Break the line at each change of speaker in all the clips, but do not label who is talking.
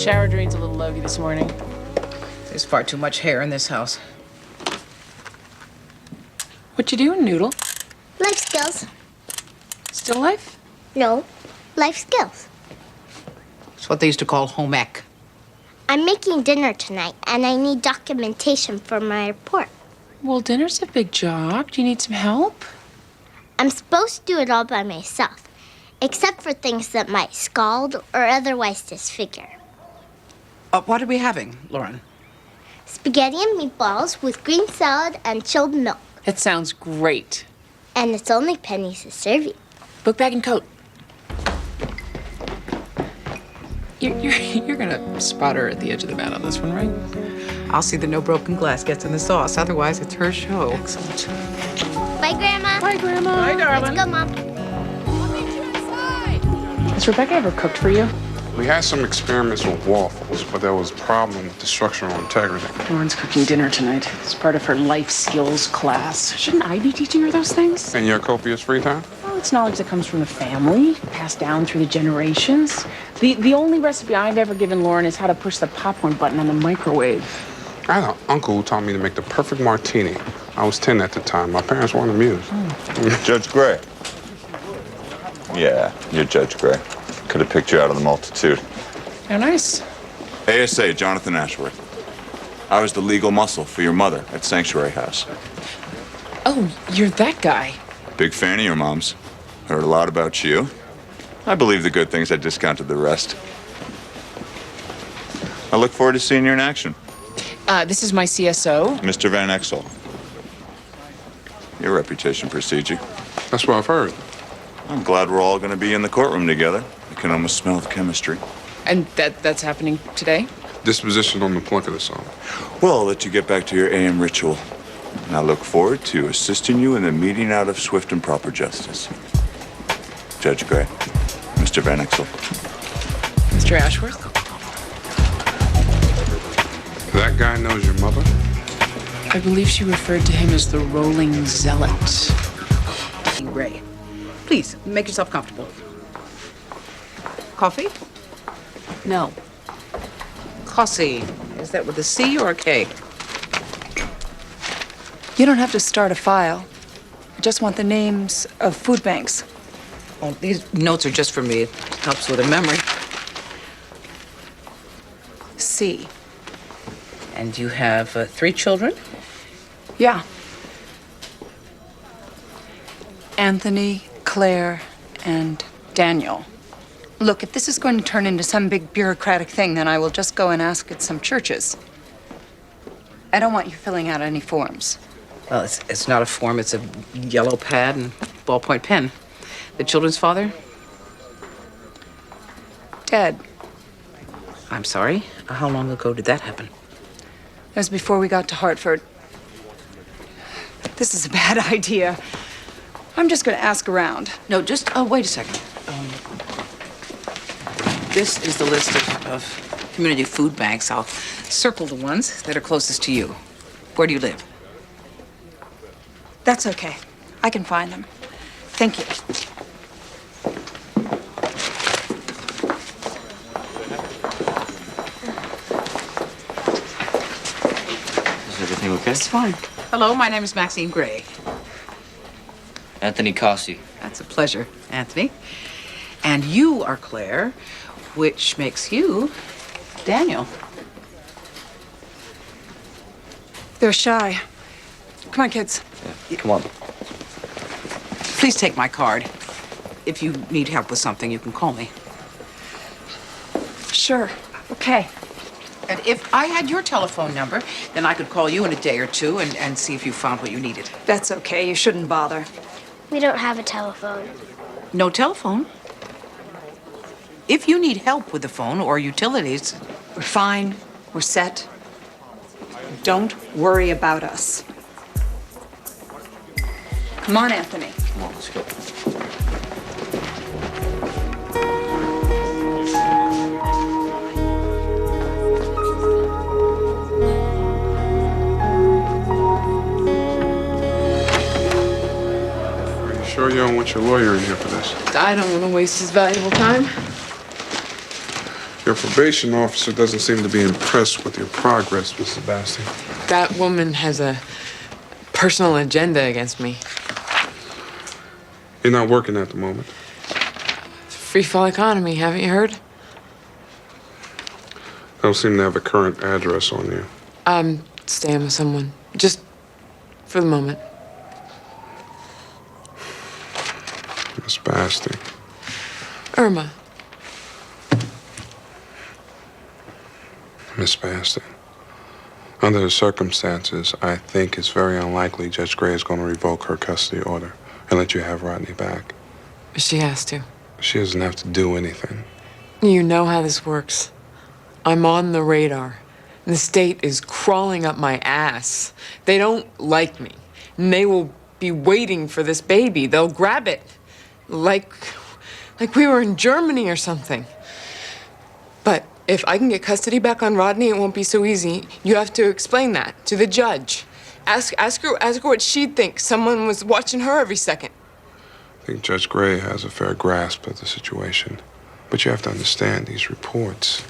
Shower drain's a little logy this morning.
There's far too much hair in this house.
What you doing, Noodle?
Life skills.
Still life?
No, life skills.
It's what they used to call home ec.
I'm making dinner tonight, and I need documentation for my report.
Well, dinner's a big job. Do you need some help?
I'm supposed to do it all by myself, except for things that might scald or otherwise disfigure.
What are we having, Lauren?
Spaghetti and meatballs with green salad and chilled milk.
That sounds great.
And it's only pennies a serving.
Book bag and coat. You're gonna spot her at the edge of the mat on this one, right?
I'll see that no broken glass gets in the sauce. Otherwise, it's her show.
Excellent.
Bye, Grandma.
Bye, Grandma.
Bye, darling.
Let's go, Mom.
Has Rebecca ever cooked for you?
We had some experiments with waffles, but there was a problem with the structural integrity.
Lauren's cooking dinner tonight. It's part of her life skills class. Shouldn't I be teaching her those things?
And your copious free time?
Well, it's knowledge that comes from the family, passed down through the generations. The only recipe I've ever given Lauren is how to push the popcorn button on the microwave.
I had an uncle who taught me to make the perfect martini. I was 10 at the time. My parents weren't amused.
Judge Gray. Yeah, you're Judge Gray. Could have picked you out of the multitude.
How nice.
ASA, Jonathan Ashworth. I was the legal muscle for your mother at Sanctuary House.
Oh, you're that guy.
Big fan of your mom's. Heard a lot about you. I believe the good things. I discounted the rest. I look forward to seeing you in action.
This is my CSO.
Mr. Van Exel. Your reputation precedes you.
That's what I've heard.
I'm glad we're all going to be in the courtroom together. I can almost smell the chemistry.
And that's happening today?
Disposition on the plunk of the song.
Well, I'll let you get back to your AM ritual. And I look forward to assisting you in the meting out of swift and proper justice. Judge Gray, Mr. Van Exel.
Mr. Ashworth?
That guy knows your mother?
I believe she referred to him as the rolling zealot.
Ray, please, make yourself comfortable. Coffee?
No.
Coffee. Is that with a C or a K?
You don't have to start a file. I just want the names of food banks.
Oh, these notes are just for me. It helps with a memory.
C.
And you have 3 children?
Yeah. Anthony, Claire, and Daniel. Look, if this is going to turn into some big bureaucratic thing, then I will just go and ask at some churches. I don't want you filling out any forms.
Well, it's not a form. It's a yellow pad and ballpoint pen. The children's father?
Dead.
I'm sorry. How long ago did that happen?
That was before we got to Hartford. This is a bad idea. I'm just going to ask around.
No, just, wait a second. This is the list of community food banks. I'll circle the ones that are closest to you. Where do you live?
That's okay. I can find them. Thank you.
Is everything okay?
It's fine.
Hello, my name is Maxine Gray.
Anthony Cossey.
That's a pleasure, Anthony. And you are Claire, which makes you Daniel.
They're shy. Come on, kids.
Yeah, come on.
Please take my card. If you need help with something, you can call me.
Sure. Okay.
And if I had your telephone number, then I could call you in a day or two and see if you found what you needed.
That's okay. You shouldn't bother.
We don't have a telephone.
No telephone? If you need help with the phone or utilities,
We're fine. We're set. Don't worry about us. Come on, Anthony.
Come on, let's go.
Are you sure you don't want your lawyer in here for this?
I don't want to waste his valuable time.
Your probation officer doesn't seem to be impressed with your progress, Miss Sebastian.
That woman has a personal agenda against me.
You're not working at the moment.
Free fall economy, haven't you heard?
Don't seem to have a current address on you.
I'm staying with someone. Just for the moment.
Miss Basti.
Irma.
Miss Basti. Under the circumstances, I think it's very unlikely Judge Gray is going to revoke her custody order and let you have Rodney back.
She has to.
She doesn't have to do anything.
You know how this works. I'm on the radar. And the state is crawling up my ass. They don't like me. And they will be waiting for this baby. They'll grab it. Like we were in Germany or something. But if I can get custody back on Rodney, it won't be so easy. You have to explain that to the judge. Ask her what she'd think. Someone was watching her every second.
I think Judge Gray has a fair grasp of the situation. But you have to understand these reports.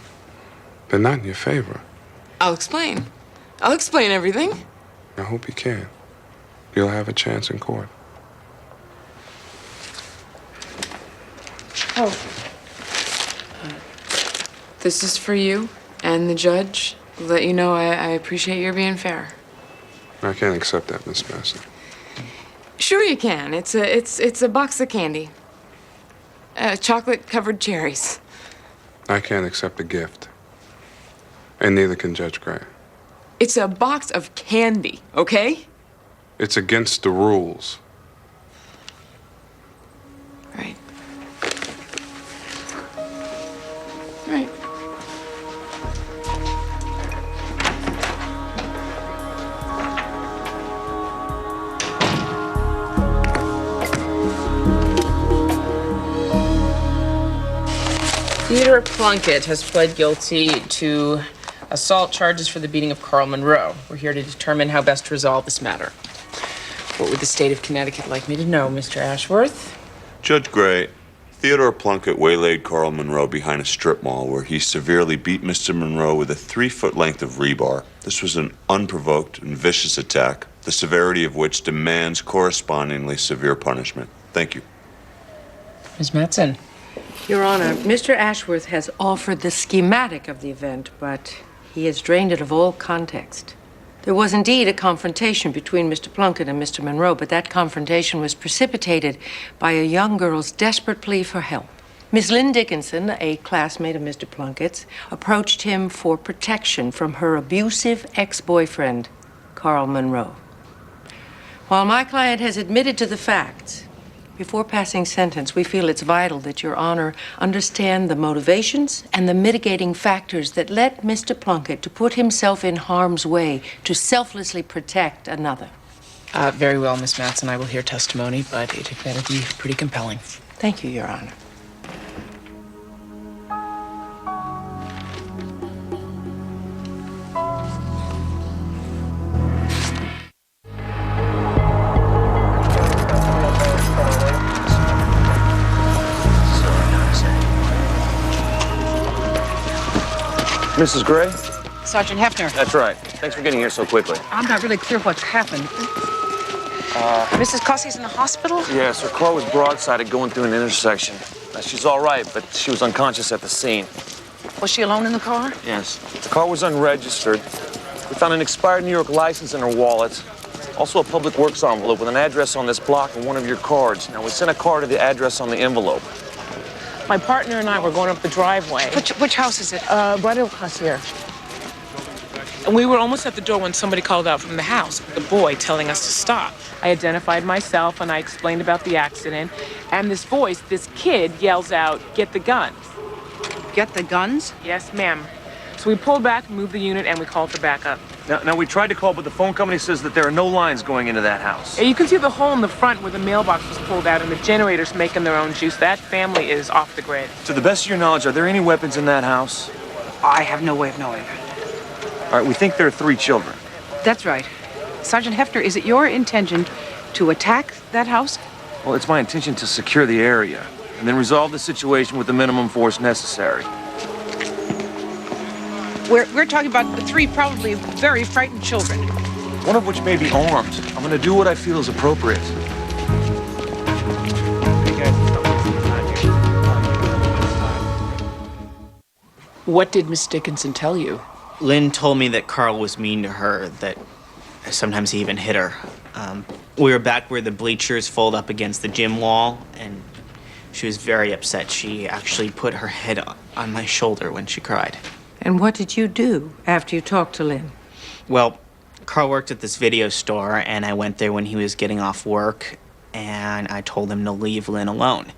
They're not in your favor.
I'll explain. I'll explain everything.
I hope you can. You'll have a chance in court.
Oh. This is for you and the judge. Let you know I appreciate your being fair.
I can't accept that, Miss Basti.
Sure you can. It's a box of candy. Chocolate-covered cherries.
I can't accept the gift. And neither can Judge Gray.
It's a box of candy, okay?
It's against the rules.
Right. Right.
Theodore Plunkett has pled guilty to assault charges for the beating of Carl Monroe. We're here to determine how best to resolve this matter. What would the state of Connecticut like me to know, Mr. Ashworth?
Judge Gray, Theodore Plunkett waylaid Carl Monroe behind a strip mall where he severely beat Mr. Monroe with a 3-foot length of rebar. This was an unprovoked and vicious attack, the severity of which demands correspondingly severe punishment. Thank you.
Ms. Mattson.
Your Honor, Mr. Ashworth has offered the schematic of the event, but he has drained it of all context. There was indeed a confrontation between Mr. Plunkett and Mr. Monroe, but that confrontation was precipitated by a young girl's desperate plea for help. Miss Lynn Dickinson, a classmate of Mr. Plunkett's, approached him for protection from her abusive ex-boyfriend, Carl Monroe. While my client has admitted to the facts, before passing sentence, we feel it's vital that Your Honor understand the motivations and the mitigating factors that led Mr. Plunkett to put himself in harm's way to selflessly protect another.
Very well, Miss Mattson. I will hear testimony, but it had better be pretty compelling.
Thank you, Your Honor.
Mrs. Gray?
Sergeant Hefner.
That's right. Thanks for getting here so quickly.
I'm not really clear what's happened. Mrs. Cossey's in the hospital?
Yes, her car was broadsided going through an intersection. She's all right, but she was unconscious at the scene.
Was she alone in the car?
Yes. The car was unregistered. We found an expired New York license in her wallet. Also a public works envelope with an address on this block and one of your cards. Now, we sent a card to the address on the envelope.
My partner and I were going up the driveway.
Which house is it?
Right across here. And we were almost at the door when somebody called out from the house, the boy telling us to stop. I identified myself and I explained about the accident. And this voice, this kid, yells out, "Get the guns."
Get the guns?
Yes, ma'am. So we pulled back, moved the unit, and we called for backup.
Now, we tried to call, but the phone company says that there are no lines going into that house.
And you can see the hole in the front where the mailbox was pulled out and the generator's making their own juice. That family is off the grid.
To the best of your knowledge, are there any weapons in that house?
I have no way of knowing.
All right, we think there are 3 children.
That's right. Sergeant Hefner, is it your intention to attack that house?
Well, it's my intention to secure the area and then resolve the situation with the minimum force necessary.
We're talking about the three probably very frightened children.
One of which may be armed. I'm gonna do what I feel is appropriate.
What did Miss Dickinson tell you?
Lynn told me that Carl was mean to her, that sometimes he even hit her. We were back where the bleachers fold up against the gym wall, and she was very upset. She actually put her head on my shoulder when she cried.
And what did you do after you talked to Lynn?
Well, Carl worked at this video store, and I went there when he was getting off work, and I told him to leave Lynn alone.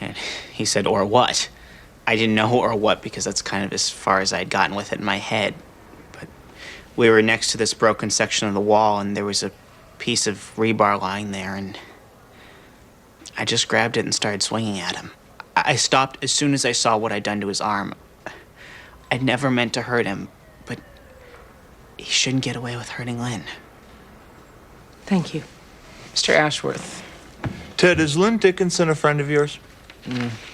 And he said, "Or what?" I didn't know or what because that's kind of as far as I'd gotten with it in my head. But we were next to this broken section of the wall, and there was a piece of rebar lying there, and I just grabbed it and started swinging at him. I stopped as soon as I saw what I'd done to his arm. I'd never meant to hurt him, but he shouldn't get away with hurting Lynn.
Thank you.
Mr. Ashworth.
Ted, is Lynn Dickinson a friend of yours?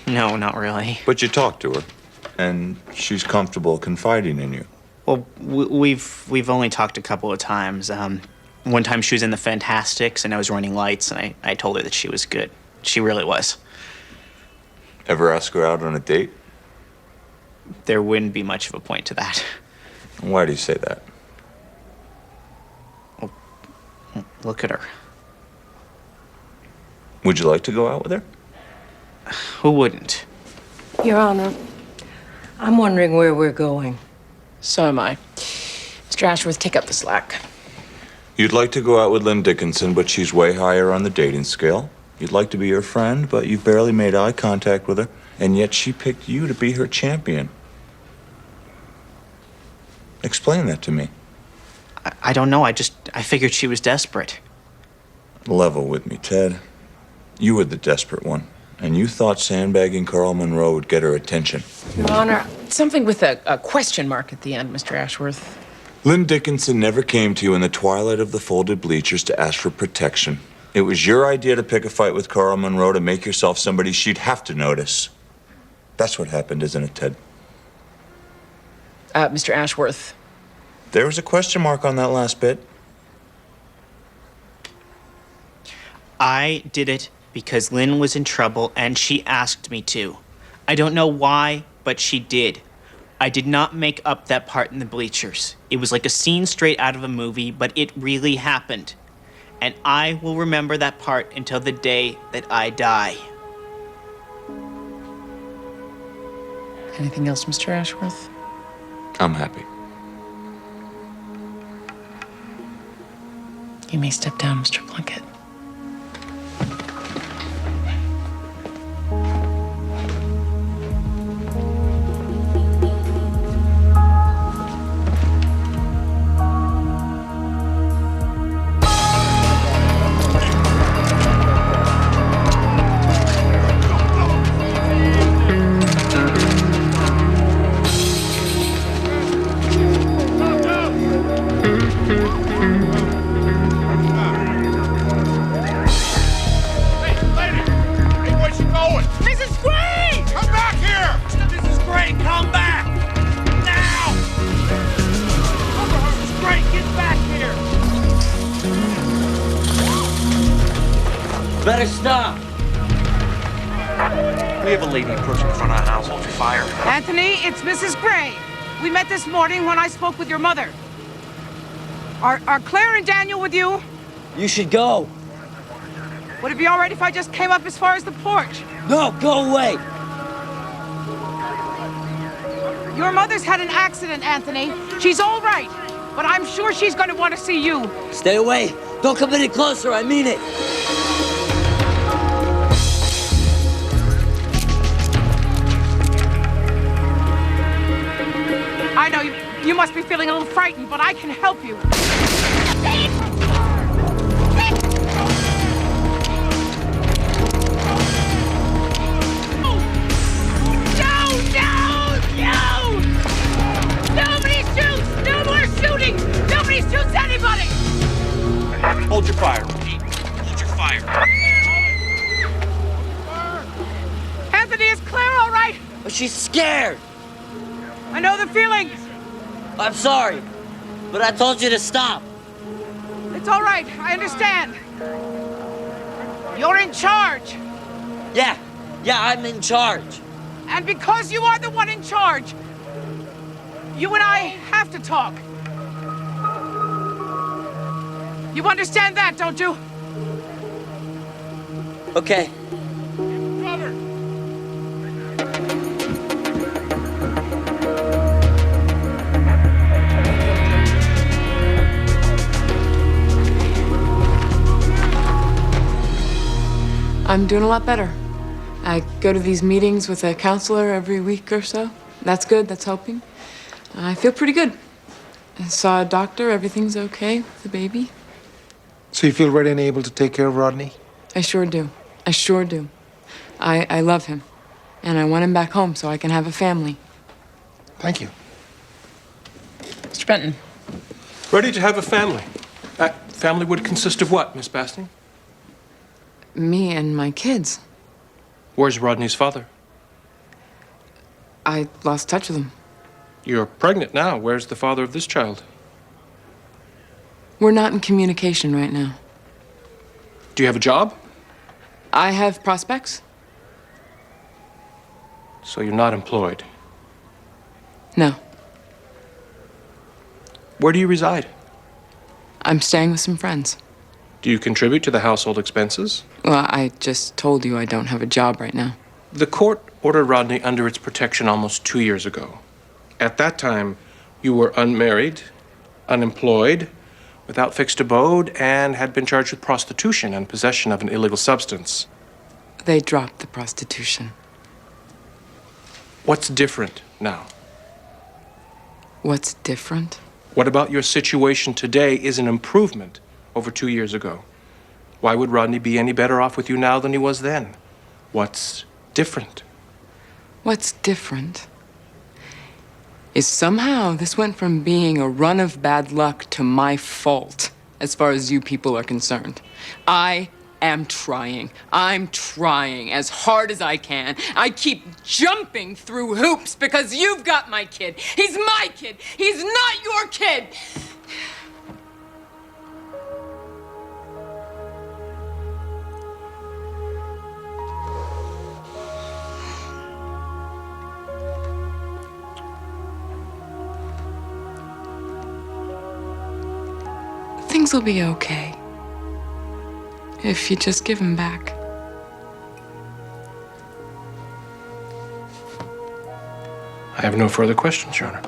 No, not really.
But you talked to her, and she's comfortable confiding in you.
Well, we've only talked a couple of times. One time she was in the Fantastics, and I was running lights, and I told her that she was good. She really was.
Ever ask her out on a date?
There wouldn't be much of a point to that.
Why do you say that?
Well, look at her.
Would you like to go out with her?
Who wouldn't?
Your Honor, I'm wondering where we're going.
So am I. Mr. Ashworth, take up the slack.
You'd like to go out with Lynn Dickinson, but she's way higher on the dating scale. You'd like to be her friend, but you've barely made eye contact with her, and yet she picked you to be her champion. Explain that to me.
I don't know. I figured she was desperate.
Level with me, Ted. You were the desperate one, and you thought sandbagging Carl Monroe would get her attention.
Your Honor, something with a question mark at the end, Mr. Ashworth.
Lynn Dickinson never came to you in the twilight of the folded bleachers to ask for protection. It was your idea to pick a fight with Carl Monroe to make yourself somebody she'd have to notice. That's what happened, isn't it, Ted?
Mr. Ashworth.
There was a question mark on that last bit.
I did it because Lynn was in trouble and she asked me to. I don't know why, but she did. I did not make up that part in the bleachers. It was like a scene straight out of a movie, but it really happened. And I will remember that part until the day that I die.
Anything else, Mr. Ashworth?
I'm happy.
You may step down, Mr. Plunkett.
Better stop.
We have a lady approaching the front of the house. Hold your fire.
Anthony, it's Mrs. Gray. We met this morning when I spoke with your mother. Are Claire and Daniel with you?
You should go.
Would it be all right if I just came up as far as the porch?
No, go away.
Your mother's had an accident, Anthony. She's all right, but I'm sure she's going to want to see you.
Stay away. Don't come any closer. I mean it.
I know you must be feeling a little frightened, but I can help you. Nobody shoots! No more shooting! Nobody shoots anybody!
Hold your fire. Hold your fire.
Anthony, is Claire all right?
But she's scared.
I know the feeling.
I'm sorry, but I told you to stop.
It's all right. I understand. You're in charge.
Yeah, I'm in charge.
And because you are the one in charge, you and I have to talk. You understand that, don't you?
Okay.
Brother.
I'm doing a lot better. I go to these meetings with a counselor every week or so. That's good, that's helping. I feel pretty good. I saw a doctor, everything's okay with the baby.
So you feel ready and able to take care of Rodney?
I sure do. I sure do. I love him. And I want him back home so I can have a family.
Thank you.
Mr. Benton.
Ready to have a family. That family would consist of what, Miss Basting?
Me and my kids.
Where's Rodney's father?
I lost touch with him.
You're pregnant now. Where's the father of this child?
We're not in communication right now.
Do you have a job?
I have prospects.
So you're not employed.
No.
Where do you reside?
I'm staying with some friends.
Do you contribute to the household expenses?
Well, I just told you I don't have a job right now.
The court ordered Rodney under its protection almost 2 years ago. At that time, you were unmarried, unemployed, without fixed abode, and had been charged with prostitution and possession of an illegal substance.
They dropped the prostitution.
What's different now?
What's different?
What about your situation today is an improvement over 2 years ago? Why would Rodney be any better off with you now than he was then? What's different?
What's different is somehow this went from being a run of bad luck to my fault, as far as you people are concerned. I am trying. I'm trying as hard as I can. I keep jumping through hoops because you've got my kid. He's my kid. He's not your kid. Things will be okay. If you just give him back.
I have no further questions, Your Honor.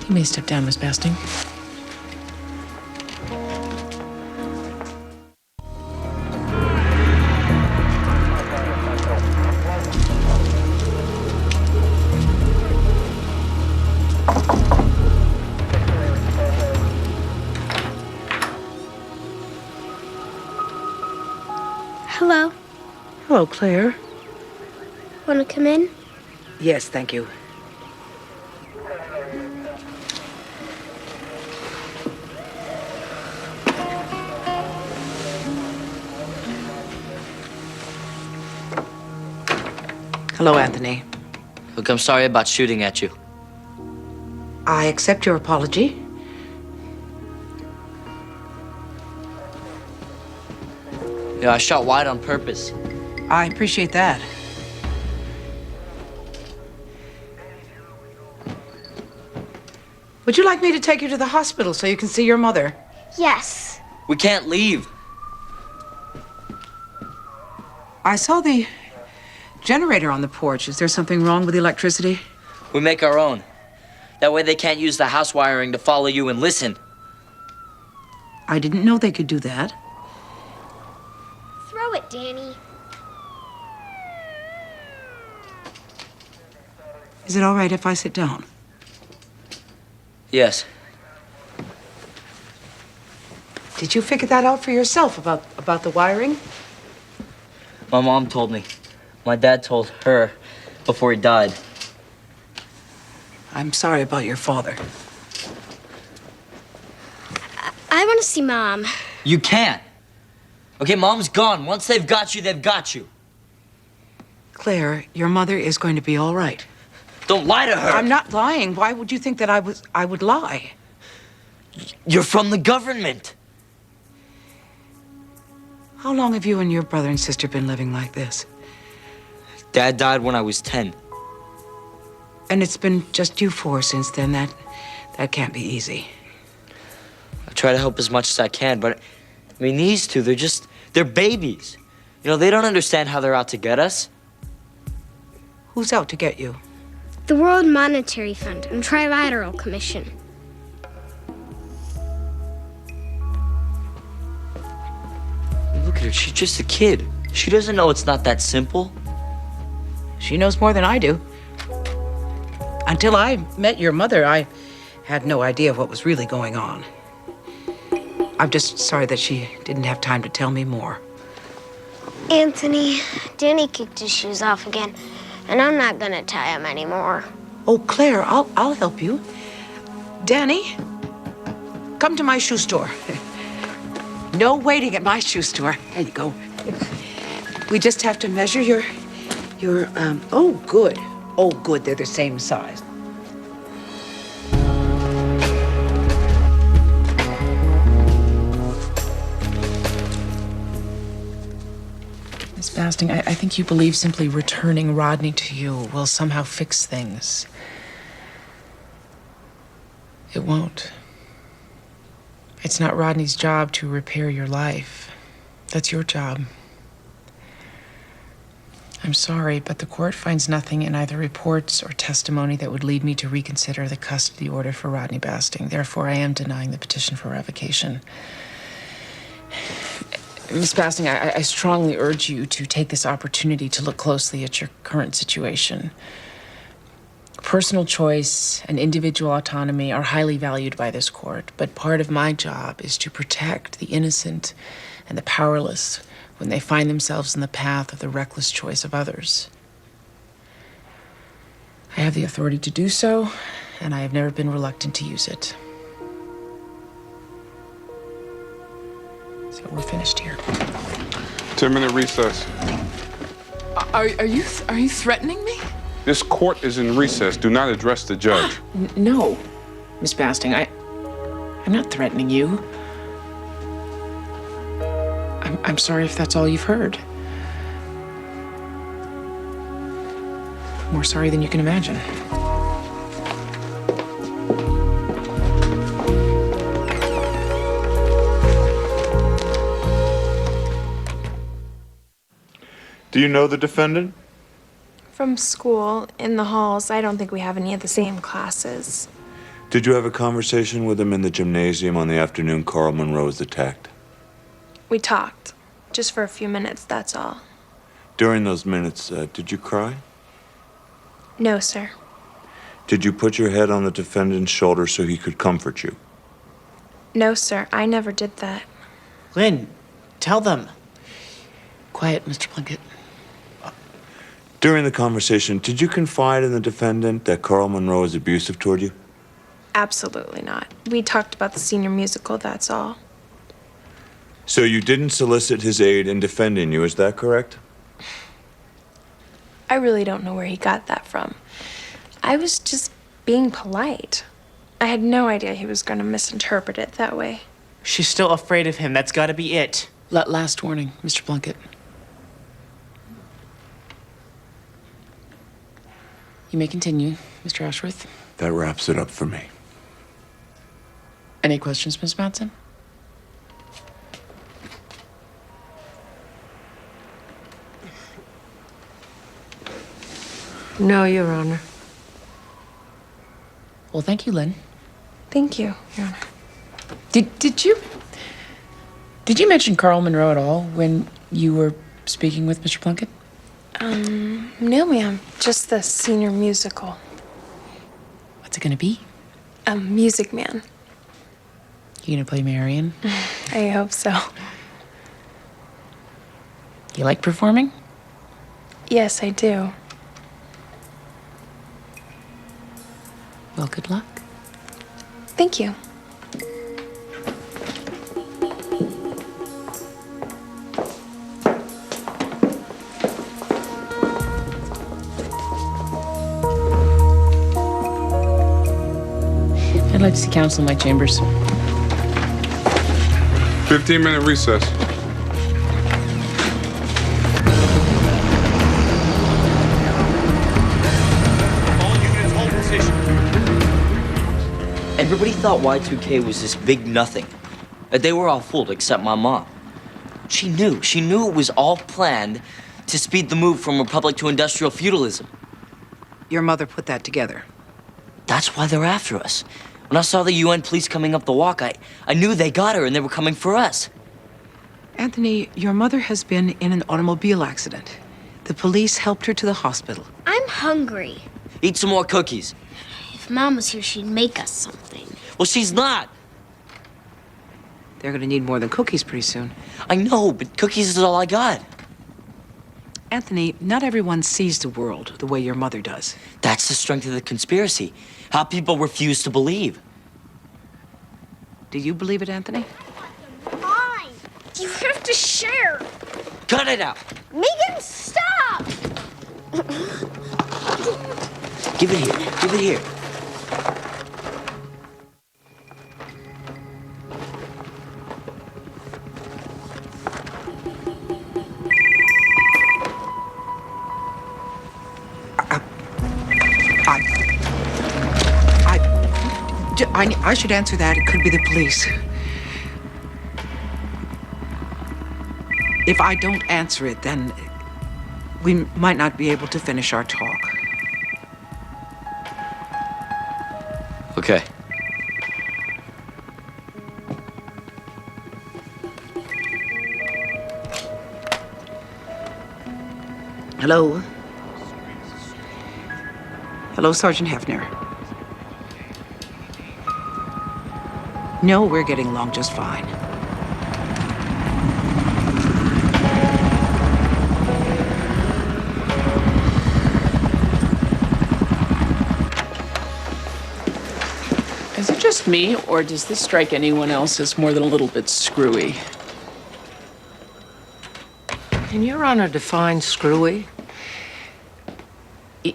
You may step down, Miss Basting.
Hello.
Hello, Claire.
Want to come in?
Yes, thank you. Hello, Anthony.
Look, I'm sorry about shooting at you.
I accept your apology.
Yeah, I shot wide on purpose.
I appreciate that. Would you like me to take you to the hospital so you can see your mother?
Yes.
We can't leave.
I saw the generator on the porch. Is there something wrong with the electricity?
We make our own. That way they can't use the house wiring to follow you and listen.
I didn't know they could do that.
Throw it, Danny.
Is it all right if I sit down?
Yes.
Did you figure that out for yourself about the wiring?
My mom told me. My dad told her before he died.
I'm sorry about your father.
I want to see Mom.
You can't. Okay, Mom's gone. Once they've got you, they've got you.
Claire, your mother is going to be all right.
Don't lie to her.
I'm not lying. Why would you think that I would lie?
You're from the government.
How long have you and your brother and sister been living like this?
Dad died when I was 10.
And it's been just you four since then. That can't be easy.
I try to help as much as I can, but I mean, these two, they're babies. You know, they don't understand how they're out to get us.
Who's out to get you?
The World Monetary Fund and Trilateral Commission.
Look at her, she's just a kid. She doesn't know it's not that simple.
She knows more than I do. Until I met your mother, I had no idea what was really going on. I'm just sorry that she didn't have time to tell me more.
Anthony, Danny kicked his shoes off again, and I'm not gonna tie him anymore.
Oh, Claire, I'll help you. Danny, come to my shoe store. No waiting at my shoe store. There you go. We just have to measure your, oh, good. Oh, good, they're the same size.
Miss Basting, I think you believe simply returning Rodney to you will somehow fix things. It won't. It's not Rodney's job to repair your life. That's your job. I'm sorry, but the court finds nothing in either reports or testimony that would lead me to reconsider the custody order for Rodney Basting. Therefore, I am denying the petition for revocation. Miss Basting, I strongly urge you to take this opportunity to look closely at your current situation. Personal choice and individual autonomy are highly valued by this court, but part of my job is to protect the innocent and the powerless when they find themselves in the path of the reckless choice of others. I have the authority to do so, and I have never been reluctant to use it. So we're finished here.
10-minute recess.
Are you threatening me?
This court is in recess. Do not address the judge.
No, Miss Basting, I'm not threatening you. I'm sorry if that's all you've heard. More sorry than you can imagine.
Do you know the defendant?
From school, in the halls. I don't think we have any of the same classes.
Did you have a conversation with him in the gymnasium on the afternoon Carl Monroe was attacked?
We talked. Just for a few minutes, that's all.
During those minutes, did you cry?
No, sir.
Did you put your head on the defendant's shoulder so he could comfort you?
No, sir. I never did that.
Lynn, tell them.
Quiet, Mr. Plunkett.
During the conversation, did you confide in the defendant that Carl Monroe is abusive toward you?
Absolutely not. We talked about the senior musical, that's all.
So you didn't solicit his aid in defending you, is that correct?
I really don't know where he got that from. I was just being polite. I had no idea he was going to misinterpret it that way.
She's still afraid of him. That's got to be it.
Last warning, Mr. Plunkett. You may continue, Mr. Ashworth.
That wraps it up for me.
Any questions, Ms. Madsen?
No, Your Honor.
Well, thank you, Lynn.
Thank you, Your Honor.
Did you mention Carl Monroe at all when you were speaking with Mr. Plunkett?
No, ma'am. Just the senior musical.
What's it gonna be?
Music Man.
You gonna play Marion?
I hope so.
You like performing?
Yes, I do.
Well, good luck.
Thank you.
See counsel in my chambers.
15-minute recess.
Everybody thought Y2K was this big nothing. That they were all fooled, except my mom. She knew it was all planned to speed the move from republic to industrial feudalism.
Your mother put that together.
That's why they're after us. When I saw the UN police coming up the walk, I knew they got her and they were coming for us.
Anthony, your mother has been in an automobile accident. The police helped her to the hospital.
I'm hungry.
Eat some more cookies.
If Mom was here, she'd make us something.
Well, she's not.
They're gonna need more than cookies pretty soon.
I know, but cookies is all I got.
Anthony, not everyone sees the world the way your mother does.
That's the strength of the conspiracy. How people refuse to believe.
Do you believe it, Anthony?
Fine. You have to share.
Cut it out.
Megan, stop!
Give it here. Give it here.
I should answer that. It could be the police. If I don't answer it, then we might not be able to finish our talk.
Okay.
Hello? Hello, Sergeant Hefner. No, we're getting along just fine.
Is it just me, or does this strike anyone else as more than a little bit screwy?
Can Your Honor define screwy?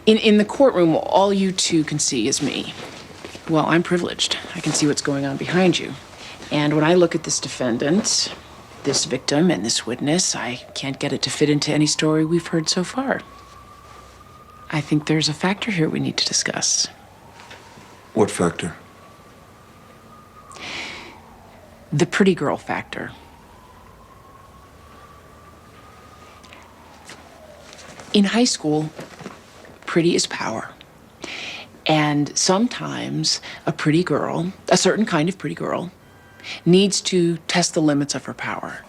In the courtroom, all you two can see is me. Well, I'm privileged. I can see what's going on behind you. And when I look at this defendant, this victim, and this witness, I can't get it to fit into any story we've heard so far. I think there's a factor here we need to discuss.
What factor?
The pretty girl factor. In high school, pretty is power. And sometimes a pretty girl, a certain kind of pretty girl, needs to test the limits of her power.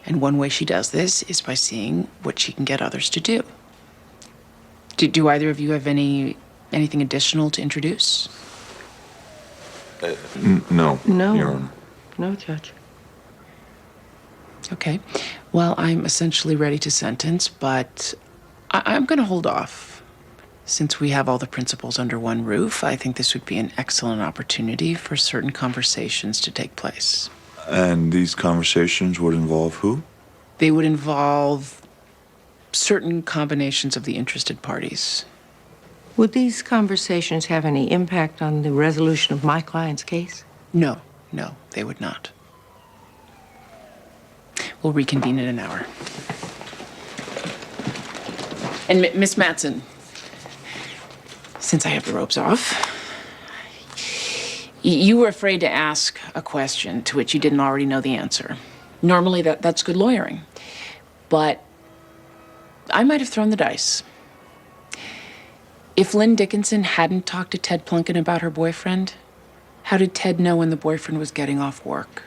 And one way she does this is by seeing what she can get others to do. Do either of you have anything additional to introduce?
No.
No.
Your Honor.
No, Judge.
Okay. Well, I'm essentially ready to sentence, but I'm going to hold off. Since we have all the principals under one roof, I think this would be an excellent opportunity for certain conversations to take place.
And these conversations would involve who?
They would involve certain combinations of the interested parties.
Would these conversations have any impact on the resolution of my client's case?
No, they would not. We'll reconvene in an hour. And Miss Matson, since I have the ropes off, you were afraid to ask a question to which you didn't already know the answer. Normally, that's good lawyering. But I might have thrown the dice. If Lynn Dickinson hadn't talked to Ted Plunkett about her boyfriend, how did Ted know when the boyfriend was getting off work?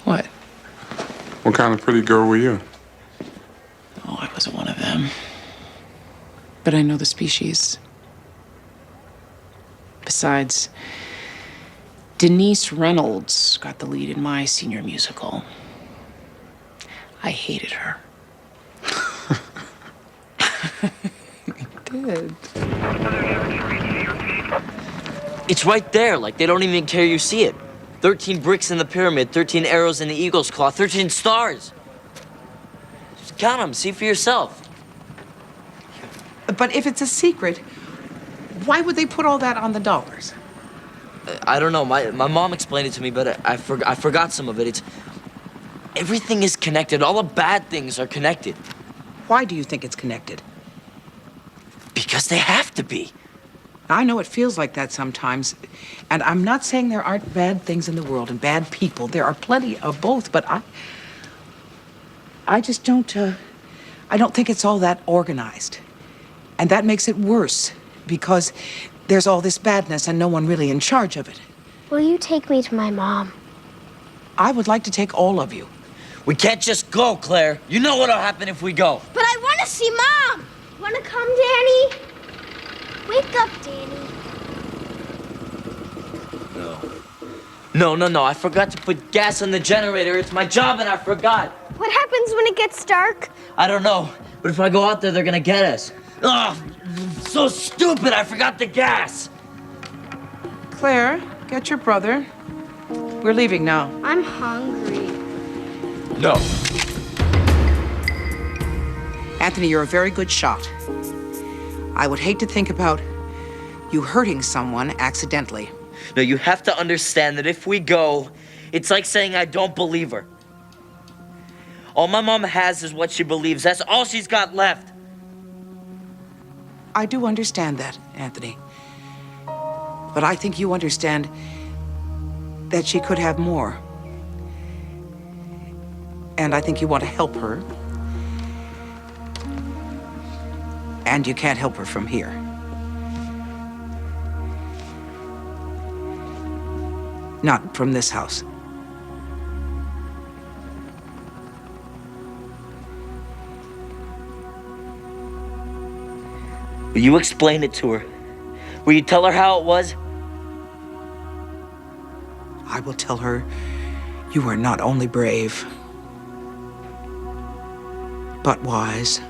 What?
What kind of pretty girl were you?
Oh, I wasn't one of them. But I know the species. Besides, Denise Reynolds got the lead in my senior musical. I hated her. I did.
It's right there, like they don't even care you see it. 13 bricks in the pyramid, 13 arrows in the eagle's claw, 13 stars. Just count them, see for yourself.
But if it's a secret, why would they put all that on the dollars?
I don't know. My mom explained it to me, but I forgot some of it. Everything is connected. All the bad things are connected.
Why do you think it's connected?
Because they have to be.
I know it feels like that sometimes, and I'm not saying there aren't bad things in the world and bad people. There are plenty of both, but I just don't, I don't think it's all that organized. And that makes it worse, because there's all this badness and no one really in charge of it.
Will you take me to my mom?
I would like to take all of you.
We can't just go, Claire. You know what'll happen if we go.
But I want to see Mom! Want to come, Danny? Wake up, Danny.
No. I forgot to put gas on the generator. It's my job and I forgot.
What happens when it gets dark?
I don't know. But if I go out there, they're gonna get us. Ugh, so stupid. I forgot the gas.
Claire, get your brother. We're leaving now.
I'm hungry.
No.
Anthony, you're a very good shot. I would hate to think about you hurting someone accidentally.
No, you have to understand that if we go, it's like saying I don't believe her. All my mom has is what she believes. That's all she's got left.
I do understand that, Anthony. But I think you understand that she could have more. And I think you want to help her. And you can't help her from here. Not from this house.
Will you explain it to her? Will you tell her how it was?
I will tell her you are not only brave, but wise.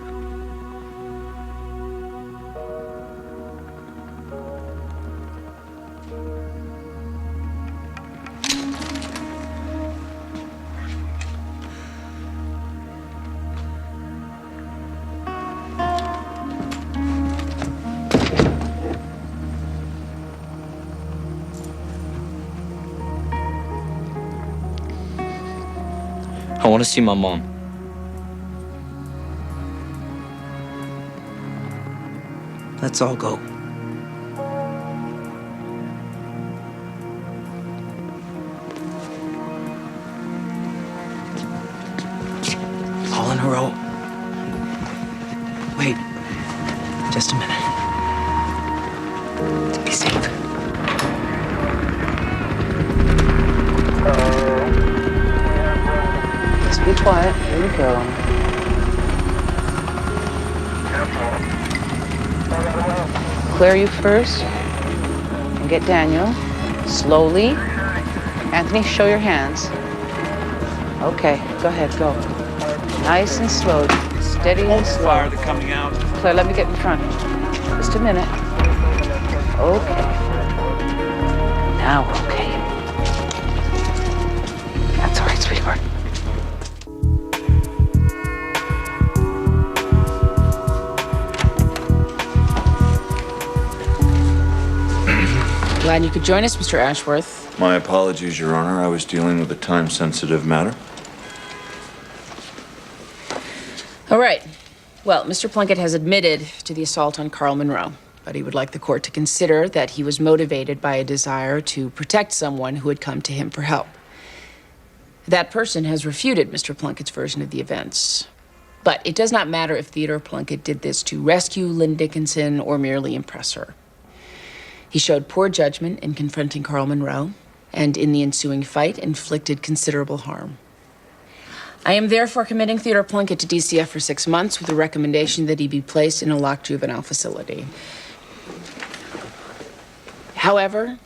I want to see my mom.
Let's all go. All in a row. Wait, just a minute. To be safe. Just be quiet. Here we go.
Clear you first, and get Daniel. Slowly. Anthony, show your hands. Okay, go ahead, go. Nice and slow, steady and slow.
Fire, they're coming out.
Claire, let me get in front. Just a minute. Okay. Now we're okay. That's all right, sweetheart.
Glad you could join us, Mr. Ashworth.
My apologies, Your Honor. I was dealing with a time-sensitive matter.
All right. Well, Mr. Plunkett has admitted to the assault on Carl Monroe, but he would like the court to consider that he was motivated by a desire to protect someone who had come to him for help. That person has refuted Mr. Plunkett's version of the events. But it does not matter if Theodore Plunkett did this to rescue Lynn Dickinson or merely impress her. He showed poor judgment in confronting Carl Monroe, and in the ensuing fight, inflicted considerable harm. I am therefore committing Theodore Plunkett to DCF for 6 months with a recommendation that he be placed in a locked juvenile facility. However,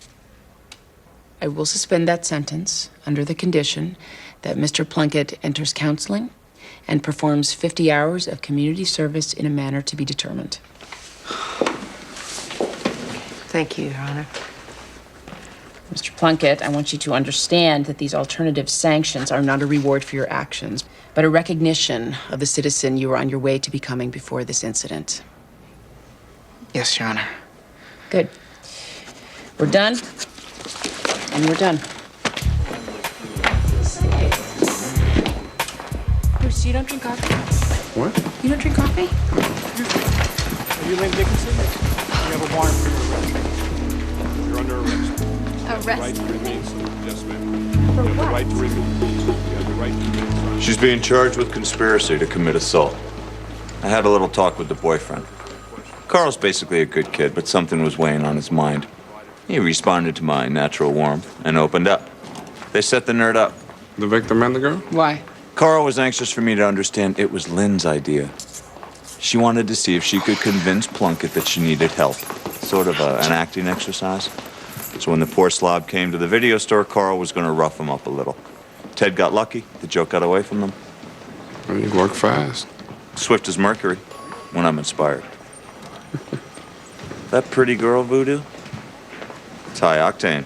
I will suspend that sentence under the condition that Mr. Plunkett enters counseling and performs 50 hours of community service in a manner to be determined.
Thank you, Your Honor.
Mr. Plunkett, I want you to understand that these alternative sanctions are not a reward for your actions, but a recognition of the citizen you were on your way to becoming before this incident.
Yes, Your Honor.
Good. We're done, and we're done. Bruce, you don't drink coffee?
What?
You don't drink coffee?
Are you Lynn Dickinson? You have a warrant for your arrest. You're under arrest.
Arrest?
Right to remain silent. Yes, ma'am.
For
You have the
what?
right to remain silent. You have the right to remain silent.
She's being charged with conspiracy to commit assault. I had a little talk with the boyfriend. Carl's basically a good kid, but something was weighing on his mind. He responded to my natural warmth and opened up. They set the nerd up.
The victim and the girl?
Why?
Carl was anxious for me to understand it was Lynn's idea. She wanted to see if she could convince Plunkett that she needed help. Sort of an acting exercise. So when the poor slob came to the video store, Carl was going to rough him up a little. Ted got lucky. The joke got away from them.
Well, you work fast.
Swift as Mercury when I'm inspired. That pretty girl voodoo? It's high octane.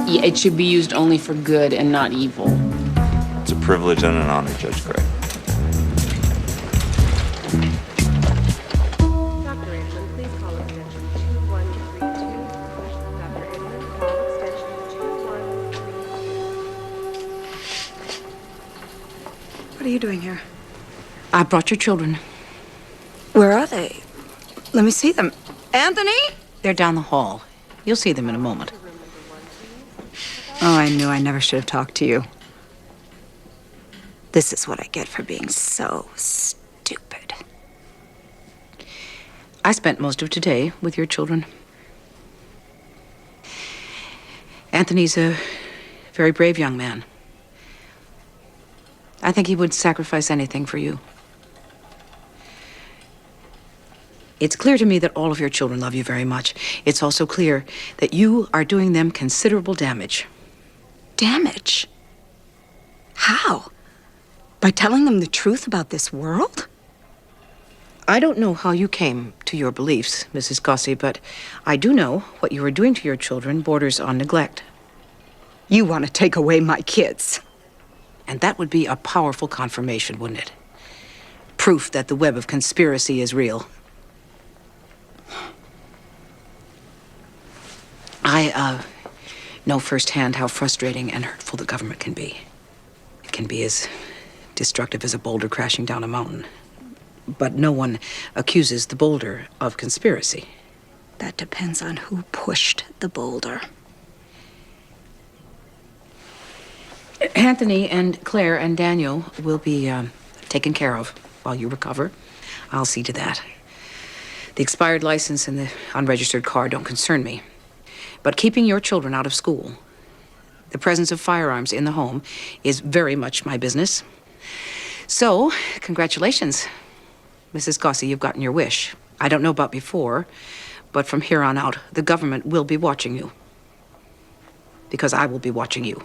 Yeah, it should be used only for good and not evil.
It's a privilege and an honor, Judge Gray.
Dr. Edmund, please call extension 2132. Dr. Edmund, call extension 2132.
What are you doing here?
I brought your children.
Where are they? Let me see them. Anthony?
They're down the hall. You'll see them in a moment.
Oh, I knew I never should have talked to you. This is what I get for being so stupid.
I spent most of today with your children. Anthony's a very brave young man. I think he would sacrifice anything for you. It's clear to me that all of your children love you very much. It's also clear that you are doing them considerable damage.
Damage? How? By telling them the truth about this world?
I don't know how you came to your beliefs, Mrs. Gossie, but I do know what you are doing to your children borders on neglect.
You want to take away my kids.
And that would be a powerful confirmation, wouldn't it? Proof that the web of conspiracy is real. I know firsthand how frustrating and hurtful the government can be. It can be as destructive as a boulder crashing down a mountain. But no one accuses the boulder of conspiracy.
That depends on who pushed the boulder.
Anthony and Claire and Daniel will be taken care of while you recover. I'll see to that. The expired license and the unregistered car don't concern me. But keeping your children out of school, the presence of firearms in the home, is very much my business. So, congratulations. Mrs. Gossie, you've gotten your wish. I don't know about before, but from here on out, the government will be watching you. Because I will be watching you.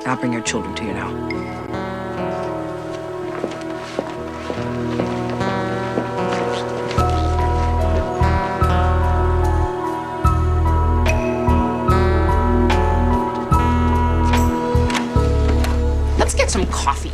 I'll bring your children to you now.
Let's get some coffee.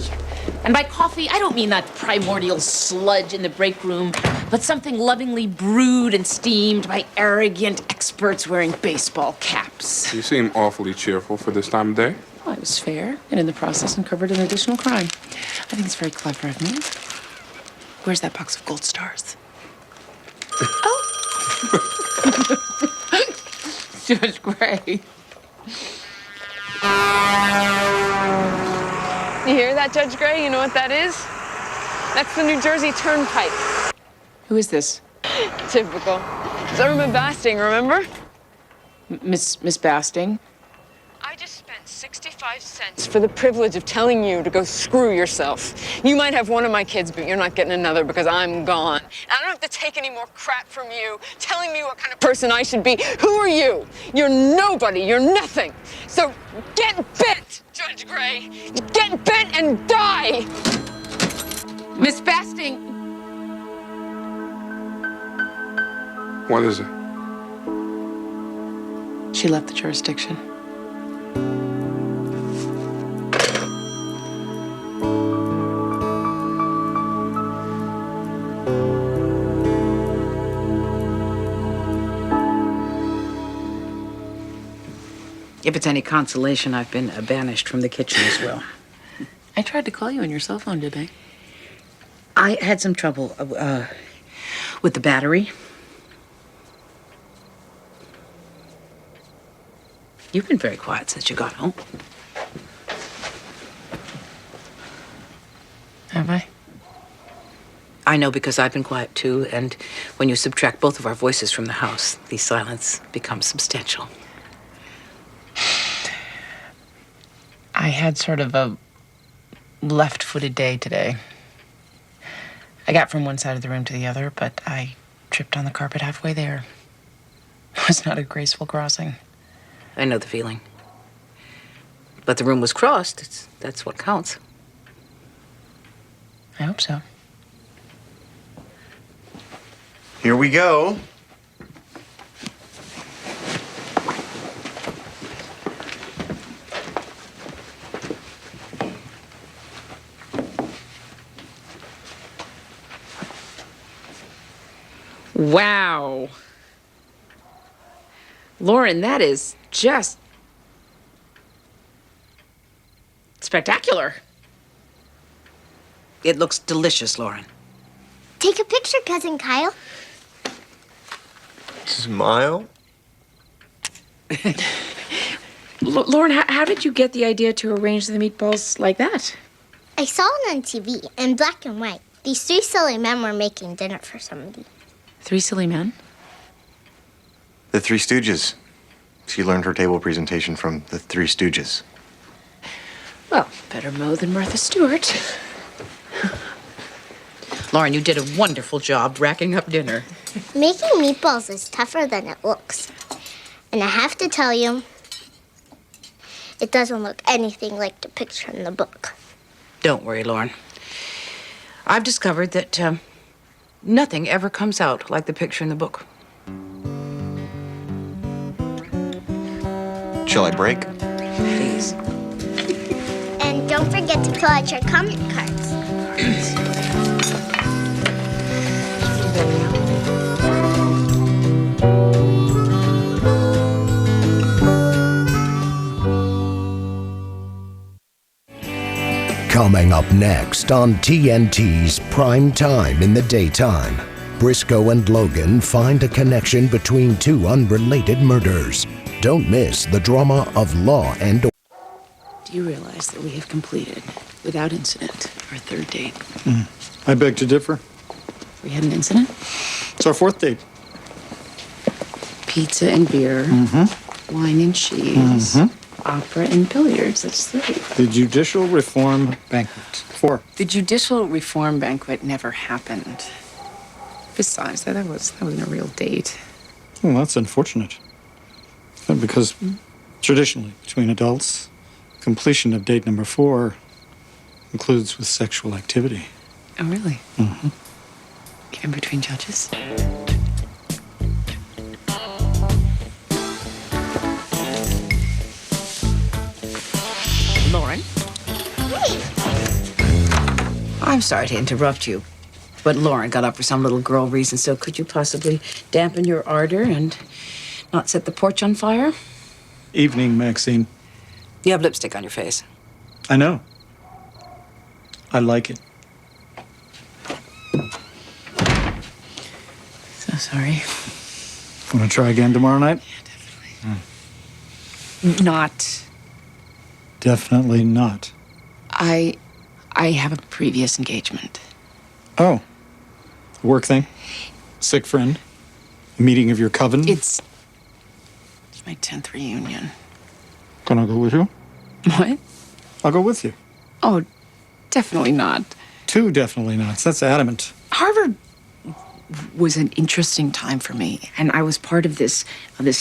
And by coffee, I don't mean that primordial sludge in the break room, but something lovingly brewed and steamed by arrogant experts wearing baseball caps.
You seem awfully cheerful for this time of day.
Well, I was fair, and in the process uncovered an additional crime. I think it's very clever of me. Where's that box of gold stars? Judge Gray.
You hear that, Judge Gray? You know what that is? That's the New Jersey Turnpike.
Who is this?
Typical. It's Irma Basting, remember?
Miss Basting?
I just spent 65 cents for the privilege of telling you to go screw yourself. You might have one of my kids, but you're not getting another because I'm gone. And I don't have to take any more crap from you telling me what kind of person I should be. Who are you? You're nobody. You're nothing. So get bent, Judge Gray. Get bent and die!
Miss Basting!
What is it?
She left the jurisdiction.
If it's any consolation, I've been banished from the kitchen as well.
I tried to call you on your cell phone, did I?
I had some trouble with the battery. You've been very quiet since you got home.
Have I?
I know because I've been quiet too, and when you subtract both of our voices from the house, the silence becomes substantial.
I had sort of a left-footed day today. I got from one side of the room to the other, but I tripped on the carpet halfway there. It was not a graceful crossing.
I know the feeling. But the room was crossed. That's what counts.
I hope so.
Here we go.
Wow. Lauren, that is just spectacular. It looks delicious, Lauren.
Take a picture, Cousin Kyle.
Smile.
Lauren, how did you get the idea to arrange the meatballs like that?
I saw it on TV in black and white. These three silly men were making dinner for somebody.
Three silly men?
The Three Stooges. She learned her table presentation from the Three Stooges.
Well, better Mo than Martha Stewart. Lauren, you did a wonderful job racking up dinner.
Making meatballs is tougher than it looks. And I have to tell you, it doesn't look anything like the picture in the book.
Don't worry, Lauren. I've discovered that nothing ever comes out like the picture in the book.
Shall I break?
Please.
And don't forget to fill out your comment cards.
Coming up next on TNT's Prime Time in the Daytime, Briscoe and Logan find a connection between two unrelated murders. Don't miss the drama of Law and Order.
Do you realize that we have completed, without incident, our third date?
I beg to differ.
We had an incident?
It's our fourth date.
Pizza and beer, wine and cheese, opera and billiards. That's three.
The Judicial Reform Banquet. 4.
The Judicial Reform Banquet never happened. Besides, that wasn't a real date.
Well, that's unfortunate. Because traditionally, between adults, completion of date number 4 includes with sexual activity.
Oh, really? Even between judges?
Lauren? I'm sorry to interrupt you, but Lauren got up for some little girl reason, so could you possibly dampen your ardor and not set the porch on fire?
Evening, Maxine.
You have lipstick on your face.
I know. I like it.
So sorry.
Want to try again tomorrow night?
Not.
Definitely not.
I have a previous engagement.
Oh. A work thing? Sick friend? A meeting of your coven?
It's my 10th reunion.
Can I go with you?
What?
I'll go with you.
Oh, definitely not.
2 definitely nots. That's adamant.
Harvard was an interesting time for me, and I was part of this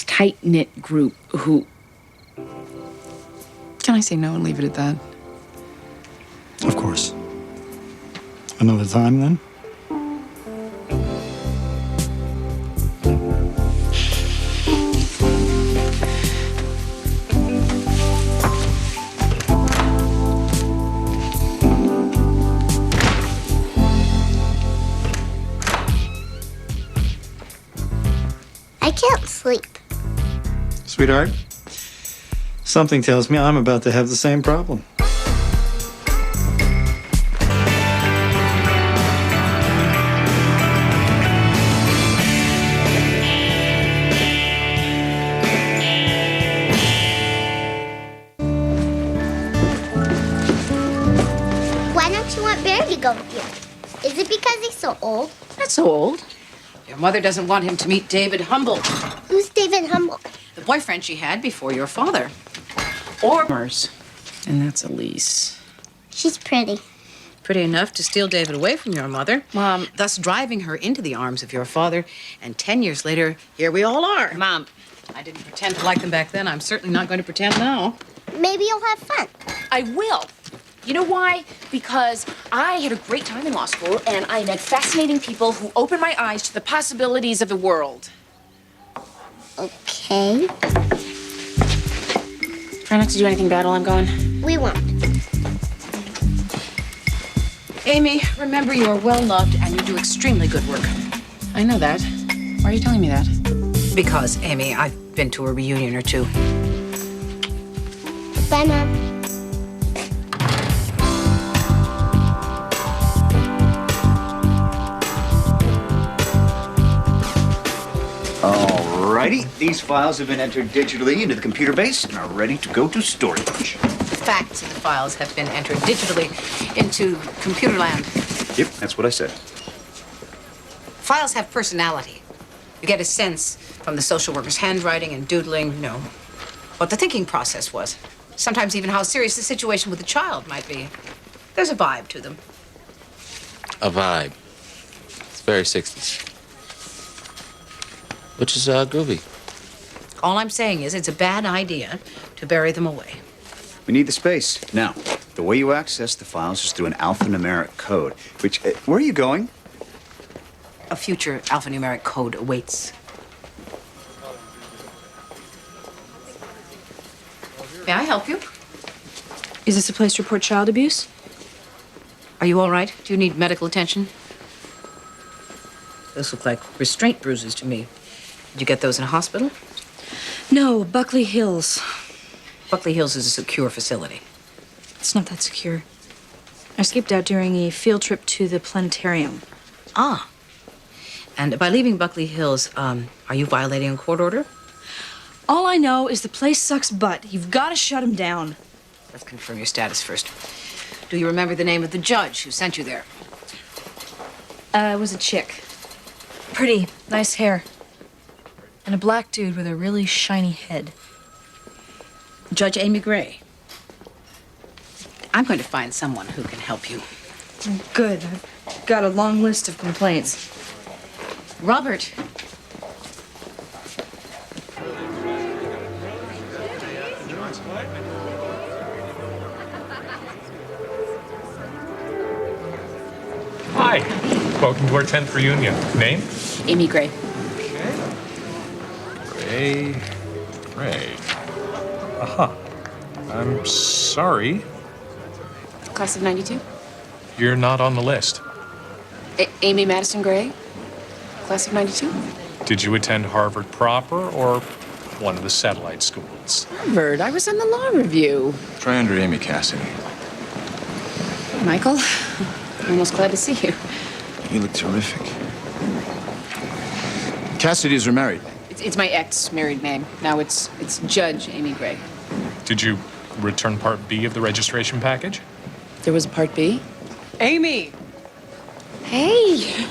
tight-knit group who... Can I say no and leave it at that?
Of course. Another time, then?
sleep.
Sweetheart, something tells me I'm about to have the same problem.
Why don't you want Barry to go with you? Is it because he's so old?
Not so old. Your mother doesn't want him to meet David Humboldt.
Who's David Humboldt?
The boyfriend she had before your father. Or
And that's Elise.
She's pretty.
pretty enough to steal David away from your mother, Mom, thus driving her into the arms of your father. And 10 years later, here we all are. Mom, I didn't pretend to like them back then. I'm certainly not going to pretend now.
Maybe you'll have fun.
I will. You know why? Because I had a great time in law school, and I met fascinating people who opened my eyes to the possibilities of the world.
Okay.
Try not to do anything bad while I'm gone.
We won't.
Amy, remember you are well loved and you do extremely good work.
I know that. Why are you telling me that?
Because, Amy, I've been to a reunion or two.
Bye, Mom.
Alrighty, these files have been entered digitally into the computer base and are ready to go to storage.
The facts in the files have been entered digitally into computer land.
Yep, that's what I said.
Files have personality. You get a sense from the social worker's handwriting and doodling, you know, what the thinking process was. Sometimes even how serious the situation with the child might be. There's a vibe to them.
A vibe. It's very 60s. Which is groovy.
All I'm saying is it's a bad idea to bury them away.
We need the space. Now, the way you access the files is through an alphanumeric code, which, where are you going?
A future alphanumeric code awaits. May I help you?
Is this a place to report child abuse?
Are you all right? Do you need medical attention? Those look like restraint bruises to me. Did you get those in a hospital?
No, Buckley Hills.
Buckley Hills is a secure facility.
It's not that secure. I escaped out during a field trip to the planetarium.
Ah. And by leaving Buckley Hills, are you violating a court order?
All I know is the place sucks butt. You've got to shut him down.
Let's confirm your status first. Do you remember the name of the judge who sent you there?
It was a chick. Pretty, nice hair. And a black dude with a really shiny head.
Judge Amy Gray. I'm going to find someone who can help you.
Good. I've got a long list of complaints.
Robert.
Hi. Welcome to our 10th reunion. Name?
Amy Gray.
Gray. Aha. I'm sorry.
Class of 92?
You're not on the list.
Amy Madison Gray? Class of 92?
Did you attend Harvard proper or one of the satellite schools?
Harvard. I was on the law review.
Try under Amy Cassidy.
Michael, I'm almost glad to see you.
You look terrific. Cassidy's are married.
It's my ex-married name. Now it's Judge Amy Gray.
Did you return Part B of the registration package?
There was a Part B?
Amy!
Hey!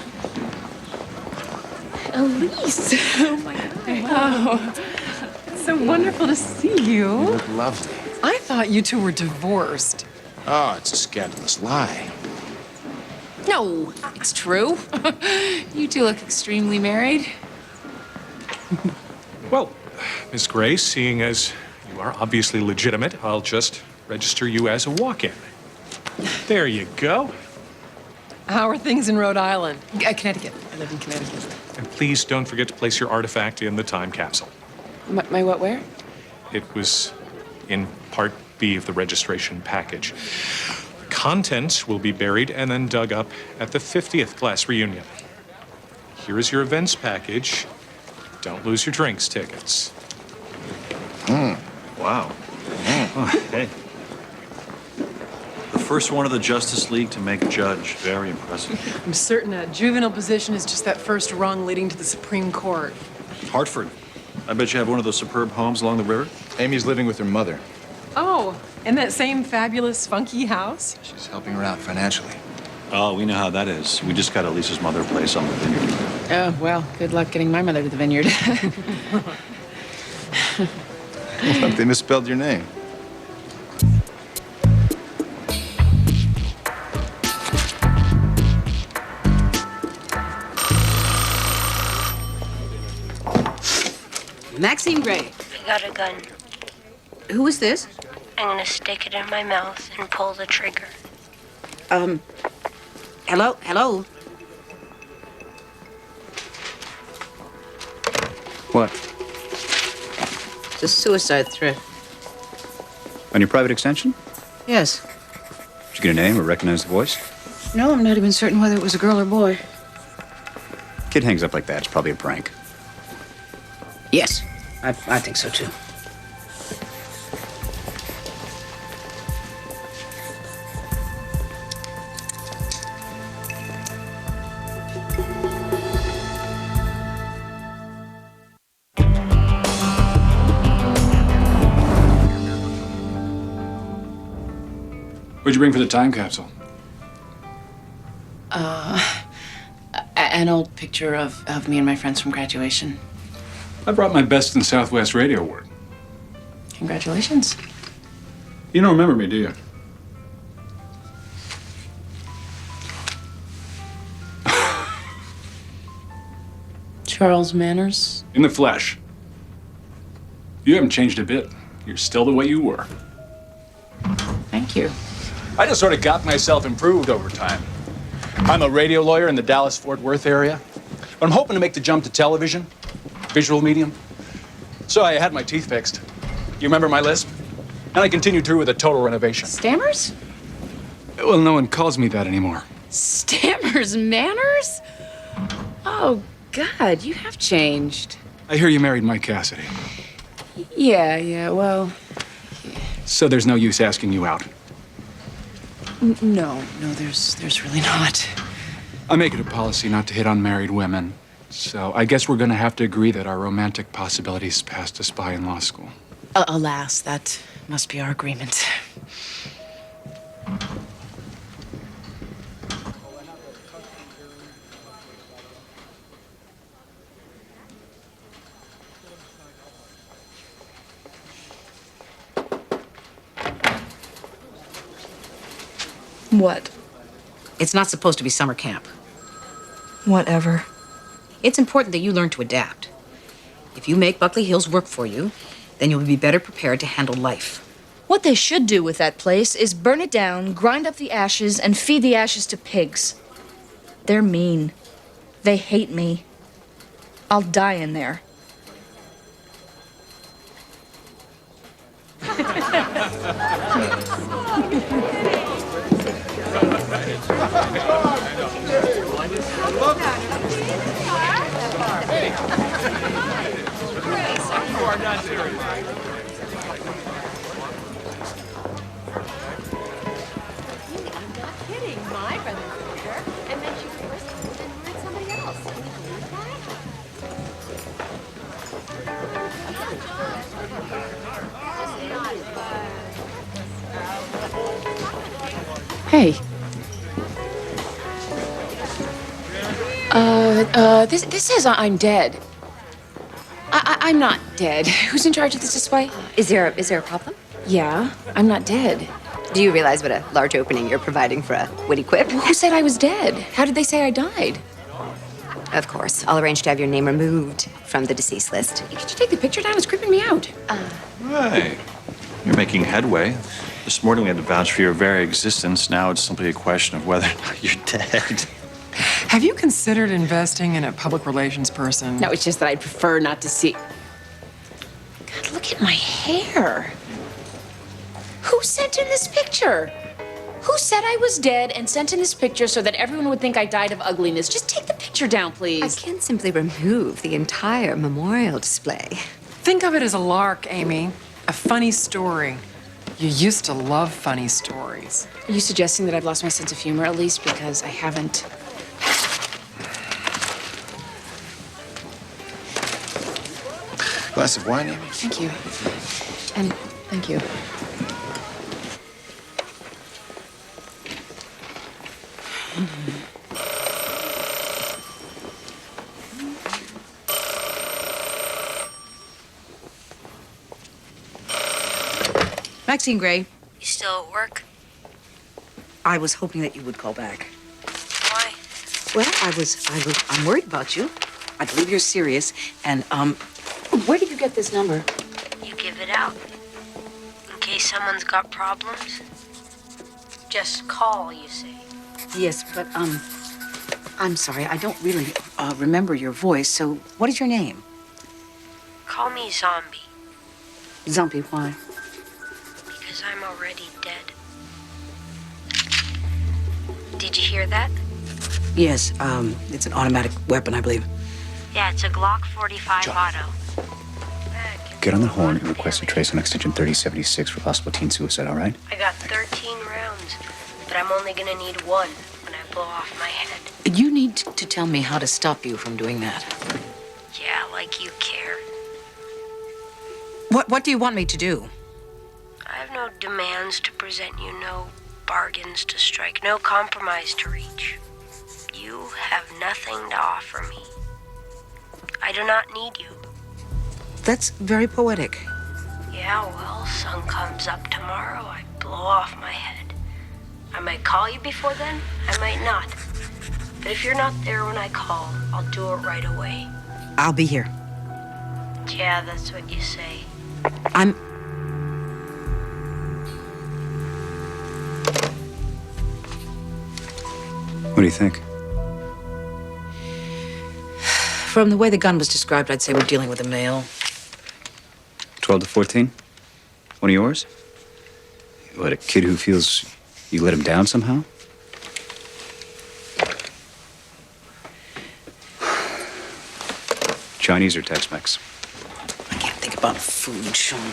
Elise! Oh, my God.
Oh, it's so wonderful to see you.
You look lovely.
I thought you two were divorced.
Oh, it's a scandalous lie.
No, it's true. You two look extremely married.
Well, Miss Gray, seeing as you are obviously legitimate, I'll just register you as a walk-in. There you go.
How are things in Rhode Island?
Connecticut. I live in Connecticut.
And please don't forget to place your artifact in the time capsule.
My what, where?
It was in Part B of the registration package. Contents will be buried and then dug up at the 50th class reunion. Here is your events package. Don't lose your drinks tickets.
Wow. Oh, hey. The first one of the Justice League to make judge. Very impressive.
I'm certain a juvenile position is just that first rung leading to the Supreme Court.
Hartford. I bet you have one of those superb homes along the river.
Amy's living with her mother.
Oh, in that same fabulous, funky house?
She's helping her out financially.
Oh, we know how that is. We just got Elisa's mother a place on the vineyard.
Oh, well, good luck getting my mother to the vineyard.
Look, they misspelled your name.
Maxine Gray.
I got a gun.
Who is this?
I'm gonna stick it in my mouth and pull the trigger.
Hello?
What?
It's a suicide threat.
On your private extension?
Yes.
Did you get a name or recognize the voice?
No, I'm not even certain whether it was a girl or boy.
Kid hangs up like that. It's probably a prank.
Yes, I think so too.
What'd you bring for the time capsule?
An old picture of me and my friends from graduation.
I brought my best in Southwest radio work.
Congratulations.
You don't remember me, do you?
Charles Manners.
In the flesh. You haven't changed a bit. You're still the way you were.
Thank you.
I just sort of got myself improved over time. I'm a radio lawyer in the Dallas-Fort Worth area. But I'm hoping to make the jump to television, visual medium. So I had my teeth fixed. You remember my lisp? And I continued through with a total renovation.
Stammers?
Well, no one calls me that anymore.
Stammers Manners? Oh, God, you have changed.
I hear you married Mike Cassidy.
Yeah, well...
So there's no use asking you out.
No, there's really not.
I make it a policy not to hit on married women. So I guess we're gonna have to agree that our romantic possibilities passed us by in law school.
Alas, that must be our agreement.
What?
It's not supposed to be summer camp.
Whatever.
It's important that you learn to adapt. If you make Buckley Hills work for you, then you'll be better prepared to handle life.
What they should do with that place is burn it down, grind up the ashes, and feed the ashes to pigs. They're mean. They hate me. I'll die in there.
Hey. This says I'm dead. I'm not dead. Who's in charge of this display?
Is there a problem?
Yeah, I'm not dead.
Do you realize what a large opening you're providing for a witty quip?
Who said I was dead? How did they say I died?
Of course. I'll arrange to have your name removed from the deceased list.
Could you take the picture down? It's creeping me out.
Hey, you're making headway. This morning we had to vouch for your very existence. Now it's simply a question of whether or not you're dead.
Have you considered investing in a public relations person?
No, it's just that I'd prefer not to see. God, look at my hair. Who sent in this picture? Who said I was dead and sent in this picture so that everyone would think I died of ugliness? Just take the picture
picture down, please.
I can't simply remove the entire memorial display.
Think of it as a lark, Amy. A funny story. You used to love funny stories.
Are you suggesting that I've lost my sense of humor, at least? Because I haven't.
Glass of wine, Amy?
Thank you. And thank you.
Maxine Gray,
You still at work?
I was hoping that you would call back.
Why?
Well, I'm worried about you. I believe you're serious. And, where did you get this number?
You give it out. In case someone's got problems. Just call, you say.
Yes, but, I'm sorry. I don't really, remember your voice. So, what is your name?
Call me Zombie,
Zombie, why?
because I'm already dead. Did you hear that?
Yes, it's an automatic weapon, I believe.
Yeah, it's a Glock 45 auto.
Get on the horn and request a trace on extension 3076 for possible teen suicide, all right?
I got 13 rounds, but I'm only gonna need one when I blow off my head.
You need to tell me how to stop you from doing that.
Yeah, like you care.
What do you want me to do?
I have no demands to present you, no bargains to strike, no compromise to reach. You have nothing to offer me. I do not need you.
That's very poetic.
Yeah, well, sun comes up tomorrow, I blow off my head. I might call you before then, I might not. But if you're not there when I call, I'll do it right away.
I'll be here.
Yeah, that's what you say.
What do you think?
From the way the gun was described, I'd say we're dealing with a male.
12 to 14? One of yours? What, a kid who feels you let him down somehow? Chinese or Tex-Mex?
I can't think about food, Sean.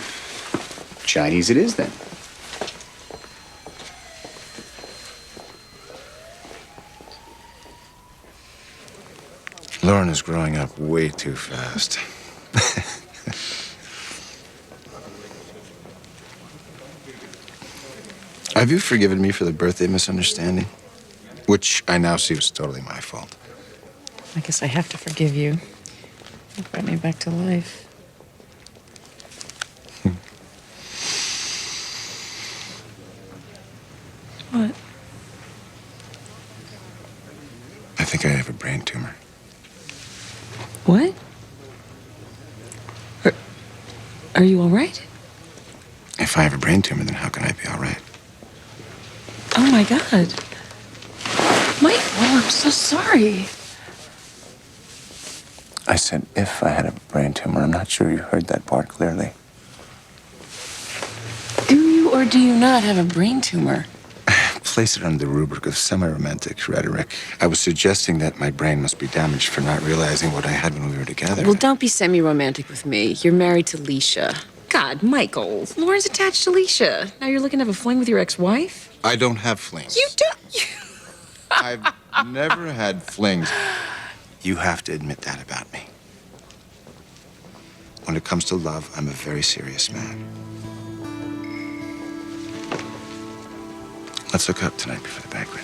Chinese it is, then.
Lauren is growing up way too fast. Have you forgiven me for the birthday misunderstanding? Which I now see was totally my fault.
I guess I have to forgive you. You brought me back to life. What?
I think I have a brain tumor.
What? Are you all right?
If I have a brain tumor, then how can I be all right?
Oh my God. Mike, oh, I'm so sorry.
I said if I had a brain tumor. I'm not sure you heard that part clearly.
Do you or do you not have a brain tumor?
Place it under the rubric of semi-romantic rhetoric. I was suggesting that my brain must be damaged for not realizing what I had when we were together.
Well, don't be semi-romantic with me. You're married to Leisha. God, Michael. Lauren's attached to Leisha. Now you're looking to have a fling with your ex-wife?
I don't have flings.
You don't?
I've never had flings. You have to admit that about me. When it comes to love, I'm a very serious man. Let's hook up tonight before the banquet.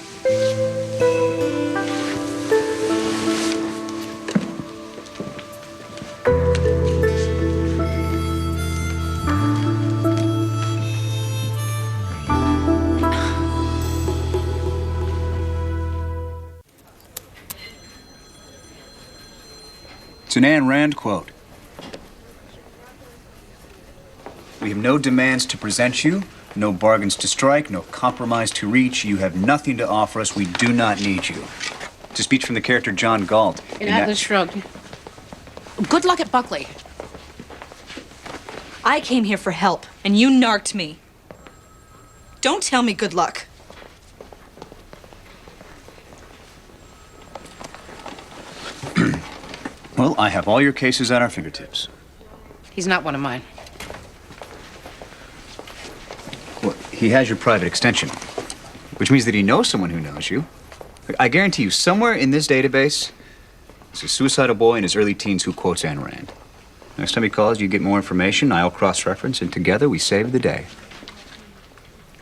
It's an Ayn Rand quote. We have no demands to present you, no bargains to strike, no compromise to reach. You have nothing to offer us. We do not need you. It's a speech from the character John Galt.
In Atlas Shrugged. Good luck at Buckley.
I came here for help, and you narked me. Don't tell me good luck.
Well, I have all your cases at our fingertips.
He's not one of mine.
Well, he has your private extension, which means that he knows someone who knows you. I guarantee you, somewhere in this database is a suicidal boy in his early teens who quotes Ayn Rand. Next time he calls, you get more information, I'll cross-reference, and together we save the day.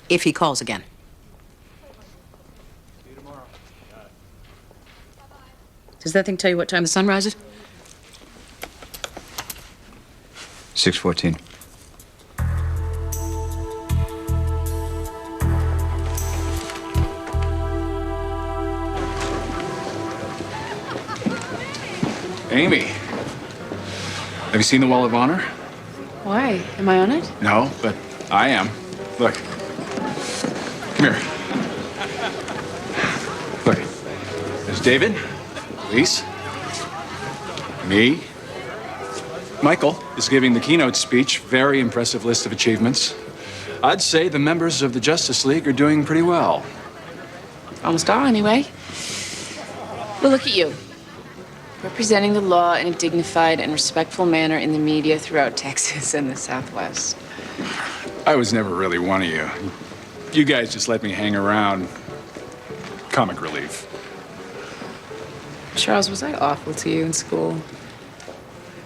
If he calls again. Does that thing tell you what time the sun rises?
6:14.
Amy, have you seen the Wall of Honor?
Why? Am I on it?
No, but I am. Look. Come here. Look. There's David, Elise, me. Michael is giving the keynote speech. Very impressive list of achievements. I'd say the members of the Justice League are doing pretty well.
Almost all, anyway. Well, look at you. Representing the law in a dignified and respectful manner in the media throughout Texas and the Southwest.
I was never really one of you. You guys just let me hang around. Comic relief.
Charles, was I awful to you in school?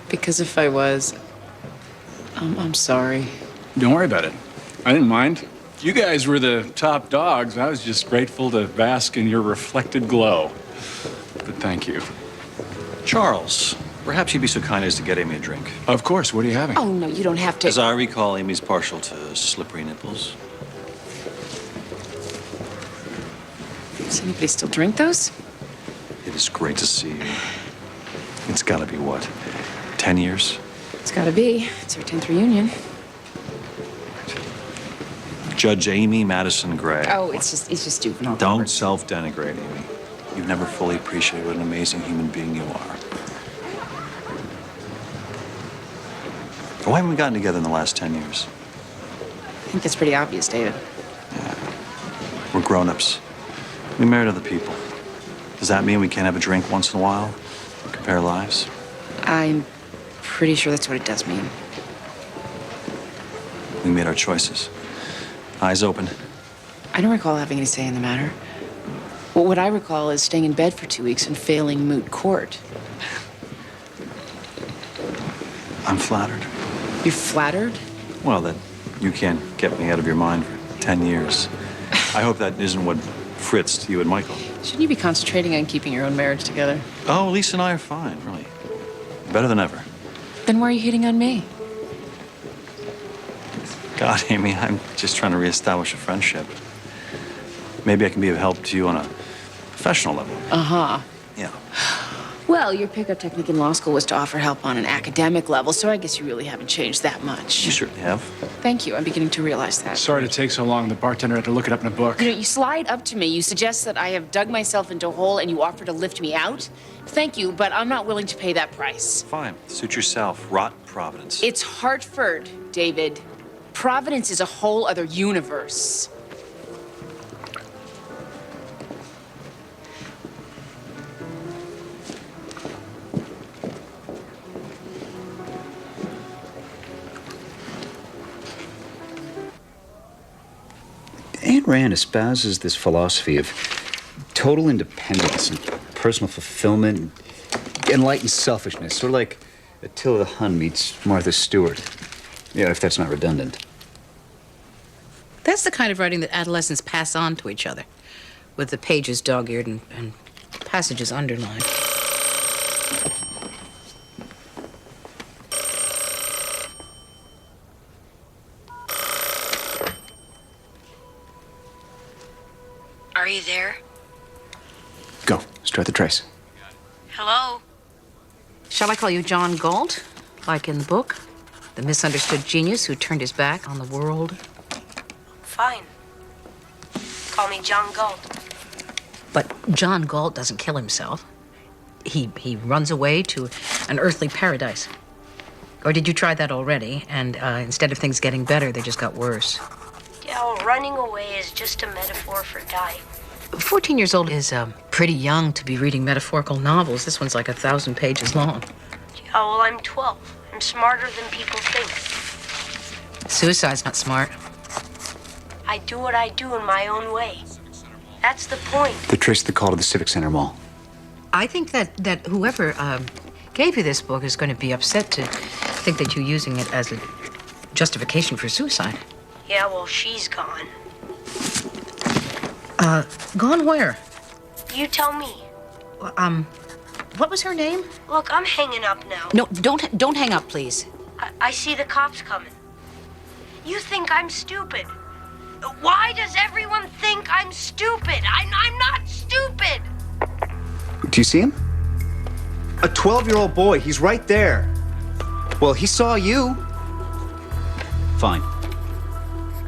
Because if I was, I'm sorry.
Don't worry about it. I didn't mind. You guys were the top dogs. I was just grateful to bask in your reflected glow. But thank you.
Charles, perhaps you'd be so kind as to get Amy a drink.
Of course. What are you having?
Oh, no, you don't have to.
As I recall, Amy's partial to slippery nipples.
Does anybody still drink those?
It is great to see you. It's gotta be what, 10 years?
It's gotta be. It's our 10th reunion.
Judge Amy Madison Gray.
Oh, it's just juvenile.
Don't self-denigrate, Amy. You've never fully appreciated what an amazing human being you are. Why haven't we gotten together in the last 10 years?
I think that's pretty obvious, David.
We're grown-ups. We married other people. Does that mean we can't have a drink once in a while? Compare lives?
I'm pretty sure that's what it does mean.
We made our choices. Eyes open.
I don't recall having any say in the matter. Well, what I recall is staying in bed for 2 weeks and failing moot court.
I'm flattered.
You're flattered?
Well, that you can't get me out of your mind for 10 years. I hope that isn't what fritzed you and Michael.
Shouldn't you be concentrating on keeping your own marriage together?
Oh, Lisa and I are fine, really. Better than ever.
Then why are you hitting on me?
God, Amy, I'm just trying to reestablish a friendship. Maybe I can be of help to you on a professional level.
Uh-huh.
Yeah.
Well, your pickup technique in law school was to offer help on an academic level, so I guess you really haven't changed that much.
You certainly have.
Thank you. I'm beginning to realize that.
Sorry to take so long. The bartender had to look it up in a book.
You know, you slide up to me, you suggest that I have dug myself into a hole, and you offer to lift me out. Thank you, but I'm not willing to pay that price.
Fine. Suit yourself. Rot Providence.
It's Hartford, David. Providence is a whole other universe.
Ayn Rand espouses this philosophy of total independence and personal fulfillment and enlightened selfishness, sort of like Attila the Hun meets Martha Stewart. Yeah, if that's not redundant.
That's the kind of writing that adolescents pass on to each other, with the pages dog-eared and passages underlined.
Are you there?
Go. Start the trace.
Hello?
Shall I call you John Galt, like in the book? The misunderstood genius who turned his back on the world?
Fine. Call me John Galt.
But John Galt doesn't kill himself. He runs away to an earthly paradise. Or did you try that already, and instead of things getting better, they just got worse?
Yeah, well, running away is just a metaphor for dying.
14 years old is pretty young to be reading metaphorical novels. This one's like 1,000 pages long.
Yeah, well, I'm 12. I'm smarter than people think.
Suicide's not smart.
I do what I do in my own way. That's the point.
They traced the call to the Civic Center Mall.
I think that whoever gave you this book is going to be upset to think that you're using it as a justification for suicide.
Yeah, well, she's gone.
Gone where?
You tell me.
What was her name?
Look, I'm hanging up now.
No, don't hang up, please.
I see the cops coming. You think I'm stupid. Why does everyone think I'm stupid? I'm not stupid.
Do you see him? A 12-year-old boy. He's right there. Well, he saw you. Fine.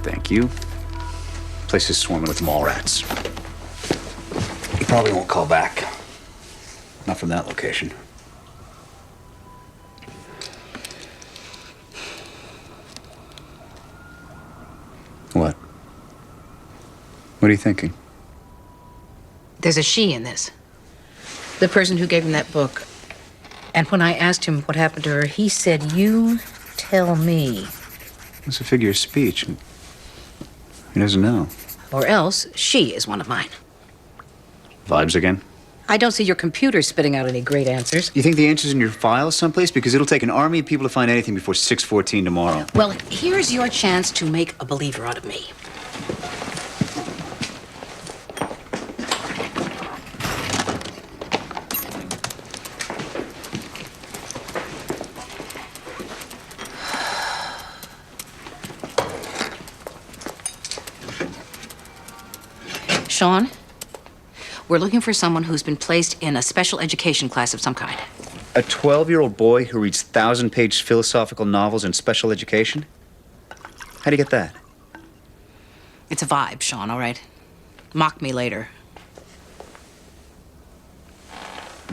Thank you. Place is swarming with mall rats. He probably won't call back. Not from that location. What? What are you thinking?
There's a she in this. The person who gave him that book. And when I asked him what happened to her, he said, "You tell me."
It's a figure of speech. He doesn't know.
Or else, she is one of mine.
Vibes again?
I don't see your computer spitting out any great answers.
You think the answer's in your file someplace? Because it'll take an army of people to find anything before 6:14 tomorrow.
Well, here's your chance to make a believer out of me. Sean, we're looking for someone who's been placed in a special education class of some kind.
A 12-year-old boy who reads 1,000-page philosophical novels in special education? How do you get that?
It's a vibe, Sean, all right? Mock me later.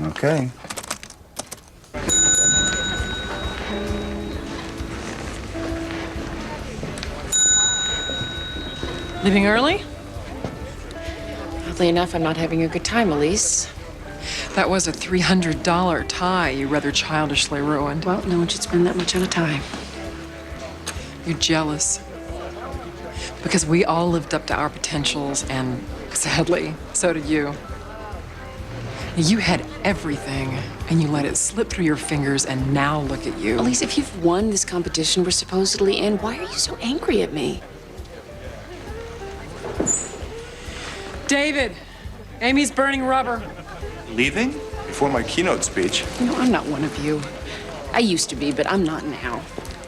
Okay.
Leaving early? Oddly enough, I'm not having a good time, Elise.
That was a $300 tie you rather childishly ruined.
Well, no one should spend that much on a tie.
You're jealous. Because we all lived up to our potentials, and sadly, so did you. You had everything, and you let it slip through your fingers, and now look at you.
Elise, if you've won this competition we're supposedly in, why are you so angry at me?
David, Amy's burning rubber.
Leaving? Before my keynote speech.
You know, I'm not one of you. I used to be, but I'm not now.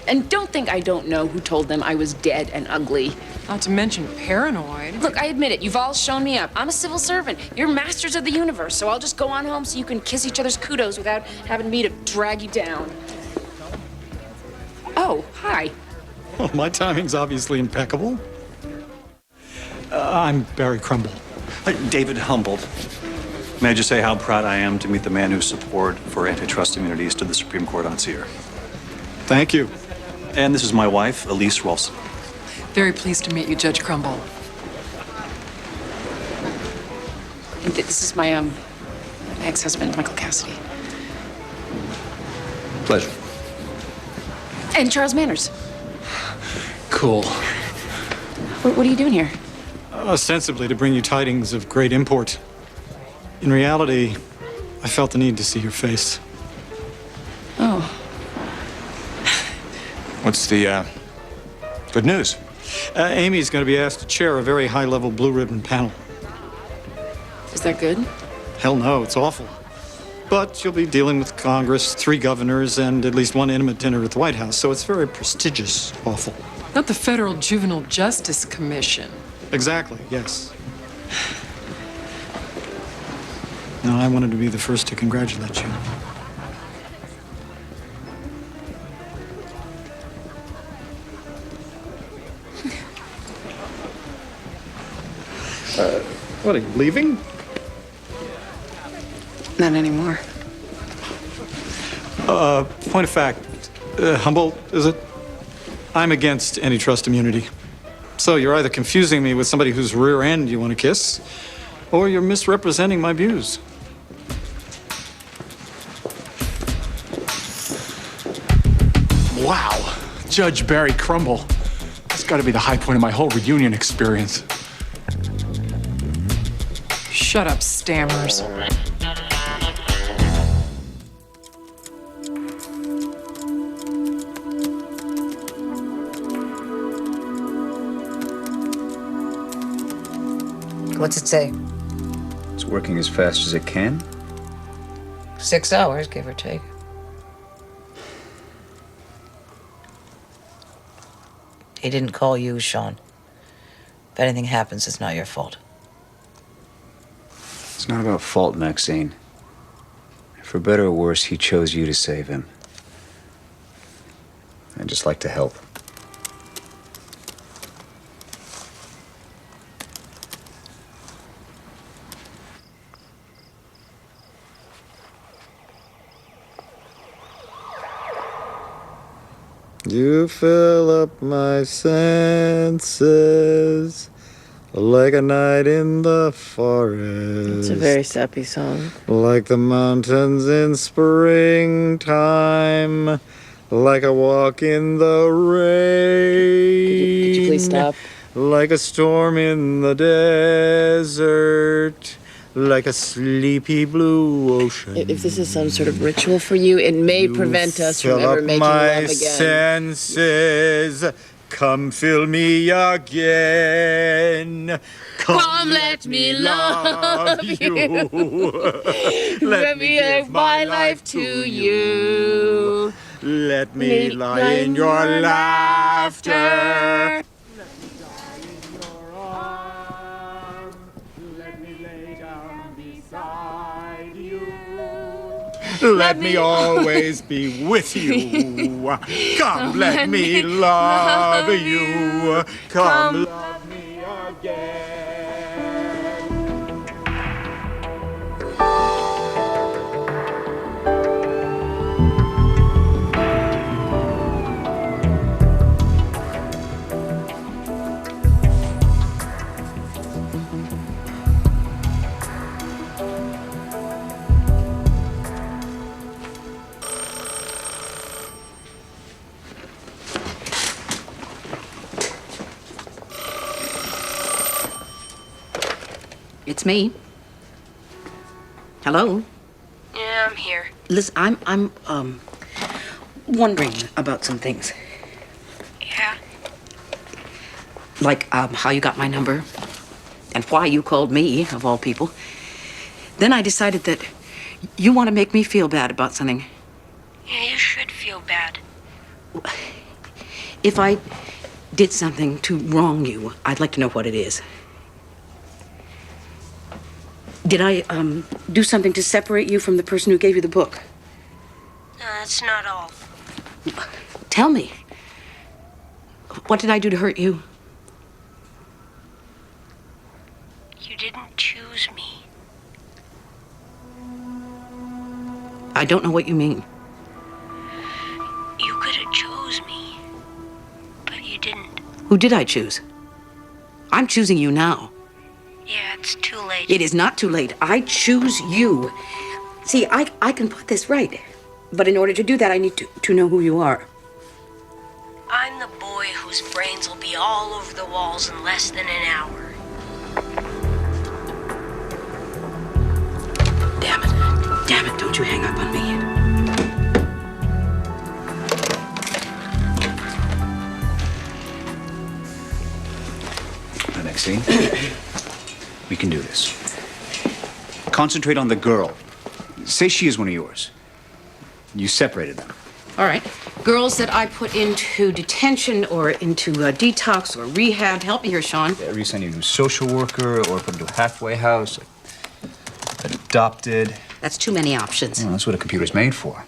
And don't think I don't know who told them I was dead and ugly.
Not to mention paranoid.
Look, I admit it. You've all shown me up. I'm a civil servant. You're masters of the universe, so I'll just go on home so you can kiss each other's kudos without having me to drag you down. Oh, hi.
Well, my timing's obviously impeccable. I'm Barry Crumble.
David Humboldt. May I just say how proud I am to meet the man whose support for antitrust immunities to the Supreme Court on Seer.
Thank you.
And this is my wife, Elise Rolfson.
Very pleased to meet you, Judge Crumble.
And this is my ex-husband, Michael Cassidy.
Pleasure.
And Charles Manners.
Cool.
What are you doing here?
Ostensibly to bring you tidings of great import. In reality, I felt the need to see your face.
Oh.
What's the, good news?
Amy's going to be asked to chair a very high-level blue ribbon panel.
Is that good?
Hell no, it's awful. But you'll be dealing with Congress, 3 governors, and at least 1 intimate dinner at the White House, so it's very prestigious. Awful.
Not the Federal Juvenile Justice Commission.
Exactly, yes. No, I wanted to be the first to congratulate you. What, are you leaving?
Not anymore.
Point of fact, Humboldt, is it? I'm against antitrust immunity. So you're either confusing me with somebody whose rear end you want to kiss, or you're misrepresenting my views.
Judge Barry crumble. That's got to be the high point of my whole reunion experience.
Shut up, stammers.
What's it say?
It's working as fast as it can.
6 hours, give or take. He didn't call you, Sean. If anything happens, it's not your fault.
It's not about fault, Maxine. For better or worse, he chose you to save him. I'd just like to help.
You fill up my senses like a night in the forest.
It's a very sappy song.
Like the mountains in springtime, like a walk in the rain.
Could you please stop?
Like a storm in the desert, like a sleepy blue ocean.
If this is some sort of ritual for you, it may prevent us from ever making love again.
Senses, come fill me again.
Come let me love you. Let me give my life to you.
Let me lie in your laughter. Let me always be with you. Come, let me love you. Come, love me again.
It's me. Hello?
Yeah, I'm here.
Listen, I'm wondering about some things.
Yeah?
Like, how you got my number and why you called me, of all people. Then I decided that you want to make me feel bad about something.
Yeah, you should feel bad.
If I did something to wrong you, I'd like to know what it is. Did I, do something to separate you from the person who gave you the book?
No, that's not all.
Tell me. What did I do to hurt you?
You didn't choose me.
I don't know what you mean.
You could have chose me, but you didn't.
Who did I choose? I'm choosing you now.
Yeah, it's too late.
It is not too late. I choose you. See, I can put this right. But in order to do that, I need to know who you are.
I'm the boy whose brains will be all over the walls in less than an hour.
Damn it, don't you hang up on me.
Maxine, we can do this. Concentrate on the girl. Say she is one of yours. You separated them.
All right. Girls that I put into detention or into detox or rehab. Help me here, Sean.
Yeah, resend you to a social worker or put into a halfway house. Adopted.
That's too many options.
Well, that's what a computer's made for.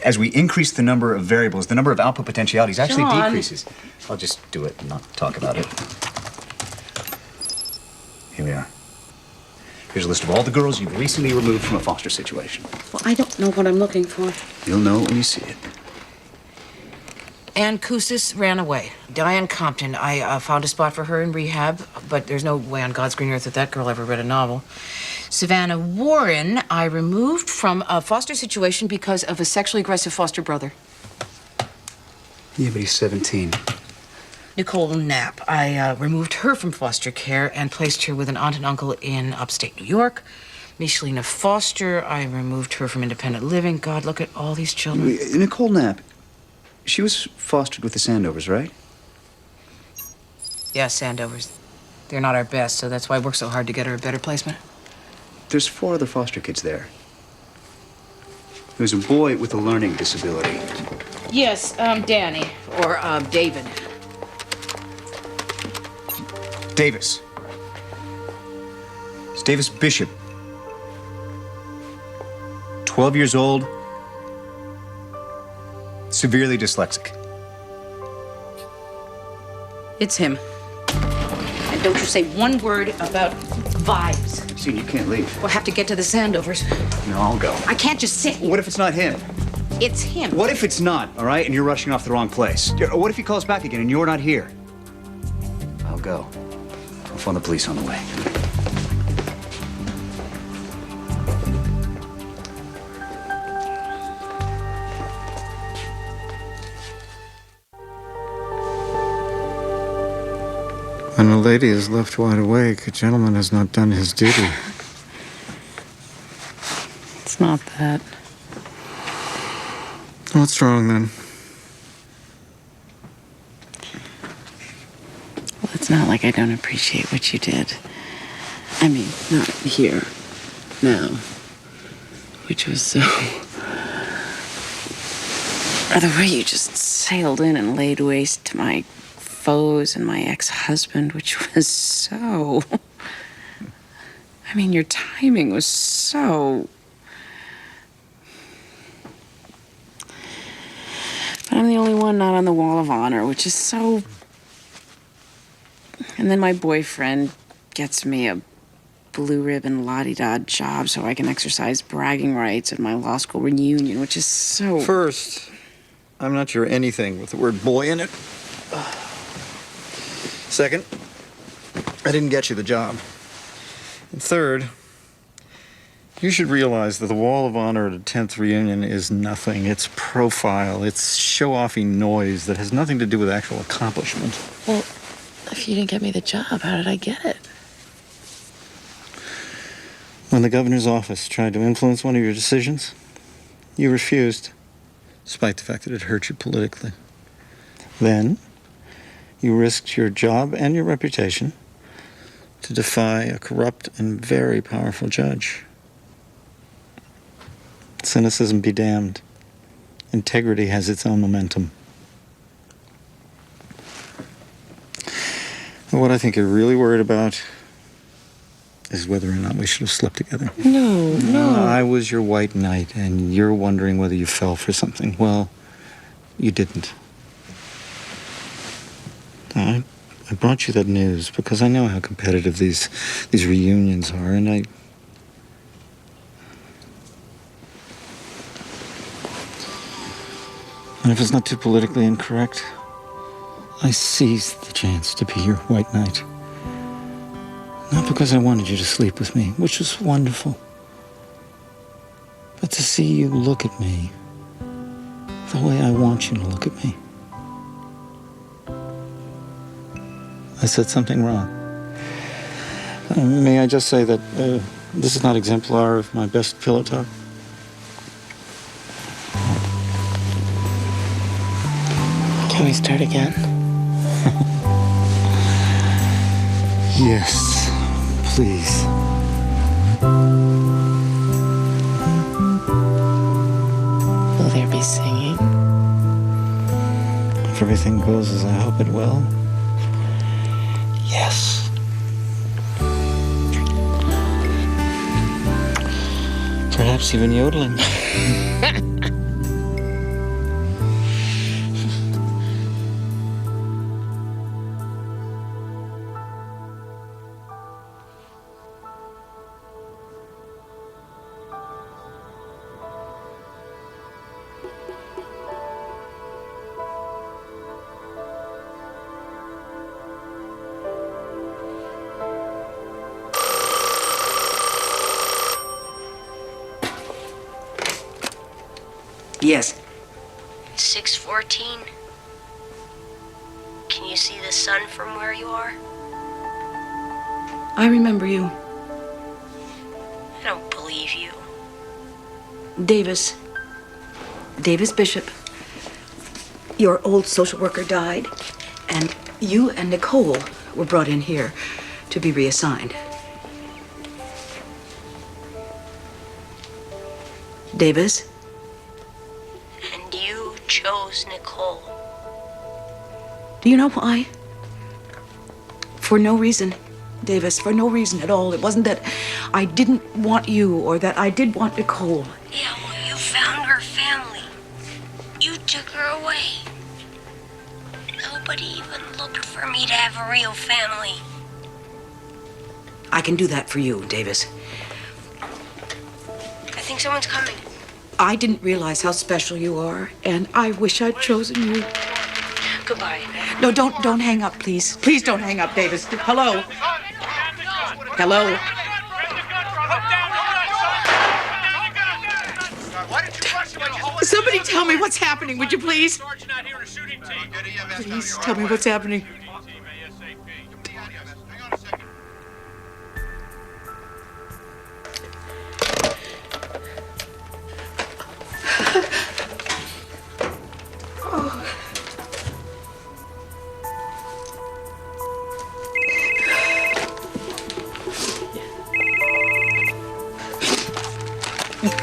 As we increase the number of variables, the number of output potentialities actually
Sean.
decreases. I'll just do it and not talk about it. Here we are. Here's a list of all the girls you've recently removed from a foster situation.
Well, I don't know what I'm looking for.
You'll know when you see it.
Ann Koussis ran away. Diane Compton, I found a spot for her in rehab, but there's no way on God's green earth that girl ever read a novel. Savannah Warren, I removed from a foster situation because of a sexually aggressive foster brother.
Yeah, but he's 17.
Nicole Knapp. I removed her from foster care and placed her with an aunt and uncle in upstate New York. Michelina Foster, I removed her from independent living. God, look at all these children.
Nicole Knapp, she was fostered with the Sandovers, right?
Yeah, Sandovers. They're not our best, so that's why I worked so hard to get her a better placement.
There's 4 other foster kids there. There's a boy with a learning disability.
Yes, Danny. Or, David.
Davis. It's Davis Bishop. 12 years old. Severely dyslexic.
It's him. And don't you say one word about vibes.
See, you can't leave.
We'll have to get to the Sandovers.
No, I'll go.
I can't just sit here.
What if it's not him?
It's him.
What if it's not, all right, and you're rushing off the wrong place? What if he calls back again and you're not here? I'll go. I'll phone the police on the way.
When a lady is left wide awake, a gentleman has not done his duty.
It's not that.
What's wrong then?
Well, it's not like I don't appreciate what you did. I mean, not here, now. Which was so... The way you just sailed in and laid waste to my foes and my ex-husband, which was so... I mean, your timing was so... But I'm the only one not on the Wall of Honor, which is so... And then my boyfriend gets me a blue ribbon la-di-da job so I can exercise bragging rights at my law school reunion, which is so...
First, I'm not sure anything with the word boy in it. Second, I didn't get you the job. And third, you should realize that the Wall of Honor at a 10th reunion is nothing. It's profile. It's show-offy noise that has nothing to do with actual accomplishment.
Well, if you didn't get me the job, how did I get it?
When the governor's office tried to influence one of your decisions, you refused, despite the fact that it hurt you politically. Then, you risked your job and your reputation to defy a corrupt and very powerful judge. Cynicism be damned. Integrity has its own momentum. What I think you're really worried about is whether or not we should have slept together.
No.
I was your white knight, and you're wondering whether you fell for something. Well, you didn't. I brought you that news because I know how competitive these reunions are, and if it's not too politically incorrect, I seized the chance to be your white knight. Not because I wanted you to sleep with me, which was wonderful, but to see you look at me the way I want you to look at me. I said something wrong. May I just say that this is not exemplar of my best pillow talk?
Can we start again?
Yes, please.
Will there be singing?
If everything goes as I hope it will, yes. Perhaps even yodeling.
Yes.
614. you see the sun from where you are?
I remember you.
I don't believe you.
Davis. Davis Bishop. Your old social worker died, and you and Nicole were brought in here to be reassigned. Davis?
And you chose Nicole.
Do you know why? For no reason, Davis, for no reason at all. It wasn't that I didn't want you or that I did want Nicole.
Yeah, well, you found her family. You took her away. Nobody even looked for me to have a real family.
I can do that for you, Davis.
I think someone's coming.
I didn't realize how special you are, and I wish I'd chosen you.
Goodbye.
No, don't hang up, please. Please don't hang up, Davis. Hello? Hello? Somebody tell me what's happening, would you please? Please tell me what's happening.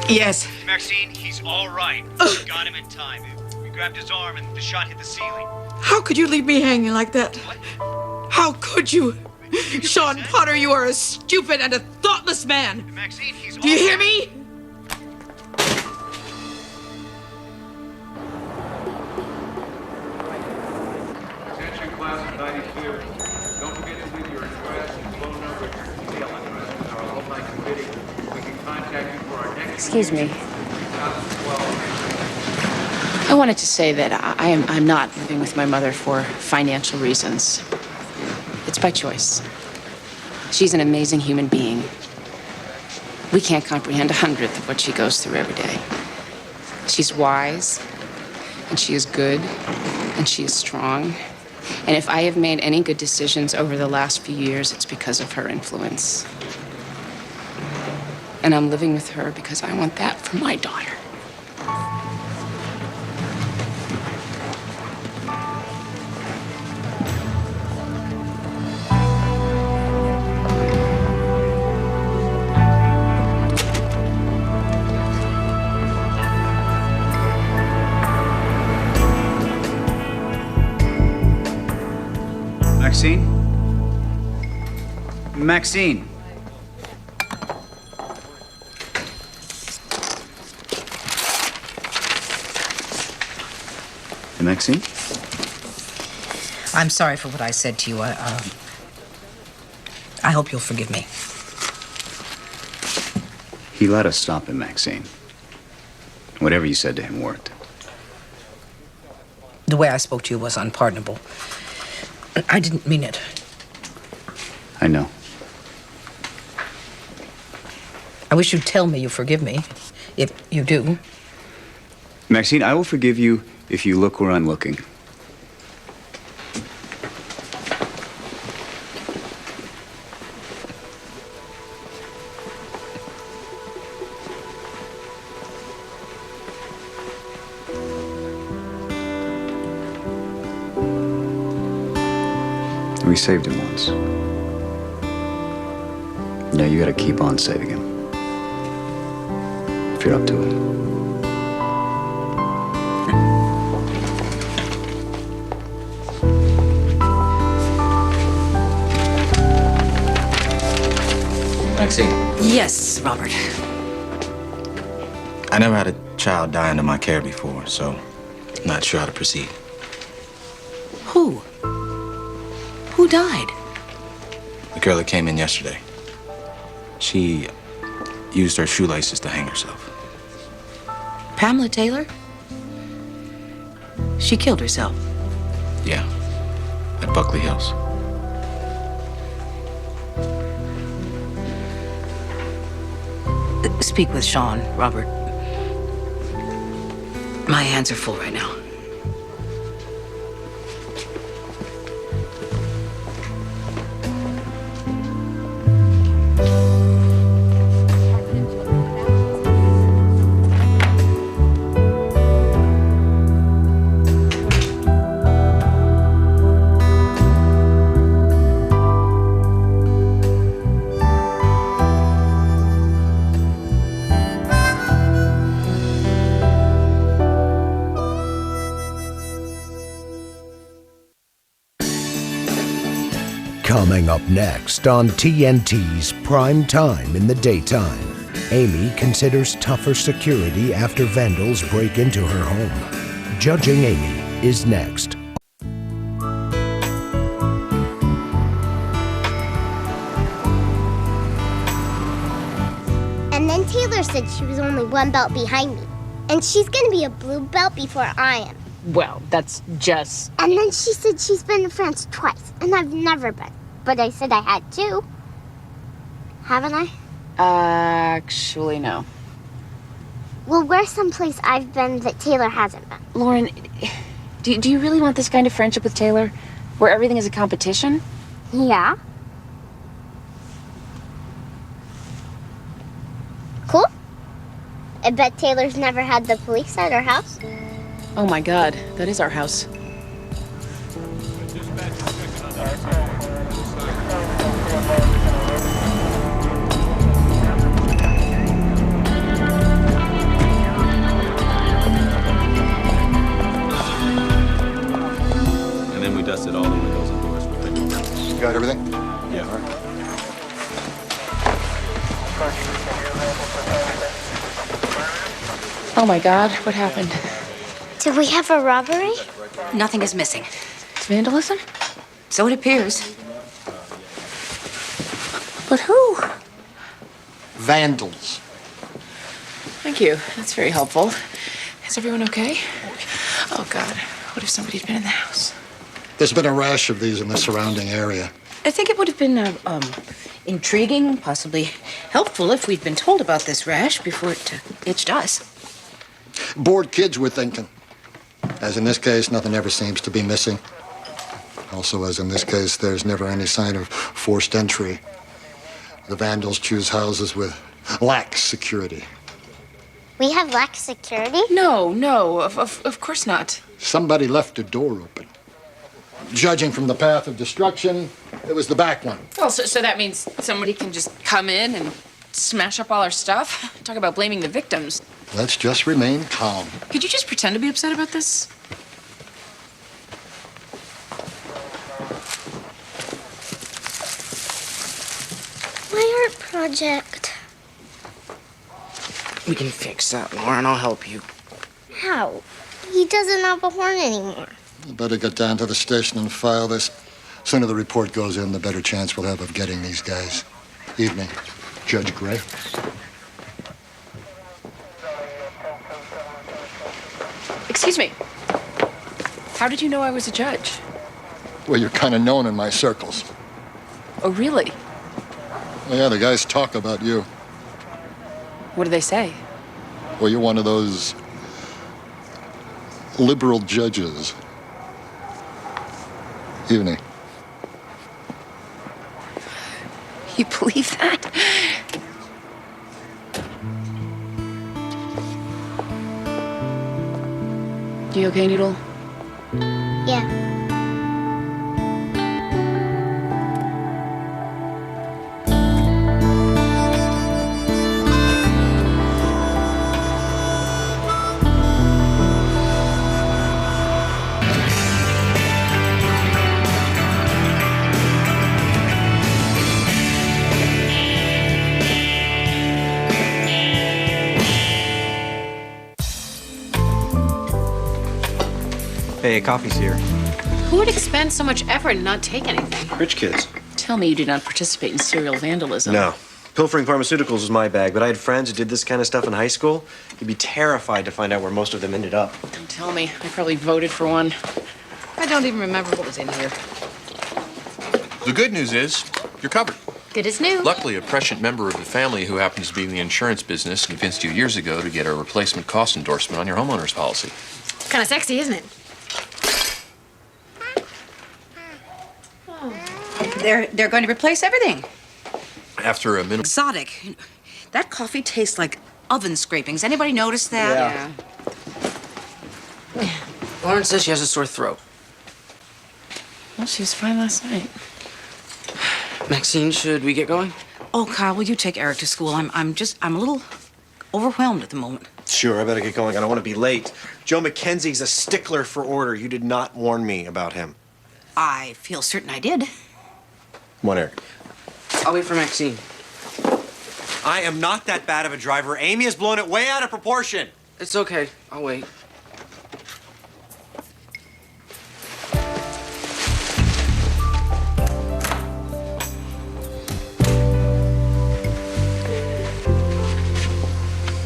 Yes.
Maxine, he's all right. We got him in time. We grabbed his arm and the shot hit the ceiling.
How could you leave me hanging like that? How could you? Sean Potter, you are a stupid and a thoughtless man.
Maxine, he's
Do you hear me?
Attention class of 92. Don't forget to leave your address and phone number and your email address with our alumni committee. We can contact you for our next
Excuse me. I wanted to say that I'm not living with my mother for financial reasons. It's by choice. She's an amazing human being. We can't comprehend 1/100th of what she goes through every day. She's wise, and she is good, and she is strong. And if I have made any good decisions over the last few years, it's because of her influence. And I'm living with her because I want that for my daughter.
Maxine? Maxine? Hey, Maxine?
I'm sorry for what I said to you. I hope you'll forgive me.
He let us stop him, Maxine. Whatever you said to him worked.
The way I spoke to you was unpardonable. I didn't mean it.
I know.
I wish you'd tell me you forgive me, if you do.
Maxine, I will forgive you if you look where I'm looking. We saved him once. Now you gotta keep on saving him. If you're up to it.
Maxine,
Yes, Robert.
I never had a child die under my care before, so I'm not sure how to proceed.
Who? Who died?
The girl that came in yesterday. She used her shoelaces to hang herself.
Pamela Taylor? She killed herself.
Yeah, at Buckley Hills.
Speak with Sean, Robert. My hands are full right now.
Coming up next on TNT's Prime Time in the Daytime, Amy considers tougher security after vandals break into her home. Judging Amy is next.
And then Taylor said she was only one belt behind me. And she's gonna be a blue belt before I am.
Well, that's just...
And then she said she's been to France twice, and I've never been. But I said I had to. Haven't I?
Actually, no.
Well, where's someplace I've been that Taylor hasn't been?
Lauren, do you really want this kind of friendship with Taylor? Where everything is a competition?
Yeah. Cool. I bet Taylor's never had the police at her house.
Oh my God, that is our house.
And then we dusted all the windows and doors with fingerprints.
You got everything?
Yeah. All right.
Oh my God, what happened?
Did we have a robbery?
Nothing is missing.
Vandalism?
So it appears.
But who?
Vandals.
Thank you. That's very helpful. Is everyone okay? Oh God, what if somebody'd been in the house?
There's been a rash of these in the surrounding area.
I think it would have been intriguing, possibly helpful if we'd been told about this rash before it itched us.
Bored kids, we're thinking. As in this case, nothing ever seems to be missing. Also, as in this case, there's never any sign of forced entry. The vandals choose houses with lax security.
We have lax security?
No, of course not.
Somebody left a door open. Judging from the path of destruction, it was the back one.
Well, so that means somebody can just come in and smash up all our stuff? Talk about blaming the victims.
Let's just remain calm.
Could you just pretend to be upset about this?
My art project.
We can fix that, Lauren. I'll help you.
How? He doesn't have a horn anymore.
You better get down to the station and file this. Sooner the report goes in, the better chance we'll have of getting these guys. Evening, Judge Gray.
Excuse me. How did you know I was a judge?
Well, you're kind of known in my circles.
Oh, really?
Well, yeah, the guys talk about you.
What do they say?
Well, you're one of those liberal judges. Evening.
You believe that? You okay, Noodle?
Yeah.
Hey, coffee's here.
Who would expend so much effort and not take anything?
Rich kids.
Tell me you did not participate in serial vandalism.
No. Pilfering pharmaceuticals was my bag, but I had friends who did this kind of stuff in high school. You'd be terrified to find out where most of them ended up.
Don't tell me. I probably voted for one.
I don't even remember what was in here.
The good news is you're covered.
Good as new.
Luckily, a prescient member of the family who happens to be in the insurance business convinced you years ago to get a replacement cost endorsement on your homeowner's policy.
Kind of sexy, isn't it?
They're going to replace everything.
After a minute.
Exotic. That coffee tastes like oven scrapings. Anybody notice that?
Yeah. Lauren says she has a sore throat.
Well, she was fine last night.
Maxine, should we get going?
Oh, Kyle, will you take Eric to school? I'm a little overwhelmed at the moment.
Sure, I better get going. I don't want to be late. Joe McKenzie's a stickler for order. You did not warn me about him.
I feel certain I did.
Come on, Eric.
I'll wait for Maxine.
I am not that bad of a driver. Amy has blown it way out of proportion.
It's okay. I'll wait.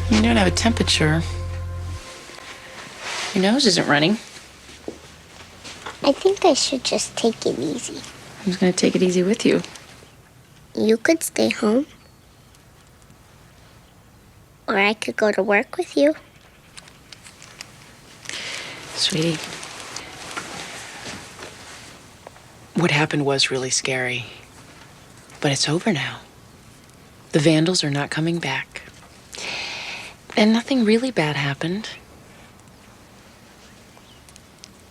You don't have a temperature. Your nose isn't running.
I think I should just take it easy.
Who's gonna take it easy with you?
You could stay home. Or I could go to work with you.
Sweetie, what happened was really scary. But it's over now. The vandals are not coming back. And nothing really bad happened.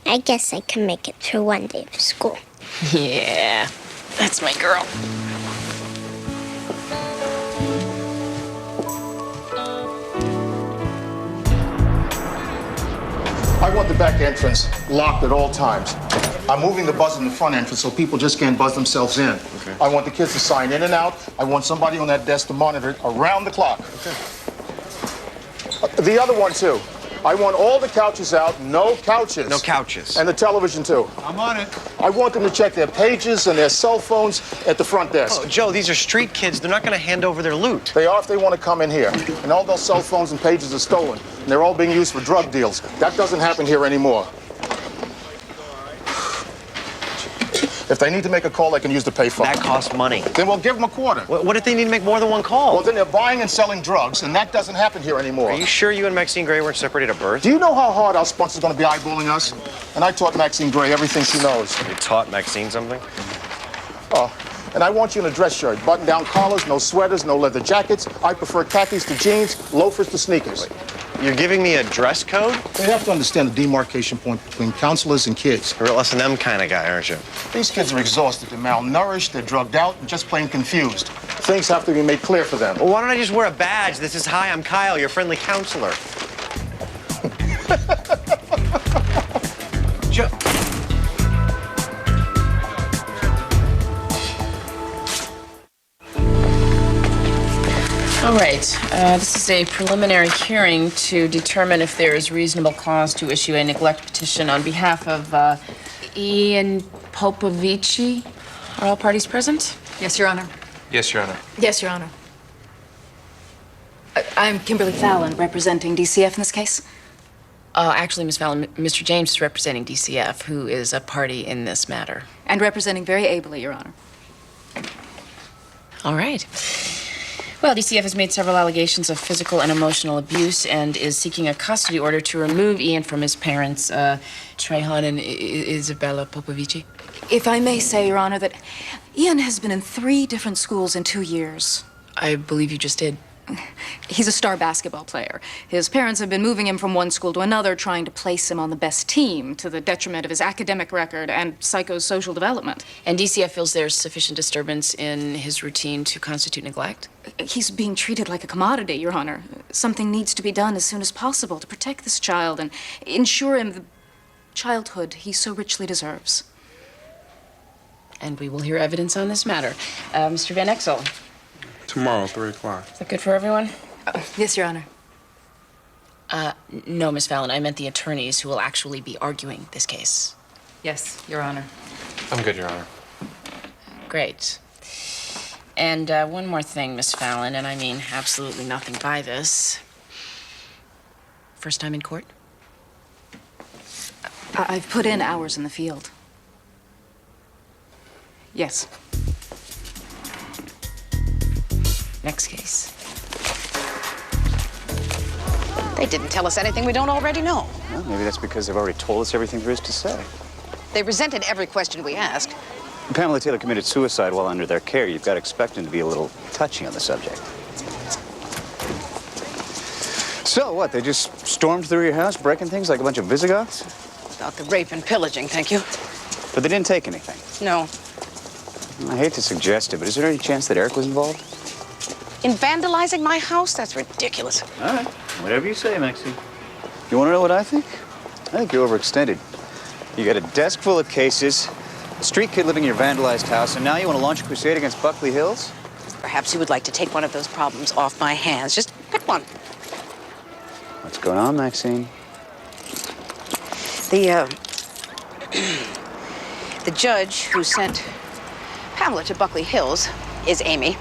I guess I can make it through one day of school.
Yeah, that's my girl.
I want the back entrance locked at all times. I'm moving the buzzer in the front entrance so people just can't buzz themselves in. Okay. I want the kids to sign in and out. I want somebody on that desk to monitor it around the clock. Okay. The other one, too. I want all the couches out, no couches.
No couches.
And the television, too.
I'm on it.
I want them to check their pages and their cell phones at the front desk.
Oh, Joe, these are street kids. They're not going to hand over their loot.
They are if they want to come in here. And all those cell phones and pages are stolen. And they're all being used for drug deals. That doesn't happen here anymore. If they need to make a call, they can use the payphone.
That costs money.
Then we'll give them a quarter.
What if they need to make more than one call?
Well, then they're buying and selling drugs, and that doesn't happen here anymore.
Are you sure you and Maxine Gray weren't separated at birth?
Do you know how hard our sponsor's going to be eyeballing us? And I taught Maxine Gray everything she knows.
You taught Maxine something?
Oh, and I want you in a dress shirt. Button-down collars, no sweaters, no leather jackets. I prefer khakis to jeans, loafers to sneakers.
You're giving me a dress code?
You have to understand the demarcation point between counselors and kids.
You're a real S&M kind of guy, aren't you?
These kids are exhausted, they're malnourished, they're drugged out, and just plain confused. Things have to be made clear for them.
Well, why don't I just wear a badge that says, "Hi, I'm Kyle, your friendly counselor"? Joe.
All right, this is a preliminary hearing to determine if there is reasonable cause to issue a neglect petition on behalf of Ian Popovici. Are all parties present?
Yes, Your Honor.
Yes, Your Honor.
Yes, Your Honor. I'm Kimberly Fallon, representing DCF in this case.
Actually, Ms. Fallon, Mr. James is representing DCF, who is a party in this matter.
And representing very ably, Your Honor.
All right. Well, DCF has made several allegations of physical and emotional abuse and is seeking a custody order to remove Ian from his parents, Trehan and Isabella Popovici.
If I may say, Your Honor, that Ian has been in 3 different schools in 2 years.
I believe you just did.
He's a star basketball player. His parents have been moving him from one school to another, trying to place him on the best team, to the detriment of his academic record and psychosocial development.
And DCF feels there's sufficient disturbance in his routine to constitute neglect?
He's being treated like a commodity, Your Honor. Something needs to be done as soon as possible to protect this child and ensure him the childhood he so richly deserves.
And we will hear evidence on this matter. Mr. Van Exel.
Tomorrow, 3 o'clock.
Is that good for everyone?
Yes, Your Honor.
No, Ms. Fallon. I meant the attorneys who will actually be arguing this case.
Yes, Your Honor.
I'm good, Your Honor.
Great. And one more thing, Miss Fallon, and I mean absolutely nothing by this. First time in court?
I've put in hours in the field. Yes.
Next case.
They didn't tell us anything we don't already know.
Well, maybe that's because they've already told us everything there is to say.
They resented every question we asked.
Pamela Taylor committed suicide while under their care. You've got to expect them to be a little touchy on the subject. So what, they just stormed through your house, breaking things like a bunch of Visigoths?
About the rape and pillaging, thank you.
But they didn't take anything.
No.
I hate to suggest it, but is there any chance that Eric was involved?
In vandalizing my house? That's ridiculous.
All right, whatever you say, Maxie. You want to know what I think? I think you're overextended. You got a desk full of cases, A street kid living in your vandalized house, and now you want to launch a crusade against Buckley Hills?
Perhaps you would like to take one of those problems off my hands. Just pick one.
What's going on, Maxine?
The judge who sent Pamela to Buckley Hills is Amy.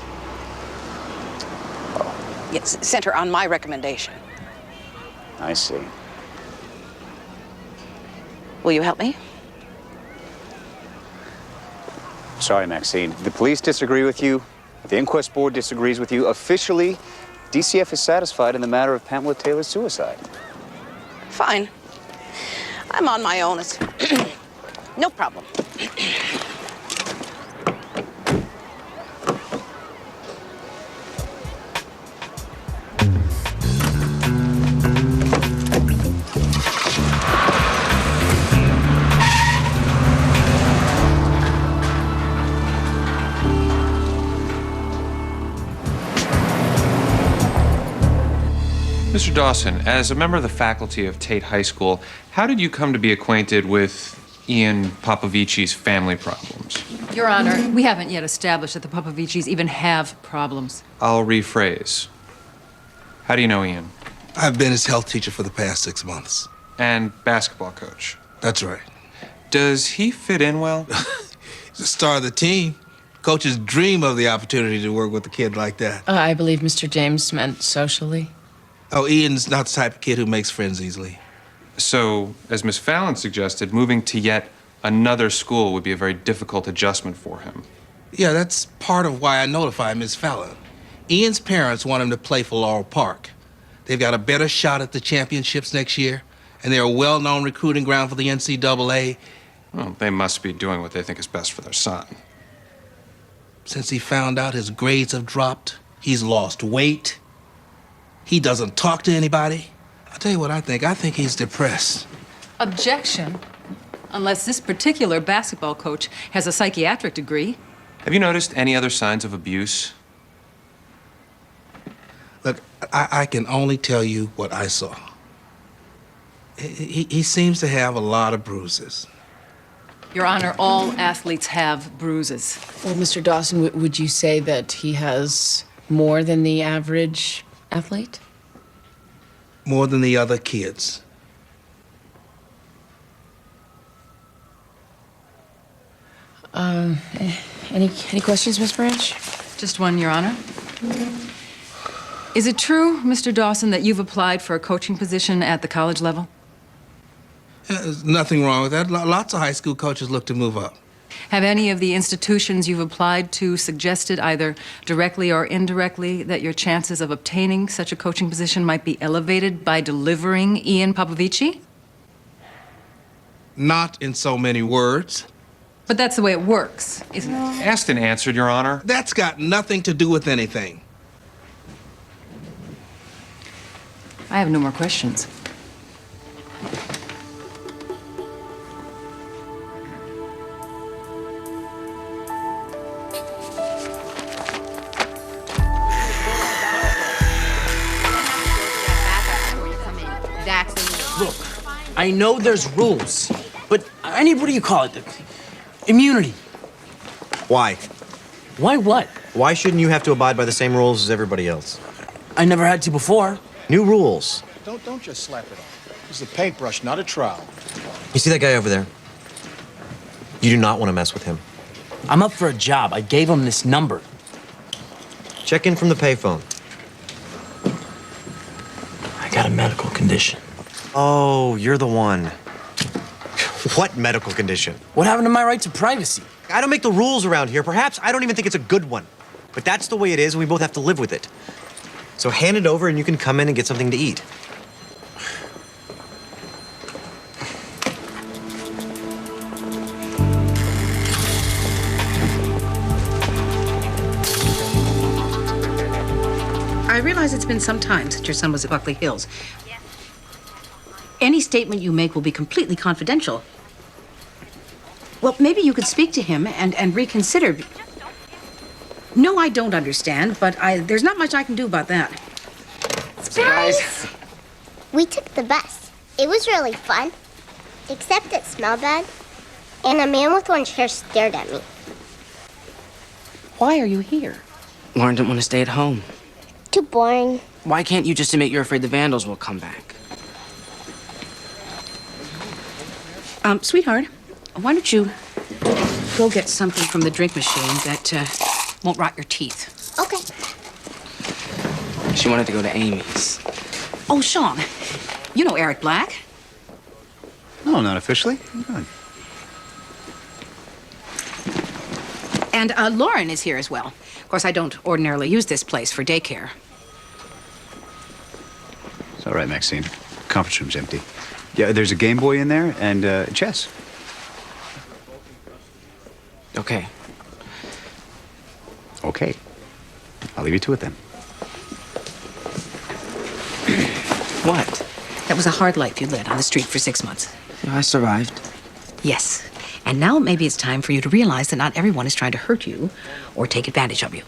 Yes, sent her on my recommendation.
I see.
Will you help me?
Sorry, Maxine. The police disagree with you. The inquest board disagrees with you. Officially, DCF is satisfied in the matter of Pamela Taylor's suicide.
Fine. I'm on my own. It's no problem.
Mr. Dawson, as a member of the faculty of Tate High School, how did you come to be acquainted with Ian Popovici's family problems?
Your Honor, we haven't yet established that the Popovicis even have problems.
I'll rephrase. How do you know Ian?
I've been his health teacher for the past 6 months.
And basketball coach?
That's right.
Does he fit in well?
He's the star of the team. Coaches dream of the opportunity to work with a kid like that.
I believe Mr. James meant socially.
Oh, Ian's not the type of kid who makes friends easily.
So, as Miss Fallon suggested, moving to yet another school would be a very difficult adjustment for him.
Yeah, that's part of why I notified Miss Fallon. Ian's parents want him to play for Laurel Park. They've got a better shot at the championships next year, and they're a well-known recruiting ground for the NCAA.
Well, they must be doing what they think is best for their son.
Since he found out his grades have dropped, he's lost weight. He doesn't talk to anybody. I'll tell you what I think. I think he's depressed.
Objection. Unless this particular basketball coach has a psychiatric degree.
Have you noticed any other signs of abuse?
Look, I can only tell you what I saw. He seems to have a lot of bruises.
Your Honor, all athletes have bruises.
Well, Mr. Dawson, would you say that he has more than the average athlete?
More than the other kids.
Any questions, Miss Branch?
Just one, Your Honor. Is it true, Mr. Dawson, that you've applied for a coaching position at the college level?
There's nothing wrong with that. Lots of high school coaches look to move up.
Have any of the institutions you've applied to suggested, either directly or indirectly, that your chances of obtaining such a coaching position might be elevated by delivering Ian Popovici?
Not in so many words.
But that's the way it works, isn't it?
Asked and answered, Your Honor.
That's got nothing to do with anything.
I have no more questions.
Look, I know there's rules, but what do you call it? Immunity.
Why?
Why what?
Why shouldn't you have to abide by the same rules as everybody else?
I never had to before.
New rules.
Don't just slap it off. This is a paintbrush, not a trowel.
You see that guy over there? You do not want to mess with him.
I'm up for a job. I gave him this number.
Check in from the payphone.
I got a medical condition.
Oh, you're the one. What medical condition?
What happened to my right to privacy?
I don't make the rules around here. Perhaps I don't even think it's a good one. But that's the way it is, and we both have to live with it. So hand it over, and you can come in and get something to eat.
I realize it's been some time since your son was at Buckley Hills. Any statement you make will be completely confidential. Well, maybe you could speak to him and reconsider. No, I don't understand, but there's not much I can do about that.
Surprise! We took the bus. It was really fun. Except it smelled bad. And a man with orange hair stared at me.
Why are you here? Lauren didn't want to stay at home.
Too boring.
Why can't you just admit you're afraid the vandals will come back?
Sweetheart, why don't you go get something from the drink machine that won't rot your teeth?
Okay.
She wanted to go to Amy's.
Oh, Sean, you know Eric Black.
No, not officially. Good.
And Lauren is here as well. Of course, I don't ordinarily use this place for daycare.
It's all right, Maxine. Conference room's empty. Yeah, there's a Game Boy in there and chess.
Okay.
Okay. I'll leave you to it then.
What?
That was a hard life you led on the street for 6 months.
I survived.
Yes. And now maybe it's time for you to realize that not everyone is trying to hurt you or take advantage of you.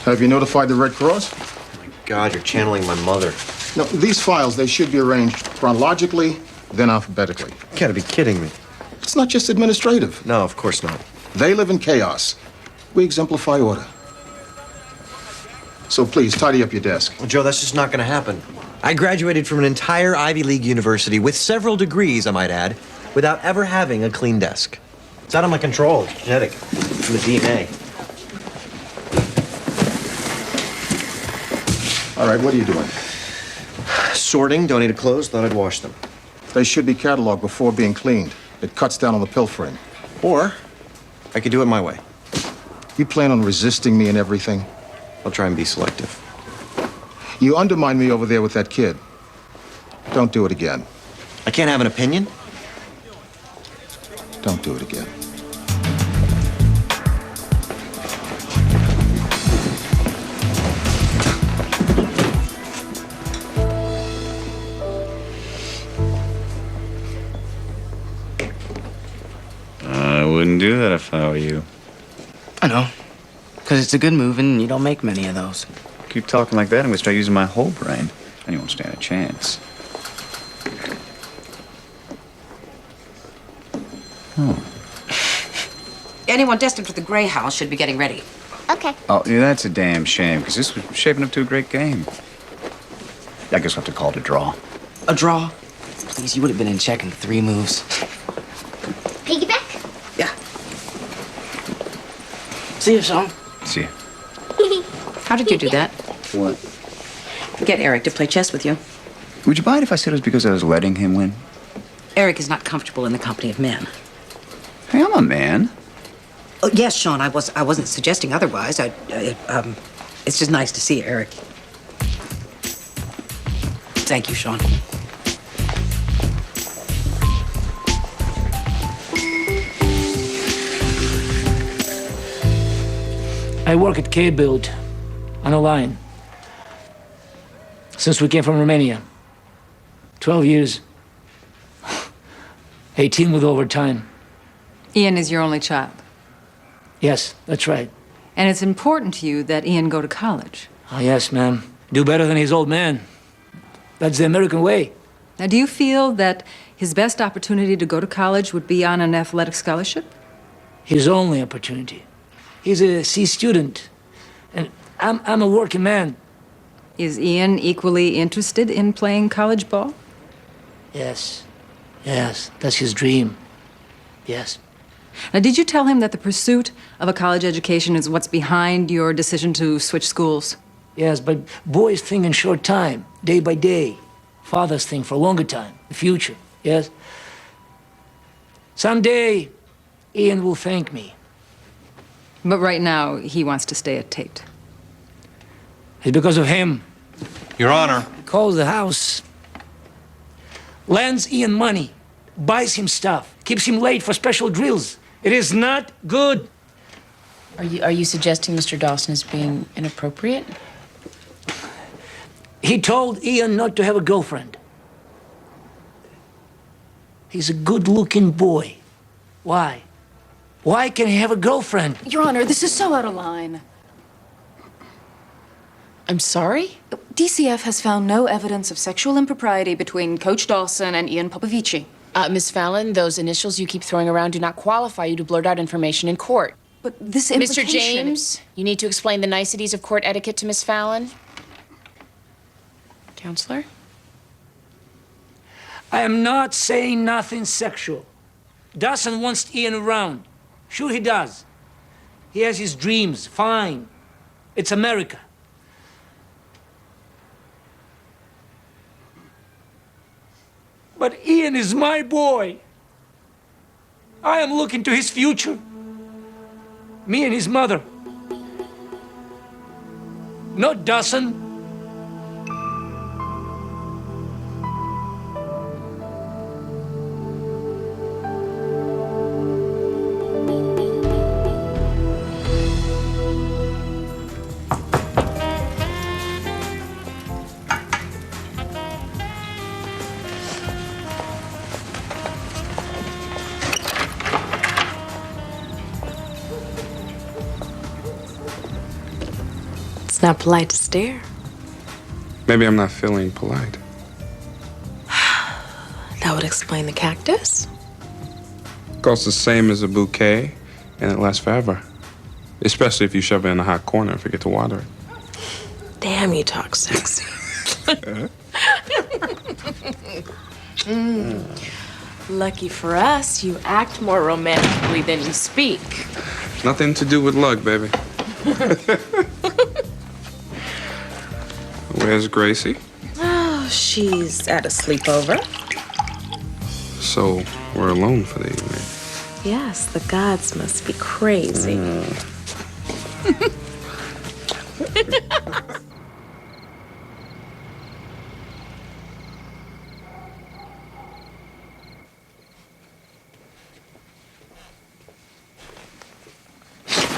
Have you notified the Red Cross?
God, you're channeling my mother.
No, these files, they should be arranged chronologically, then alphabetically.
You gotta be kidding me.
It's not just administrative.
No, of course not.
They live in chaos. We exemplify order. So please, tidy up your desk.
Well, Joe, that's just not gonna happen. I graduated from an entire Ivy League university with several degrees, I might add, without ever having a clean desk. It's out of my control. It's genetic. From the DNA.
All right, what are you doing?
Sorting donated clothes, thought I'd wash them.
They should be cataloged before being cleaned. It cuts down on the pilfering.
Or I could do it my way.
You plan on resisting me and everything?
I'll try and be selective.
You undermined me over there with that kid. Don't do it again.
I can't have an opinion?
Don't do it again.
I wouldn't do that if I were you.
I know. Because it's a good move and you don't make many of those.
Keep talking like that, I'm gonna start using my whole brain. And you won't stand a chance. Oh.
Anyone destined for the Gray House should be getting ready.
Okay.
Oh, yeah, that's a damn shame, because this was shaping up to a great game. I guess we'll have to call it a draw.
A draw? Please, you would have been in check in 3 moves.
Piggyback?
Yeah. See you, Sean.
See ya.
How did you do that?
What?
Get Eric to play chess with you.
Would you mind if I said it was because I was letting him win?
Eric is not comfortable in the company of men.
Hey, I'm a man.
Oh, yes, Sean, I wasn't suggesting otherwise. It's just nice to see Eric.
Thank you, Sean.
I work at K-Build on a line. Since we came from Romania. 12 years. 18 with overtime.
Ian is your only child.
Yes, that's right.
And it's important to you that Ian go to college.
Oh, yes, ma'am. Do better than his old man. That's the American way.
Now, do you feel that his best opportunity to go to college would be on an athletic scholarship?
His only opportunity. He's a C student. And I'm a working man.
Is Ian equally interested in playing college ball?
Yes. Yes, that's his dream. Yes.
Now, did you tell him that the pursuit of a college education is what's behind your decision to switch schools?
Yes, but boys think in short time, day by day. Fathers think for a longer time, the future, yes? Someday, Ian will thank me.
But right now, he wants to stay at Tate.
It's because of him.
Your Honor.
Calls the house. Lends Ian money. Buys him stuff. Keeps him late for special drills. It is not good.
Are you suggesting Mr. Dawson is being inappropriate?
He told Ian not to have a girlfriend. He's a good-looking boy. Why? Why can't he have a girlfriend?
Your Honor, this is so out of line.
I'm sorry?
DCF has found no evidence of sexual impropriety between Coach Dawson and Ian Popovici.
Miss Fallon, those initials you keep throwing around do not qualify you to blurt out information in court.
But this
Mr.
implication...
James, you need to explain the niceties of court etiquette to Miss Fallon. Counselor?
I am not saying nothing sexual. Dawson wants Ian around. Sure he does. He has his dreams, fine. It's America. But Ian is my boy. I am looking to his future. Me and his mother. Not Dawson.
It's not polite to stare.
Maybe I'm not feeling polite.
That would explain the cactus.
Costs the same as a bouquet, and it lasts forever. Especially if you shove it in a hot corner and forget to water it.
Damn, you talk sexy. Lucky for us, you act more romantically than you speak.
Nothing to do with luck, baby. Where's Gracie?
Oh, she's at a sleepover.
So we're alone for the evening.
Yes, the gods must be crazy.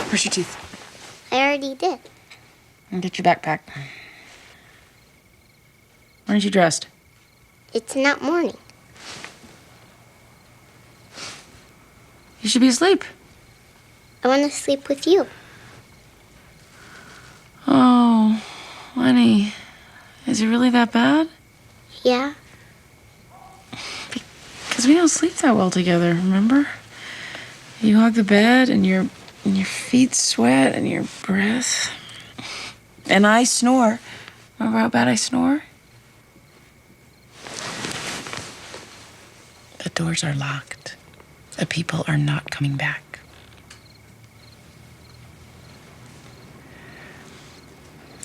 Brush your teeth.
I already did.
And get your backpack. Aren't you dressed?
It's not morning.
You should be asleep.
I want to sleep with you.
Oh, Lenny. Is it really that bad?
Yeah?
Because we don't sleep that well together, remember? You hug the bed and your feet sweat and your breath. And I snore. Remember how bad I snore? The doors are locked. The people are not coming back.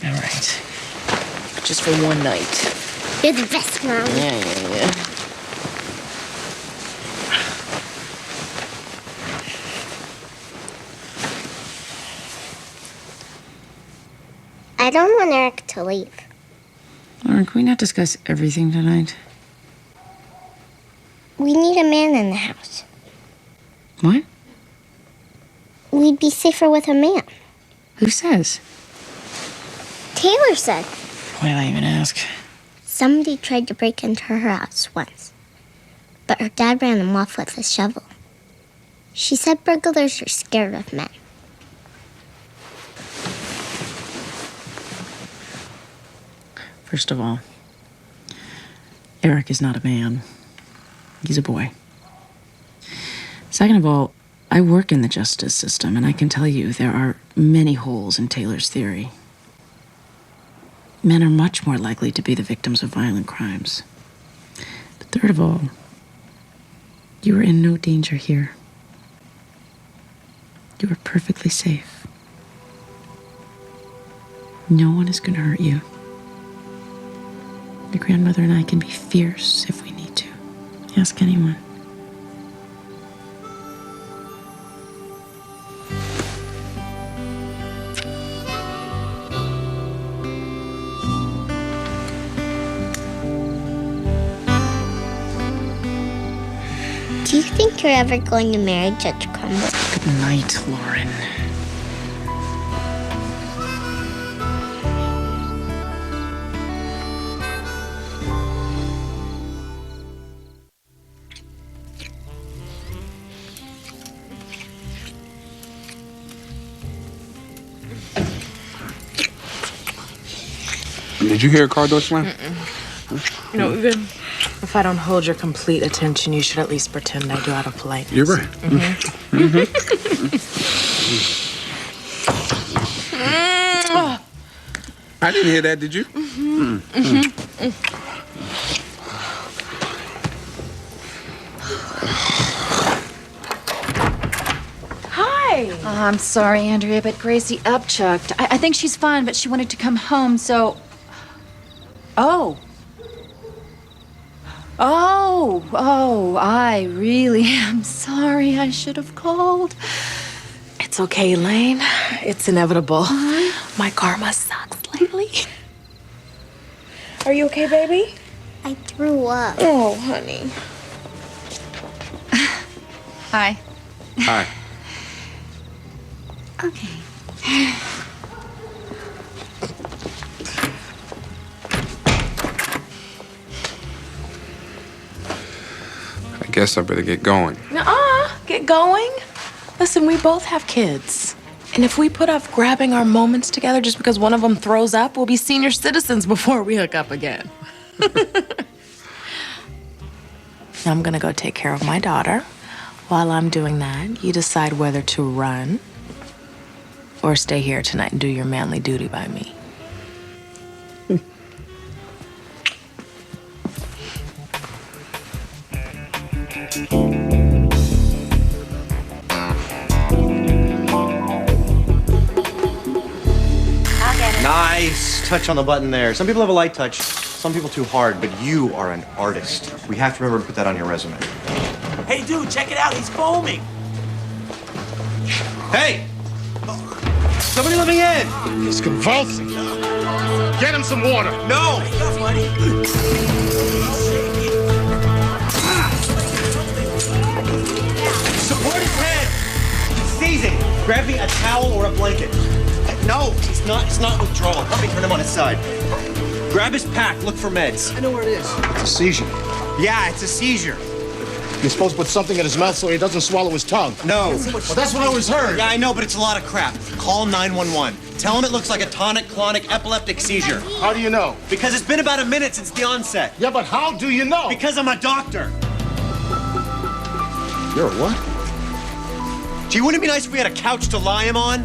All right. Just for one night.
You're the best, Mom.
Yeah.
I don't want Eric to leave.
Lauren, can we not discuss everything tonight?
We need a man in the house.
What?
We'd be safer with a man.
Who says?
Taylor said.
Why did I even ask?
Somebody tried to break into her house once, but her dad ran them off with a shovel. She said burglars are scared of men.
First of all, Eric is not a man. He's a boy. Second of all, I work in the justice system, and I can tell you there are many holes in Taylor's theory. Men are much more likely to be the victims of violent crimes. But third of all, you are in no danger here. You are perfectly safe. No one is going to hurt you. Your grandmother and I can be fierce if we need to. Ask anyone.
Do you think you're ever going to marry Judge Crumble?
Good night, Lauren.
Did you hear a car door slam?
You know, even if I don't hold your complete attention, you should at least pretend I do out of politeness.
You're right. I didn't hear that, did you?
Hi.
I'm sorry, Andrea, but Gracie upchucked. I think she's fine, but she wanted to come home, so... Oh. Oh, I really am sorry. I should have called.
It's okay, Elaine. It's inevitable. My karma sucks lately. Are you okay, baby?
I threw up.
Oh, honey.
Hi.
Hi.
Okay.
I guess I better get going.
Nuh-uh. Get going. Listen, we both have kids. And if we put off grabbing our moments together just because one of them throws up, we'll be senior citizens before we hook up again. Now I'm gonna go take care of my daughter. While I'm doing that, you decide whether to run or stay here tonight and do your manly duty by me.
Nice touch on the button there. Some people have a light touch, some people too hard, but you are an artist. We have to remember to put that on your resume.
Hey, dude, check it out. He's foaming.
Hey! Somebody let me in!
He's convulsing. Get him some water.
No! Support his head! He's seizing. Grab me a towel or a blanket. No, it's not withdrawal. Help me turn him on his side. Grab his pack, look for meds.
I know where it is.
It's a seizure.
Yeah, it's a seizure.
You're supposed to put something in his mouth so he doesn't swallow his tongue.
No.
Well, that's what I always heard.
Yeah, I know, but it's a lot of crap. Call 911. Tell him it looks like a tonic-clonic epileptic seizure.
How do you know?
Because it's been about a minute since the onset.
Yeah, but how do you know?
Because I'm a doctor.
You're a what?
Gee, wouldn't it be nice if we had a couch to lie him on?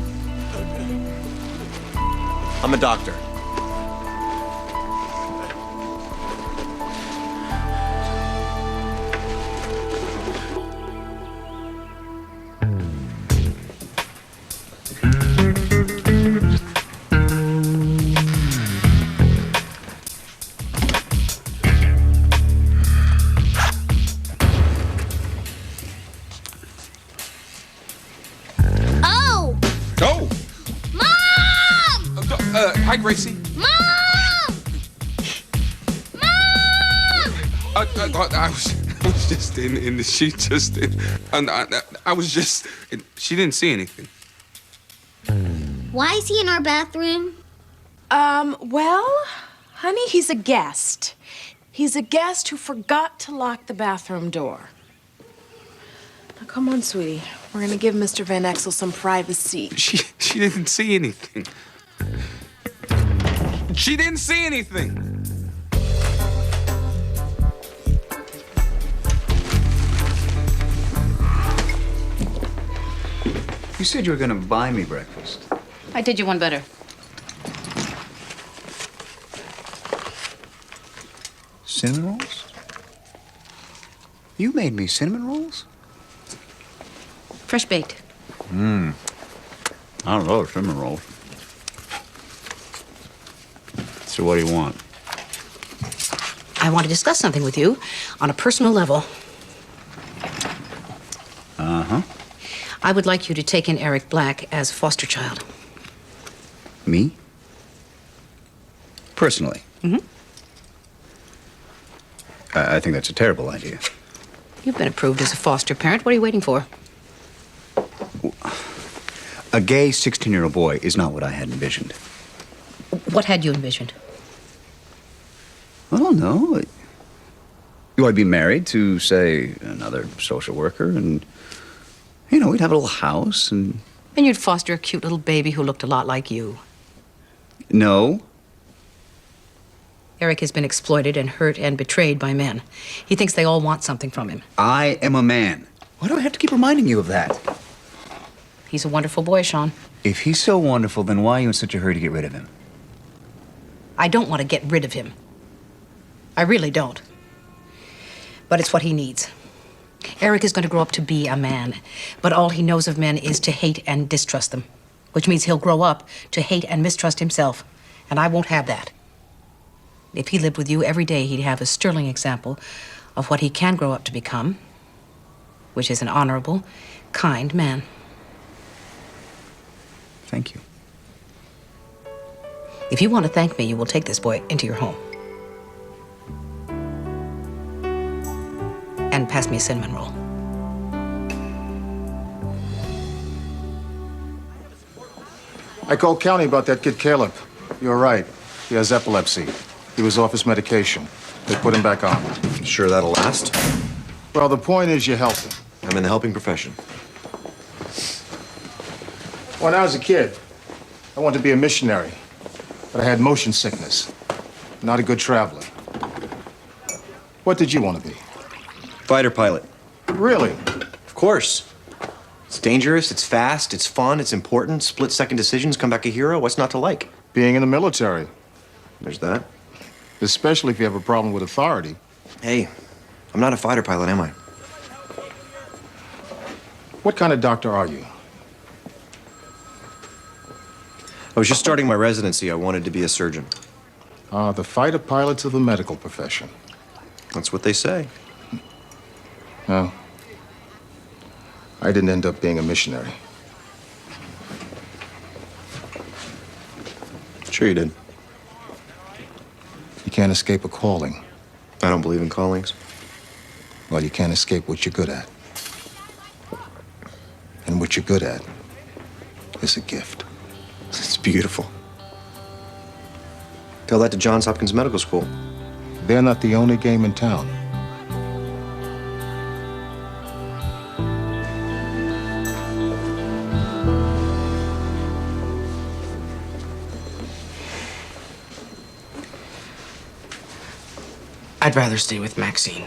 I'm a doctor.
Oh!
Oh!
Mom!
Hi, Gracie.
Mom! Mom!
I was just in the sheet, just in. I was just. She didn't see anything.
Why is he in our bathroom?
Well, honey, he's a guest. He's a guest who forgot to lock the bathroom door. Now, come on, sweetie. We're gonna give Mr. Van Exel some privacy.
She didn't see anything. She didn't see anything.
You said you were gonna buy me breakfast.
I did you one better.
Cinnamon rolls? You made me cinnamon rolls?
Fresh baked.
I don't know, cinnamon rolls. So what do you want?
I want to discuss something with you on a personal level.
Uh-huh.
I would like you to take in Eric Black as a foster child.
Me? Personally?
Mm-hmm.
I think that's a terrible idea.
You've been approved as a foster parent. What are you waiting for?
A gay 16-year-old boy is not what I had envisioned.
What had you envisioned?
I don't know. I'd be married to, say, another social worker, and, you know, we'd have a little house, and...
And you'd foster a cute little baby who looked a lot like you.
No.
Eric has been exploited and hurt and betrayed by men. He thinks they all want something from him.
I am a man. Why do I have to keep reminding you of that?
He's a wonderful boy, Sean.
If he's so wonderful, then why are you in such a hurry to get rid of him?
I don't want to get rid of him. I really don't. But it's what he needs. Eric is going to grow up to be a man, but all he knows of men is to hate and distrust them, which means he'll grow up to hate and mistrust himself, and I won't have that. If he lived with you every day, he'd have a sterling example of what he can grow up to become, which is an honorable, kind man.
Thank you.
If you want to thank me, you will take this boy into your home. And pass me a cinnamon roll.
I called county about that kid Caleb. You're right. He has epilepsy. He was off his medication. They put him back on.
Sure that'll last?
Well, the point is you help him.
I'm in the helping profession.
When I was a kid, I wanted to be a missionary, but I had motion sickness. Not a good traveler. What did you want to be?
Fighter pilot.
Really?
Of course. It's dangerous, it's fast, it's fun, it's important. Split-second decisions, come back a hero. What's not to like?
Being in the military.
There's that.
Especially if you have a problem with authority.
Hey, I'm not a fighter pilot, am I?
What kind of doctor are you?
I was just starting my residency. I wanted to be a surgeon.
The fighter pilots of the medical profession.
That's what they say.
No. I didn't end up being a missionary.
Sure you did.
You can't escape a calling.
I don't believe in callings.
Well, you can't escape what you're good at. And what you're good at is a gift.
It's beautiful. Tell that to Johns Hopkins Medical School.
They're not the only game in town.
I'd rather stay with Maxine.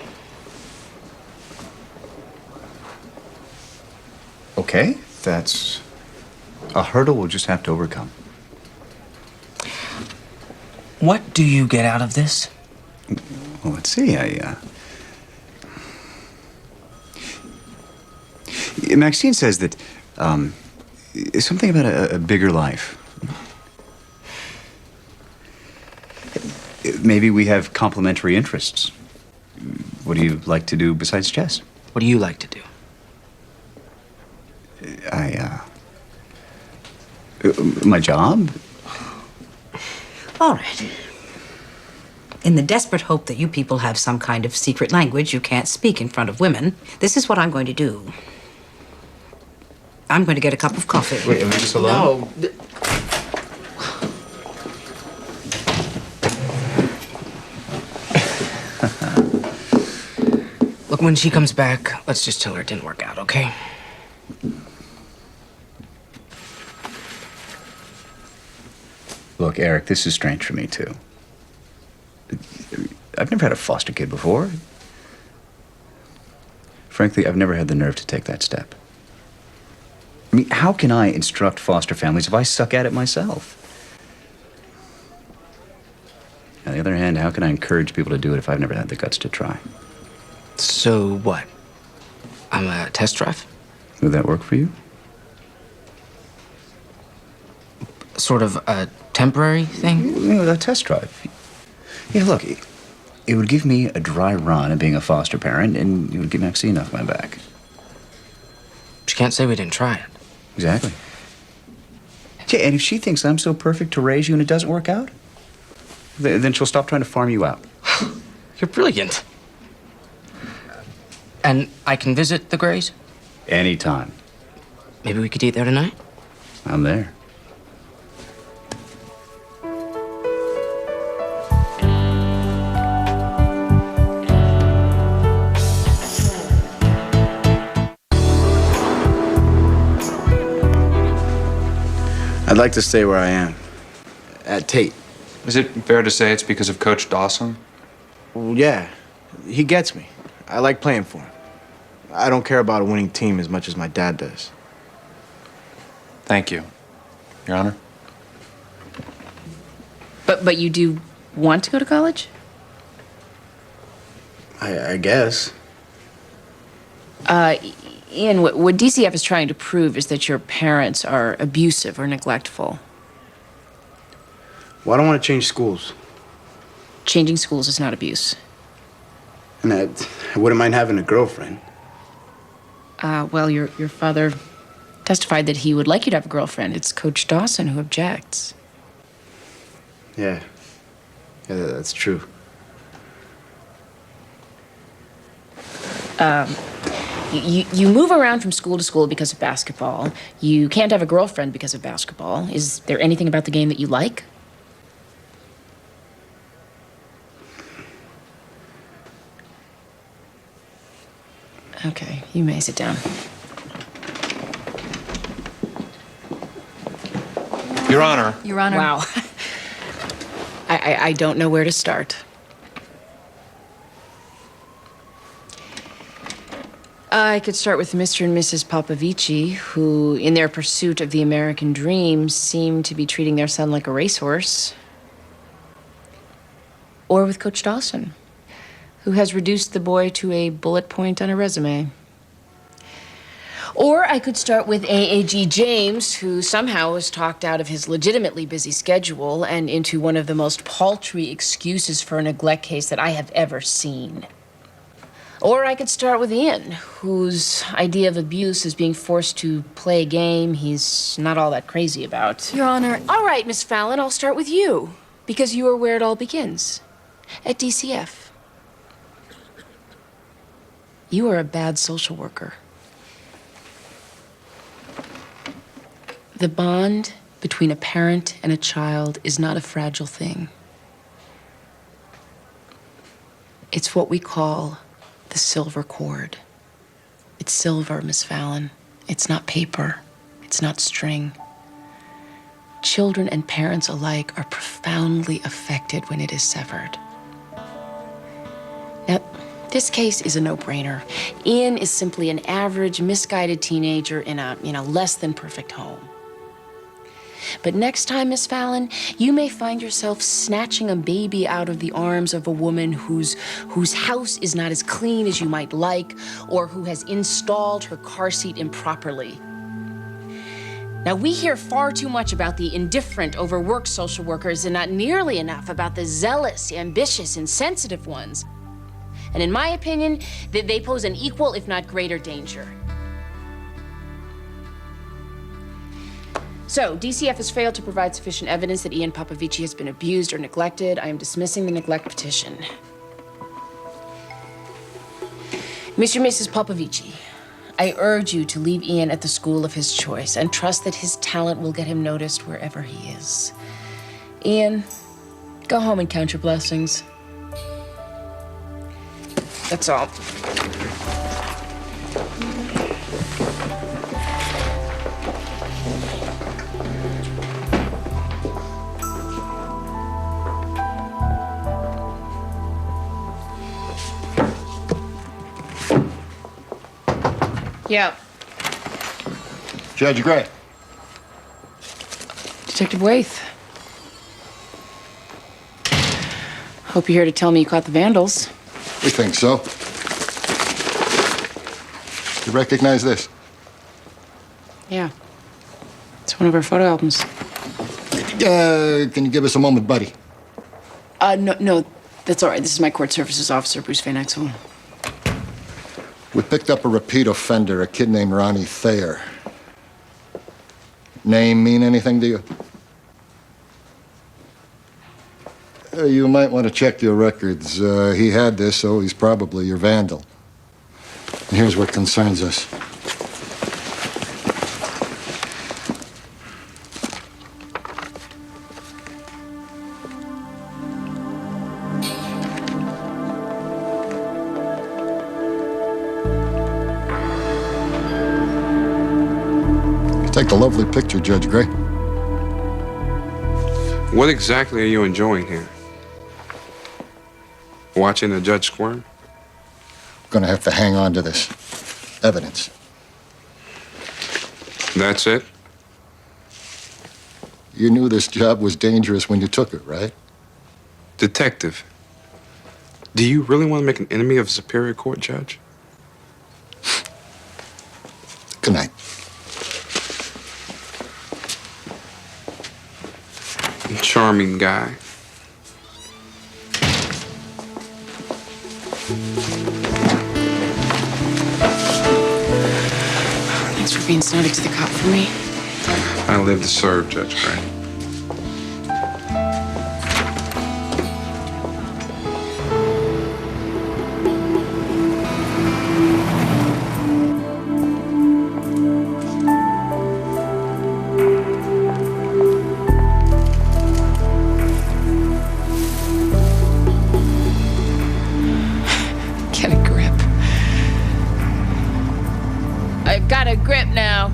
Okay, that's a hurdle we'll just have to overcome.
What do you get out of this?
Well, let's see. Maxine says that something about a bigger life. Maybe we have complementary interests. What do you like to do besides chess?
What do you like to do?
My job?
All right. In the desperate hope that you people have some kind of secret language you can't speak in front of women, this is what I'm going to do. I'm going to get a cup of coffee.
Wait, am I just alone?
No. Look, when she comes back, let's just tell her it didn't work out, okay?
Look, Eric, this is strange for me, too. I've never had a foster kid before. Frankly, I've never had the nerve to take that step. I mean, how can I instruct foster families if I suck at it myself? On the other hand, how can I encourage people to do it if I've never had the guts to try?
So what? I'm a test drive?
Would that work for you?
Sort of a temporary thing?
You know, a test drive. Yeah, look, it would give me a dry run of being a foster parent, and it would give Maxine off my back.
She can't say we didn't try it.
Exactly. Yeah, and if she thinks I'm so perfect to raise you and it doesn't work out, then she'll stop trying to farm you out.
You're brilliant. And I can visit the Grays?
Anytime.
Maybe we could eat there tonight?
I'm there.
I'd like to stay where I am. At Tate.
Is it fair to say it's because of Coach Dawson?
Well, yeah. He gets me. I like playing for him. I don't care about a winning team as much as my dad does.
Thank you, Your Honor.
But you do want to go to college?
I guess.
Ian, what DCF is trying to prove is that your parents are abusive or neglectful.
Well, I don't want to change schools.
Changing schools is not abuse.
And I wouldn't mind having a girlfriend.
Well, your father testified that he would like you to have a girlfriend. It's Coach Dawson who objects.
Yeah. Yeah, that's true.
You move around from school to school because of basketball. You can't have a girlfriend because of basketball. Is there anything about the game that you like? Okay, you may sit down.
Your Honor.
Your Honor. Wow. I don't know where to start. I could start with Mr. and Mrs. Popovici, who, in their pursuit of the American dream, seem to be treating their son like a racehorse. Or with Coach Dawson, who has reduced the boy to a bullet point on a resume. Or I could start with AAG James, who somehow was talked out of his legitimately busy schedule and into one of the most paltry excuses for a neglect case that I have ever seen. Or I could start with Ian, whose idea of abuse is being forced to play a game he's not all that crazy about.
Your Honor.
All right, Miss Fallon, I'll start with you, because you are where it all begins, at DCF. You are a bad social worker. The bond between a parent and a child is not a fragile thing. It's what we call the silver cord. It's silver, Miss Fallon. It's not paper. It's not string. Children and parents alike are profoundly affected when it is severed. Now, this case is a no-brainer. Ian is simply an average, misguided teenager in a less than perfect home. But next time, Miss Fallon, you may find yourself snatching a baby out of the arms of a woman whose house is not as clean as you might like, or who has installed her car seat improperly. Now, we hear far too much about the indifferent, overworked social workers and not nearly enough about the zealous, ambitious, and sensitive ones. And in my opinion, they pose an equal, if not greater, danger. So, DCF has failed to provide sufficient evidence that Ian Popovici has been abused or neglected. I am dismissing the neglect petition. Mr. and Mrs. Popovici, I urge you to leave Ian at the school of his choice and trust that his talent will get him noticed wherever he is. Ian, go home and count your blessings. That's all. Yeah.
Judge Gray.
Detective Waith. Hope you're here to tell me you caught the vandals.
We think so. You recognize this?
Yeah. It's one of our photo albums.
Can you give us a moment, buddy?
No, that's all right. This is my court services officer, Bruce Van Exel.
We picked up a repeat offender, a kid named Ronnie Thayer. Name mean anything to you? You might want to check your records. He had this, so he's probably your vandal. And here's what concerns us. You take a lovely picture, Judge Gray.
What exactly are you enjoying here? Watching the judge squirm?
Gonna have to hang on to this evidence.
That's it?
You knew this job was dangerous when you took it, right?
Detective, do you really want to make an enemy of a Superior Court judge?
Good night.
Charming guy.
Thanks for being snotty to the cop for me.
I live to serve, Judge Gray.
Get a grip. I've got a grip now.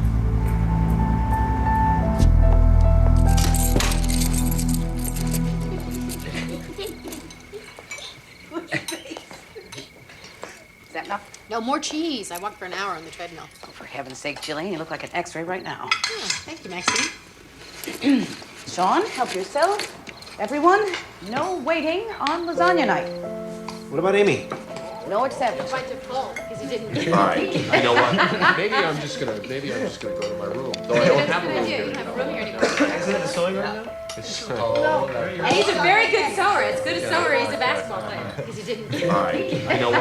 Is that enough?
No, more cheese. I walked for an hour on the treadmill.
Oh, for heaven's sake, Jillian, you look like an X-ray right now.
Oh, thank you, Maxine.
Sean, help yourself. Everyone, no waiting on lasagna night.
What about Amy?
No exceptions.
By default, because he didn't.
All right. You know what? Maybe I'm just gonna go to my room. Though I don't have a room
You
here.
don't have a room here anymore.
Isn't it the sewing room now?
And he's a very good sewer. As good as sewer, he's a basketball player. Because he didn't.
All right. You know what?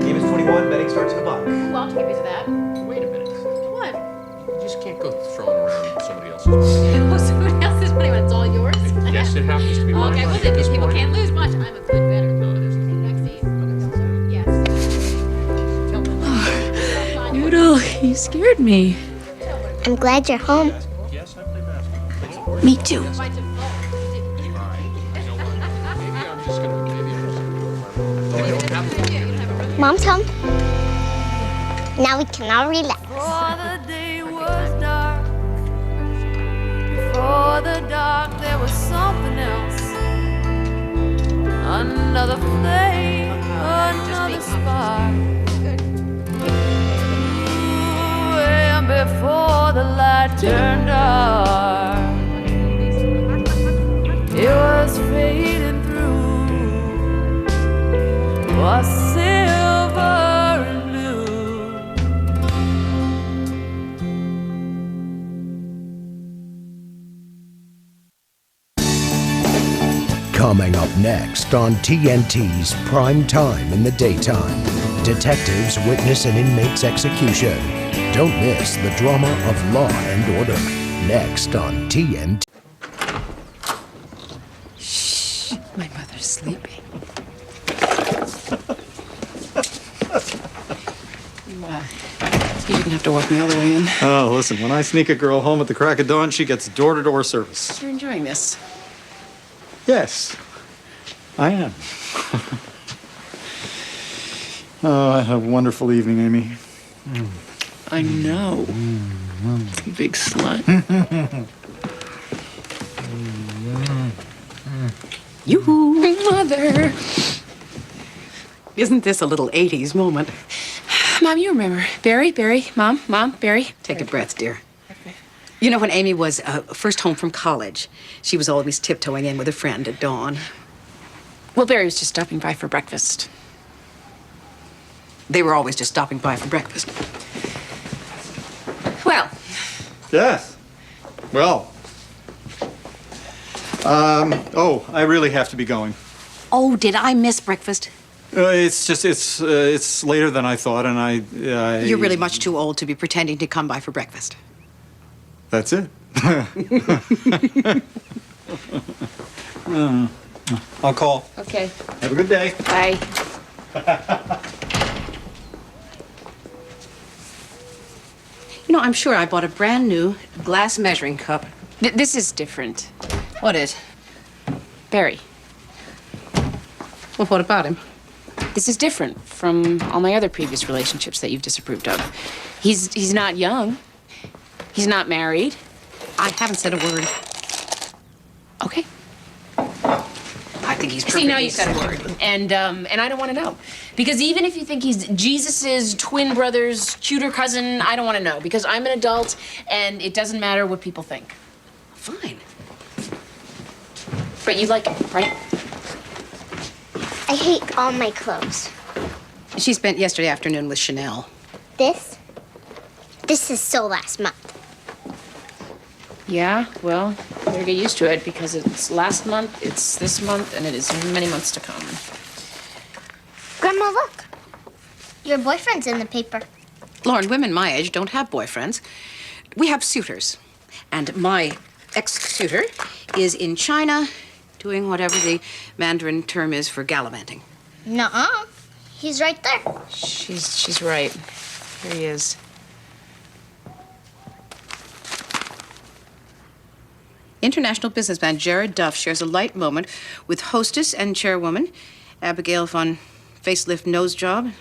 Game is 21. Betting starts at $1.
Well, I'll give you to that.
Wait a minute.
What?
You just can't go throwing around somebody else's money.
Oh, somebody else's money when it's all yours?
Yes, it happens to be mine.
Okay, well, then these people can't lose much. I'm a good bettor. No, it isn't. Yes.
Noodle, you scared me.
I'm glad you're home.
Yes, I play basketball.
Me too.
By default.
Maybe I'm just gonna go to my room. Though I don't have a room here.
Mom's home. Now we can all relax.
Before the day was dark, before the dark, there was something else. Another flame, another spark. Ooh, and before the light turned dark, it was fading through, was silver and blue.
Coming up next on TNT's Prime Time in the Daytime, detectives witness an inmate's execution. Don't miss the drama of Law and Order. Next on TNT.
Shh, my mother's sleeping. You didn't have to walk me all the way in.
Oh, listen, when I sneak a girl home at the crack of dawn, she gets door-to-door service.
You're enjoying this.
Yes, I am. Oh, I had a wonderful evening, Amy.
I know. Big slut.
Yoo-hoo, Mother. Isn't this a little 80s moment?
Mom, you remember. Barry, Mom, Barry.
Take a breath, dear. You know, when Amy was first home from college, she was always tiptoeing in with a friend at dawn.
Well, Barry was just stopping by for breakfast.
They were always just stopping by for breakfast. Well.
Yes. Well. Oh, I really have to be going.
Oh, did I miss breakfast?
It's later than I thought, and I...
You're really much too old to be pretending to come by for breakfast.
That's it. I'll call.
Okay.
Have a good day.
Bye.
You know, I'm sure I bought a brand new glass measuring cup.
This is different. What is? Barry.
Well, what about him?
This is different from all my other previous relationships that you've disapproved of. He's not young. He's not married.
I haven't said a word. Okay. I think he's
See, now
perfectly
you said a
safe.
word, and I don't want to know, because even if you think he's Jesus's twin brother's tutor cousin, I don't want to know, because I'm an adult, and it doesn't matter what people think.
Fine.
But you like him, right?
I hate all my clothes.
She spent yesterday afternoon with Chanel.
This is so last month.
Yeah, well, you better get used to it, because it's last month, it's this month, and it is many months to come.
Grandma, look. Your boyfriend's in the paper.
Lauren, women my age don't have boyfriends. We have suitors. And my ex-suitor is in China doing whatever the Mandarin term is for gallivanting.
Nuh-uh. He's right there.
She's right. Here he is.
International businessman Jared Duff shares a light moment with hostess and chairwoman Abigail von Facelift Nosejob.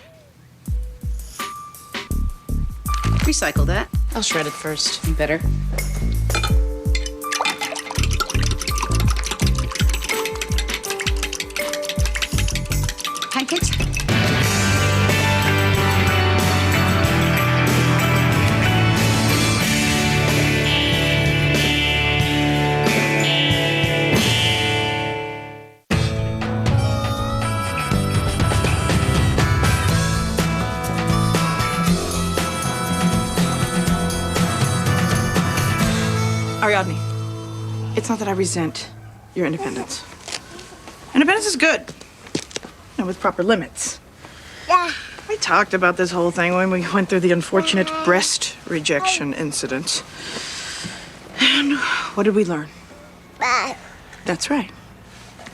Recycle that.
I'll shred it first.
Better. Pancakes?
Ariadne, it's not that I resent your independence. Independence is good, with proper limits.
Yeah.
We talked about this whole thing when we went through the unfortunate breast rejection incident. And what did we learn? That's right.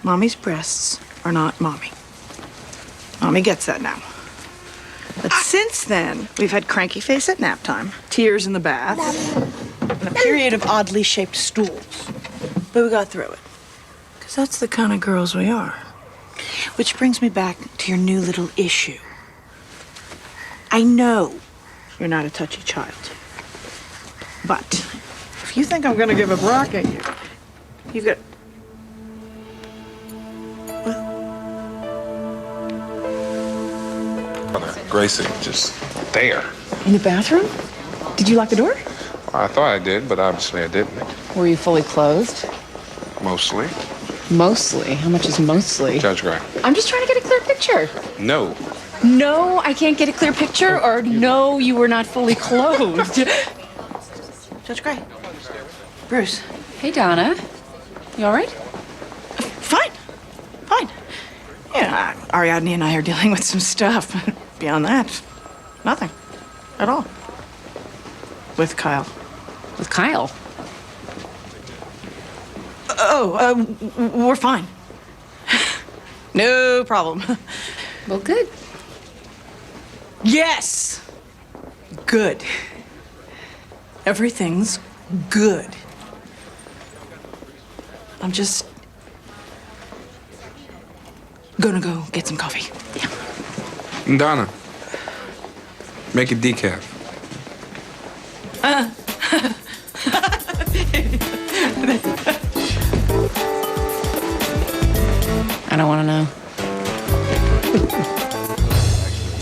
Mommy's breasts are not mommy. Mommy gets that now. But since then, we've had cranky face at nap time, tears in the bath, and a period of oddly shaped stools. But we got through it. Because that's the kind of girls we are. Which brings me back to your new little issue. I know you're not a touchy child. But if you think I'm gonna give up rock at you, you've got...
Gracie, just there.
In the bathroom? Did you lock the door?
I thought I did, but obviously I didn't.
Were you fully clothed?
Mostly.
Mostly? How much is mostly?
Judge Gray.
I'm just trying to get a clear picture.
No.
No, I can't get a clear picture, or no, you were not fully clothed.
Judge Gray. Bruce.
Hey, Donna. You all right?
Fine. Fine. Yeah, Ariadne and I are dealing with some stuff. Beyond that, nothing. At all. With Kyle.
With Kyle?
We're fine. No problem.
Well, good.
Yes! Good. Everything's good. I'm just gonna go get some coffee. Yeah.
Donna, make it decaf.
I don't want to know.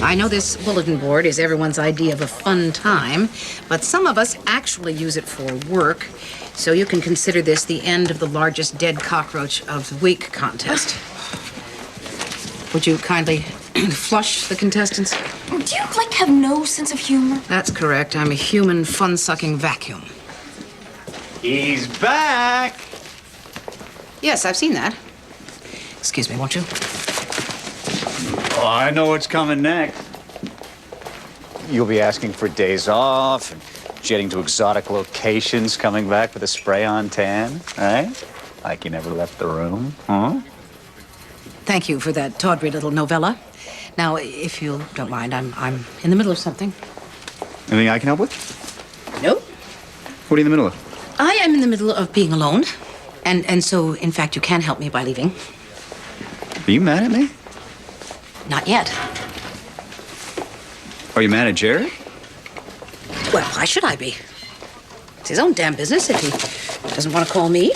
I know this bulletin board is everyone's idea of a fun time, but some of us actually use it for work, so you can consider this the end of the largest dead cockroach of the week contest. Would you kindly flush the contestants?
Do you, have no sense of humor?
That's correct. I'm a human fun-sucking vacuum.
He's back!
Yes, I've seen that. Excuse me, won't you?
Oh, I know what's coming next. You'll be asking for days off and jetting to exotic locations, coming back with a spray-on tan, right? Like you never left the room, huh?
Thank you for that tawdry little novella. Now, if you don't mind, I'm in the middle of something.
Anything I can help with?
Nope.
What are you in the middle of?
I am in the middle of being alone. And so, in fact, you can help me by leaving.
Are you mad at me?
Not yet.
Are you mad at Jared?
Well, why should I be? It's his own damn business if he doesn't want to call me.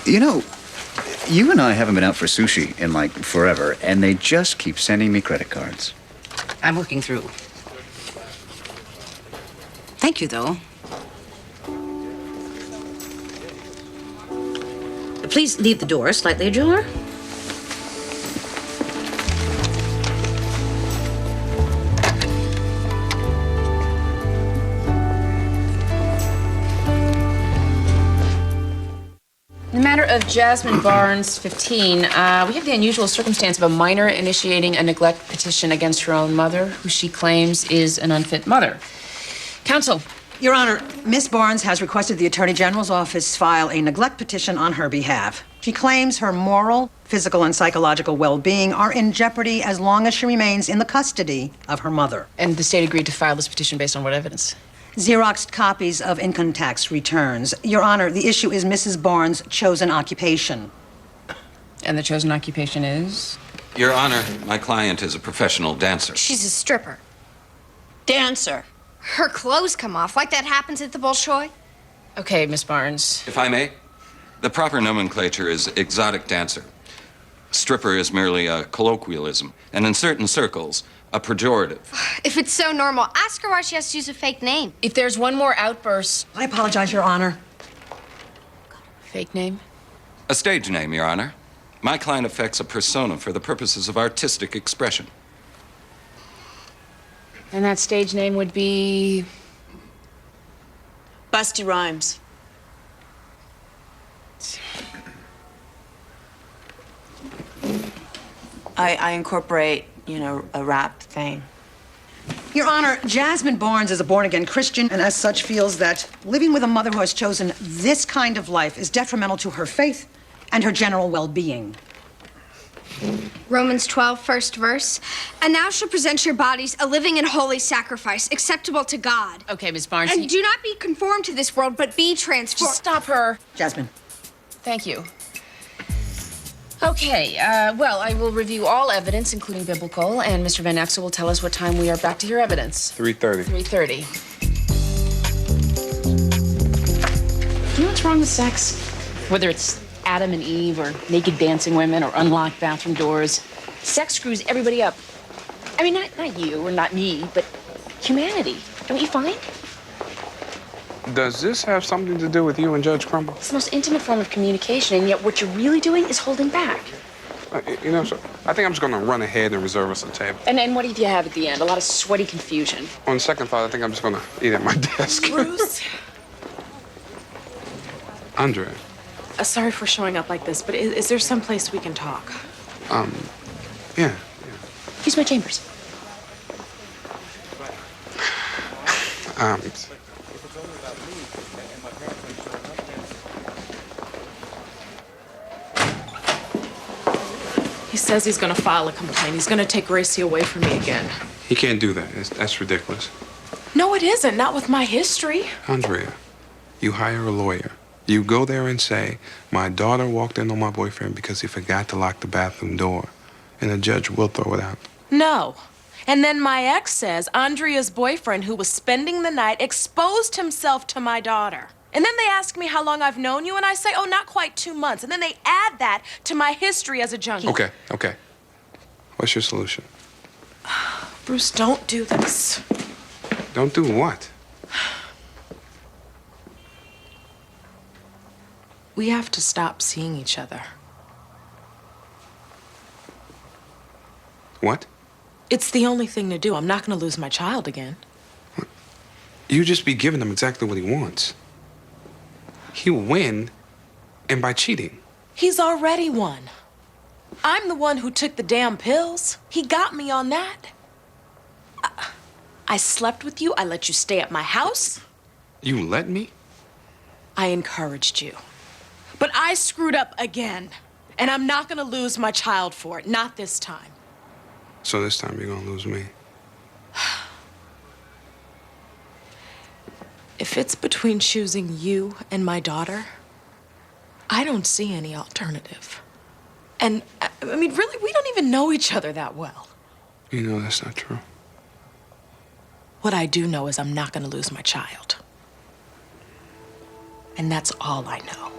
You know, you and I haven't been out for sushi in like forever, and they just keep sending me credit cards.
I'm looking through. Thank you, though. Please leave the door slightly ajar.
In the matter of Jasmine Barnes, 15, we have the unusual circumstance of a minor initiating a neglect petition against her own mother, who she claims is an unfit mother. Counsel.
Your Honor, Miss Barnes has requested the Attorney General's office file a neglect petition on her behalf. She claims her moral, physical, and psychological well-being are in jeopardy as long as she remains in the custody of her mother.
And the state agreed to file this petition based on what evidence?
Xeroxed copies of income tax returns. Your Honor, the issue is Mrs. Barnes' chosen occupation.
And the chosen occupation is?
Your Honor, my client is a professional dancer.
She's a stripper. Dancer. Her clothes come off like that happens at the Bolshoi.
Okay, Miss Barnes.
If I may, the proper nomenclature is exotic dancer. Stripper is merely a colloquialism, and in certain circles, a pejorative.
If it's so normal, ask her why she has to use a fake name.
If there's one more outburst...
I apologize, Your Honor.
Fake name?
A stage name, Your Honor. My client affects a persona for the purposes of artistic expression.
And that stage name would be...
Busty Rhymes.
I incorporate, a rap thing.
Your Honor, Jasmine Barnes is a born-again Christian and as such feels that living with a mother who has chosen this kind of life is detrimental to her faith and her general well-being.
Romans 12, first verse. And now shall present your bodies a living and holy sacrifice, acceptable to God.
Okay, Miss Barnes.
And do not be conformed to this world, but be transformed.
Just stop her.
Jasmine.
Thank you. Okay, well, I will review all evidence, including biblical, and Mr. Van Axel will tell us what time we are back to hear evidence.
3:30.
3:30. You know what's wrong with sex? Whether it's Adam and Eve, or naked dancing women, or unlocked bathroom doors. Sex screws everybody up. I mean, not you, or not me, but humanity. Don't you find?
Does this have something to do with you and Judge Crumble?
It's the most intimate form of communication, and yet what you're really doing is holding back.
So I think I'm just gonna run ahead and reserve us a table.
And what do you have at the end? A lot of sweaty confusion.
On second thought, I think I'm just gonna eat at my desk.
Bruce?
Andrea.
Sorry for showing up like this, but is there some place we can talk?
Yeah.
Use my chambers.
He says he's gonna file a complaint. He's gonna take Gracie away from me again.
He can't do that. That's ridiculous.
No, it isn't. Not with my history.
Andrea, you hire a lawyer. You go there and say, my daughter walked in on my boyfriend because he forgot to lock the bathroom door. And the judge will throw it out.
No. And then my ex says Andrea's boyfriend, who was spending the night, exposed himself to my daughter. And then they ask me how long I've known you, and I say, oh, not quite 2 months. And then they add that to my history as a junkie.
Okay. What's your solution?
Bruce, don't do this.
Don't do what?
We have to stop seeing each other.
What?
It's the only thing to do. I'm not going to lose my child again.
You just be giving him exactly what he wants. He'll win, and by cheating.
He's already won. I'm the one who took the damn pills. He got me on that. I slept with you. I let you stay at my house.
You let me?
I encouraged you. But I screwed up again. And I'm not going to lose my child for it. Not this time.
So this time you're gonna lose me.
If it's between choosing you and my daughter, I don't see any alternative. And, I mean, really, we don't even know each other that well.
You know that's not true.
What I do know is I'm not going to lose my child. And that's all I know.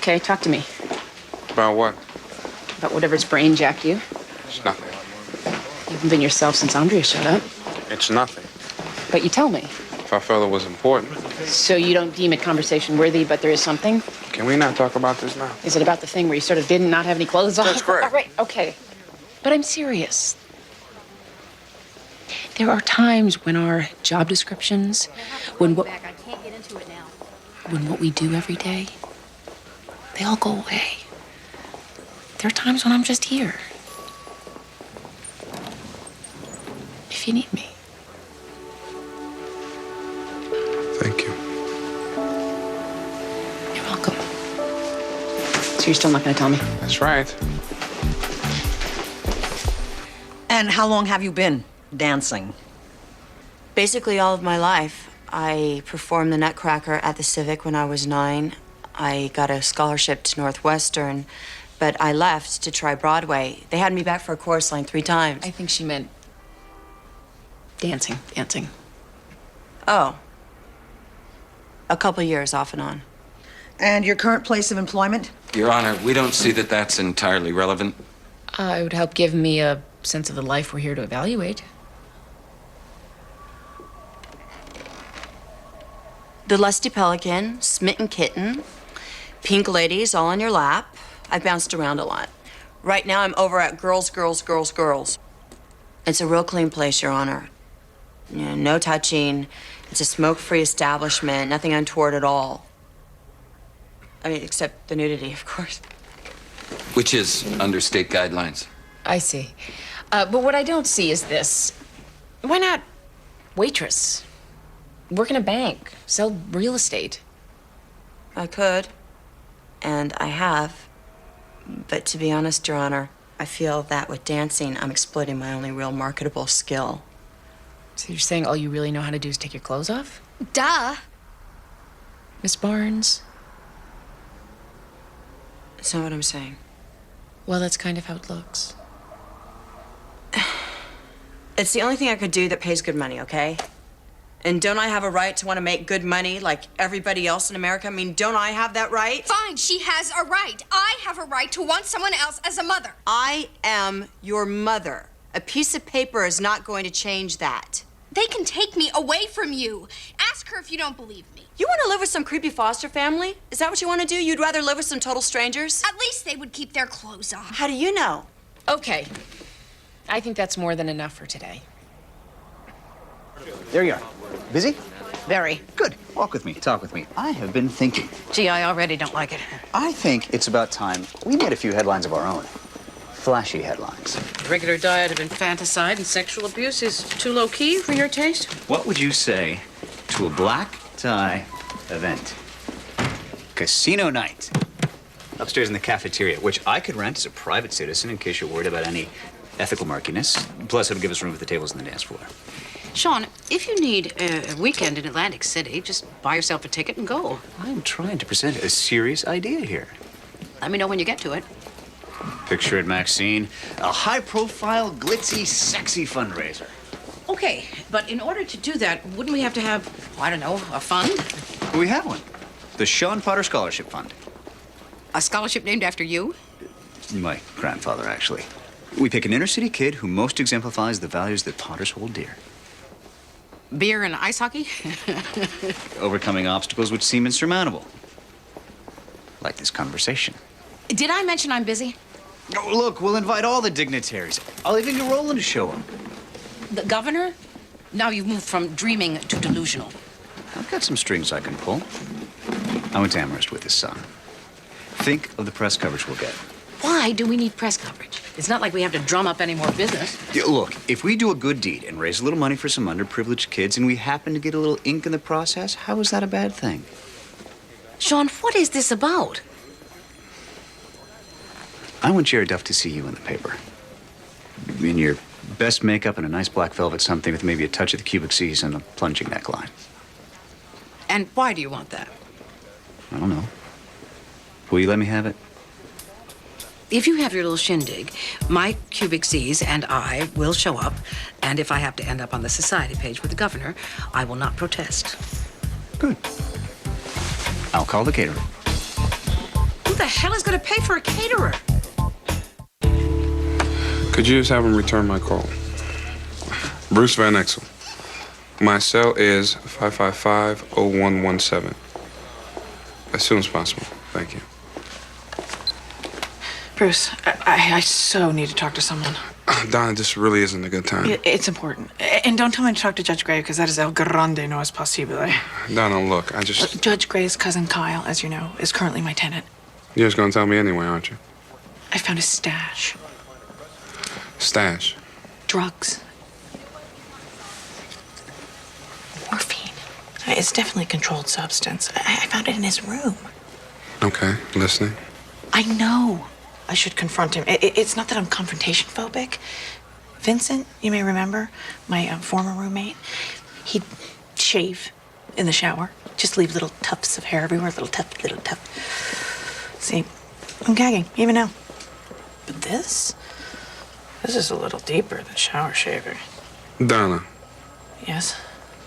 Okay, talk to me.
About what?
About whatever's brain jacked you.
It's nothing.
You haven't been yourself since Andrea showed up.
It's nothing.
But you tell me.
If I felt it was important.
So you don't deem it conversation worthy, but there is something?
Can we not talk about this now?
Is it about the thing where you sort of did not have any clothes on?
That's correct.
All right, okay. But I'm serious. There are times when our job descriptions, when what we do every day, they all go away. There are times when I'm just here. If you need me.
Thank you.
You're welcome. So you're still not going to tell me?
That's right.
And how long have you been dancing?
Basically all of my life. I performed the Nutcracker at the Civic when I was 9. I got a scholarship to Northwestern, but I left to try Broadway. They had me back for a chorus line 3 times.
I think she meant dancing.
Oh. A couple years off and on.
And your current place of employment?
Your Honor, we don't see that that's entirely relevant.
It would help give me a sense of the life we're here to evaluate.
The Lusty Pelican, Smitten Kitten, Pink Ladies, all on your lap. I've bounced around a lot. Right now I'm over at Girls, Girls, Girls, Girls. It's a real clean place, Your Honor. You know, no touching. It's a smoke-free establishment, nothing untoward at all. I mean, except the nudity, of course.
Which is under state guidelines.
I see. But what I don't see is this. Why not waitress? Work in a bank, sell real estate.
I could, and I have. But to be honest, Your Honor, I feel that with dancing, I'm exploiting my only real marketable skill.
So you're saying all you really know how to do is take your clothes off?
Duh.
Miss Barnes?
That's not what I'm saying.
Well, that's kind of how it looks.
It's the only thing I could do that pays good money, okay? And don't I have a right to want to make good money like everybody else in America? I mean, don't I have that right?
Fine, she has a right. I have a right to want someone else as a mother.
I am your mother. A piece of paper is not going to change that.
They can take me away from you. Ask her if you don't believe me.
You want to live with some creepy foster family? Is that what you want to do? You'd rather live with some total strangers?
At least they would keep their clothes on.
How do you know?
Okay. I think that's more than enough for today.
There you are. Busy?
Very.
Good. Walk with me. Talk with me. I have been thinking.
Gee, I already don't like it.
I think it's about time we made a few headlines of our own. Flashy headlines.
The regular diet of infanticide and sexual abuse is too low-key for your taste?
What would you say to a black tie event? Casino night. Upstairs in the cafeteria, which I could rent as a private citizen in case you're worried about any ethical murkiness. Plus, it'll give us room for the tables and the dance floor.
Sean, if you need a weekend in Atlantic City, just buy yourself a ticket and go.
I'm trying to present a serious idea here.
Let me know when you get to it.
Picture it, Maxine. A high-profile, glitzy, sexy fundraiser.
Okay, but in order to do that, wouldn't we have to have, I don't know, a fund?
We have one. The Sean Potter Scholarship Fund.
A scholarship named after you?
My grandfather, actually. We pick an inner-city kid who most exemplifies the values that Potters hold dear.
Beer and ice hockey?
Overcoming obstacles which seem insurmountable. Like this conversation.
Did I mention I'm busy?
Oh, look, we'll invite all the dignitaries. I'll even get Roland to show up.
The governor? Now you've moved from dreaming to delusional.
I've got some strings I can pull. I went to Amherst with his son. Think of the press coverage we'll get.
Why do we need press coverage? It's not like we have to drum up any more business.
Yeah, look, if we do a good deed and raise a little money for some underprivileged kids and we happen to get a little ink in the process, how is that a bad thing?
Sean, what is this about?
I want Jerry Duff to see you in the paper. In your best makeup and a nice black velvet something with maybe a touch of the cubic C's and a plunging neckline.
And why do you want that?
I don't know. Will you let me have it?
If you have your little shindig, my cubic Z's and I will show up, and if I have to end up on the society page with the governor, I will not protest.
Good. I'll call the caterer.
the hell is going to pay for a caterer?
Could you just have him return my call? Bruce Van Exel. My cell is 555-0117. As soon as possible. Thank you.
Bruce, I so need to talk to someone.
Donna, this really isn't a good time.
It's important. And don't tell me to talk to Judge Gray, because that is el grande no es posible.
Donna, look, I just...
Judge Gray's cousin Kyle, as you know, is currently my tenant.
You're just gonna tell me anyway, aren't you?
I found a stash.
Stash.
Drugs. Morphine. It's definitely a controlled substance. I found it in his room.
Okay, listening.
I know I should confront him. It's not that I'm confrontation phobic. Vincent, you may remember, my former roommate, he'd shave in the shower. Just leave little tufts of hair everywhere, little tuft. See, I'm gagging, even now. But this is a little deeper than shower shaving.
Donna,
Yes?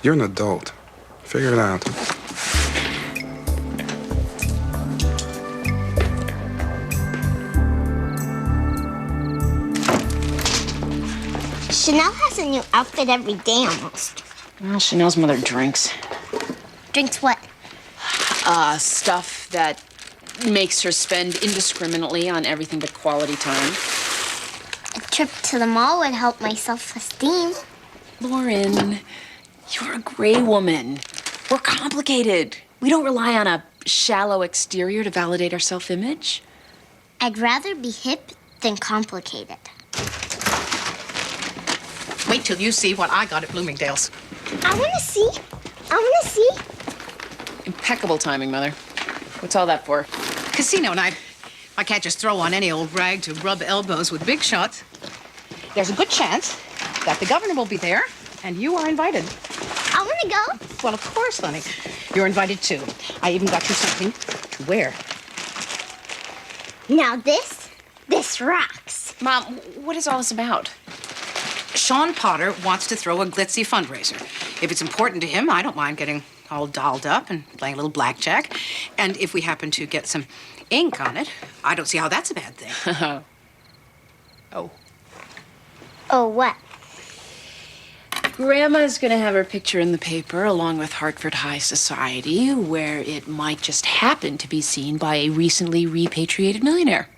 you're an adult. Figure it out.
Chanel has a new outfit every day almost.
Well, Chanel's mother drinks.
Drinks what?
Stuff that makes her spend indiscriminately on everything but quality time.
A trip to the mall would help my self-esteem.
Lauren, you're a gray woman. We're complicated. We don't rely on a shallow exterior to validate our self-image.
I'd rather be hip than complicated.
Wait till you see what I got at Bloomingdale's.
I want to see.
Impeccable timing, Mother. What's all that for?
Casino night. I can't just throw on any old rag to rub elbows with big shots. There's a good chance that the governor will be there, and you are invited.
I want to go.
Well, of course, honey. You're invited, too. I even got you something to wear.
Now this rocks.
Mom, what is all this about?
Sean Potter wants to throw a glitzy fundraiser. If it's important to him, I don't mind getting all dolled up and playing a little blackjack. And if we happen to get some ink on it, I don't see how that's a bad thing.
Oh.
Oh, what?
Grandma's gonna have her picture in the paper along with Hartford High Society, where it might just happen to be seen by a recently repatriated millionaire.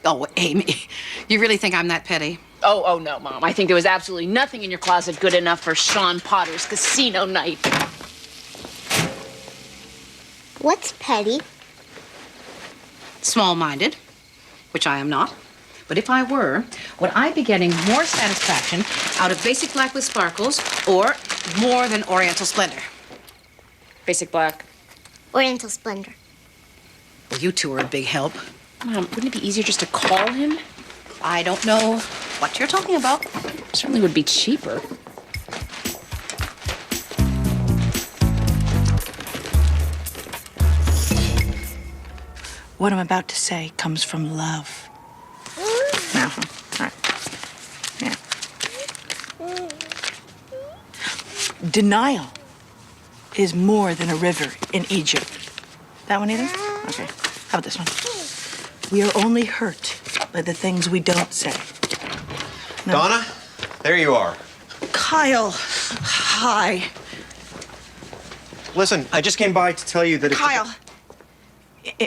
Oh, Amy, you really think I'm that petty?
Oh, no, Mom. I think there was absolutely nothing in your closet good enough for Sean Potter's casino night.
What's petty?
Small-minded, which I am not. But if I were, would I be getting more satisfaction out of basic black with sparkles or more than Oriental Splendor?
Basic black.
Oriental Splendor.
Well, you two are a big help.
Mom, wouldn't it be easier just to call him?
I don't know what you're talking about.
Certainly would be cheaper.
What I'm about to say comes from love. Now, all right. Yeah. Denial is more than a river in Egypt. That one either? Okay. How about this one? We are only hurt by the things we don't say. No.
Donna, there you are.
Kyle, hi.
Listen, I just came by to tell you that
Kyle,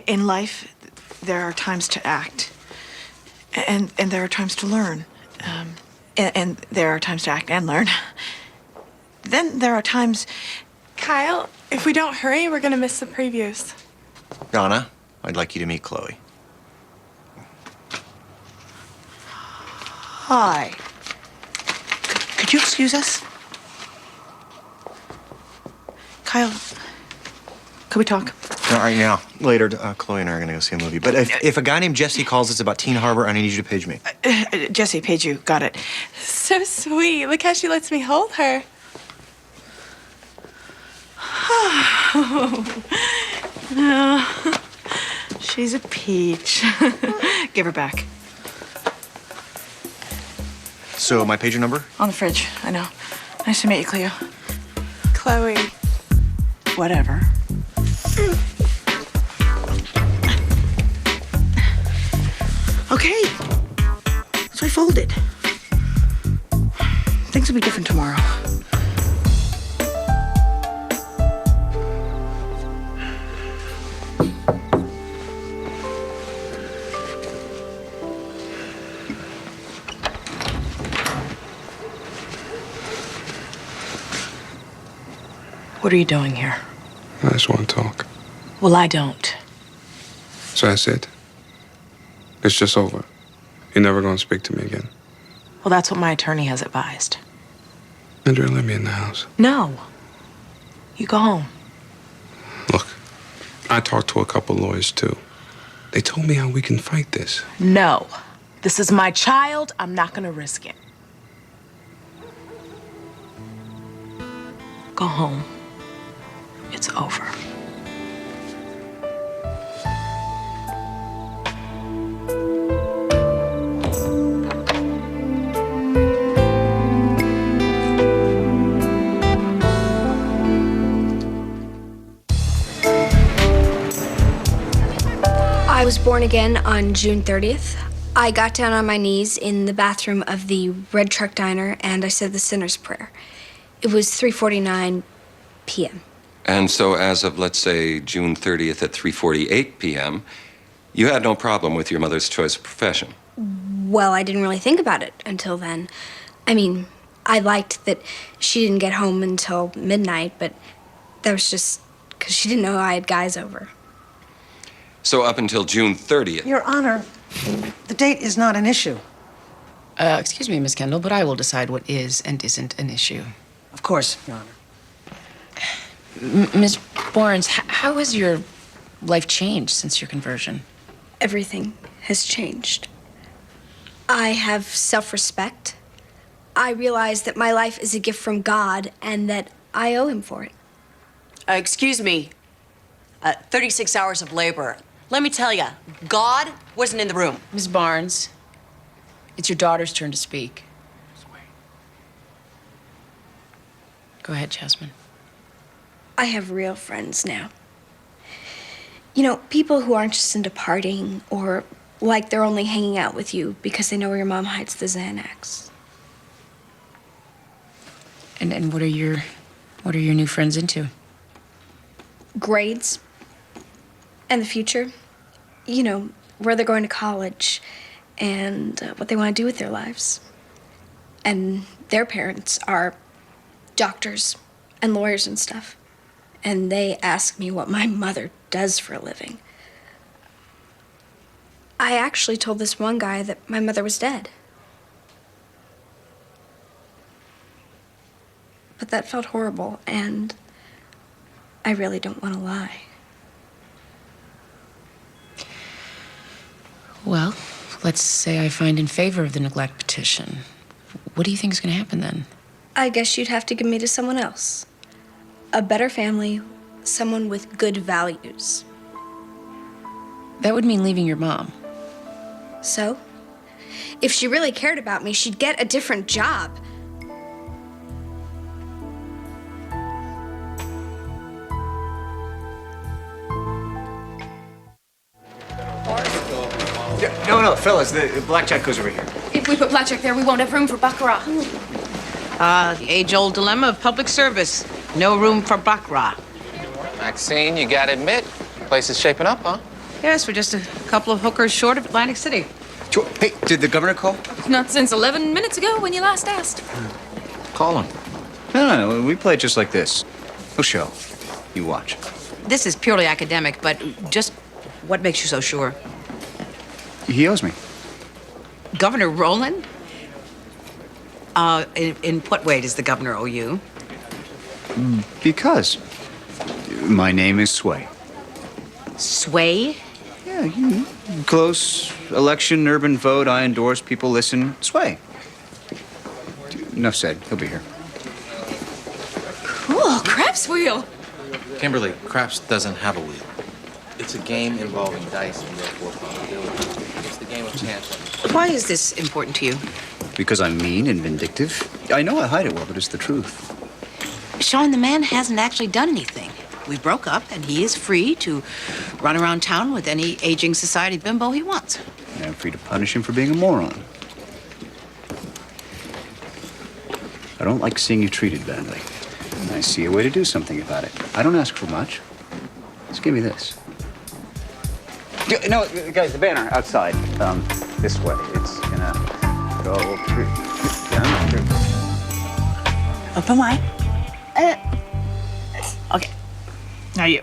in life, there are times to act, and there are times to learn, and there are times to act and learn. Then there are times.
Kyle, if we don't hurry, we're gonna miss the previews.
Donna, I'd like you to meet Chloe.
Hi. Could you excuse us? Kyle, could we talk?
All right, now. Later, Chloe and I are going to go see a movie. But if a guy named Jesse calls us about Teen Harbor, I need you to page me.
Jesse, page you. Got it.
So sweet. Look how she lets me hold her.
Oh, she's a peach. Give her back.
So, my pager number?
On the fridge, I know. Nice to meet you, Cleo.
Chloe.
Whatever. Okay. So I folded. Things will be different tomorrow.
What are you doing here?
I just want to talk.
Well, I don't.
So that's it? It's just over. You're never going to speak to me again.
Well, that's what my attorney has advised.
Andrea, let me in the house.
No. You go home.
Look, I talked to a couple lawyers, too. They told me how we can fight this.
No. This is my child. I'm not going to risk it. Go home. It's over.
I was born again on June 30th. I got down on my knees in the bathroom of the Red Truck Diner and I said the sinner's prayer. It was 3:49 p.m.
And so as of, let's say, June 30th at 3:48 p.m., you had no problem with your mother's choice of profession.
Well, I didn't really think about it until then. I mean, I liked that she didn't get home until midnight, but that was just because she didn't know I had guys over.
So up until June 30th.
Your Honor, the date is not an issue.
Excuse me, Miss Kendall, but I will decide what is and isn't an issue.
Of course, Your Honor.
Ms. Barnes, how has your life changed since your conversion?
Everything has changed. I have self-respect. I realize that my life is a gift from God and that I owe him for it.
Excuse me. 36 hours of labor. Let me tell you, God wasn't in the room.
Ms. Barnes, it's your daughter's turn to speak. Go ahead, Jasmine.
I have real friends now. You know, people who aren't just into partying or like they're only hanging out with you because they know where your mom hides the Xanax.
And what are your new friends into?
Grades and the future. You know, where they're going to college and what they want to do with their lives. And their parents are doctors and lawyers and stuff. And they ask me what my mother does for a living. I actually told this one guy that my mother was dead. But that felt horrible, and I really don't want to lie.
Well, let's say I find in favor of the neglect petition. What do you think is going to happen then?
I guess you'd have to give me to someone else. A better family, someone with good values.
That would mean leaving your mom.
So? If she really cared about me, she'd get a different job.
No, fellas, the blackjack goes over here.
If we put blackjack there, we won't have room for baccarat.
The age-old dilemma of public service. No room for baccarat.
Maxine, you gotta admit, the place is shaping up, huh?
Yes, we're just a couple of hookers short of Atlantic City.
Hey, did the governor call?
Not since 11 minutes ago when you last asked.
Call him. No, we play it just like this. No show. You watch.
This is purely academic, but just what makes you so sure?
He owes me.
Governor Rowland? In what way does the governor owe you?
Because my name is Sway.
Sway?
Yeah, close election, urban vote, I endorse, people listen. Sway. Enough said. He'll be here.
Cool, craps wheel.
Kimberly, craps doesn't have a wheel. It's a game involving dice and therefore probability. It's the game of chance.
Why is this important to you?
Because I'm mean and vindictive. I know I hide it well, but it's the truth.
Sean, the man hasn't actually done anything. We broke up, and he is free to run around town with any aging society bimbo he wants.
And I'm free to punish him for being a moron. I don't like seeing you treated badly. And I see a way to do something about it. I don't ask for much. Just give me this. No, guys, the banner outside. This way. It's gonna go through, down through.
Open wide. Okay. Now you.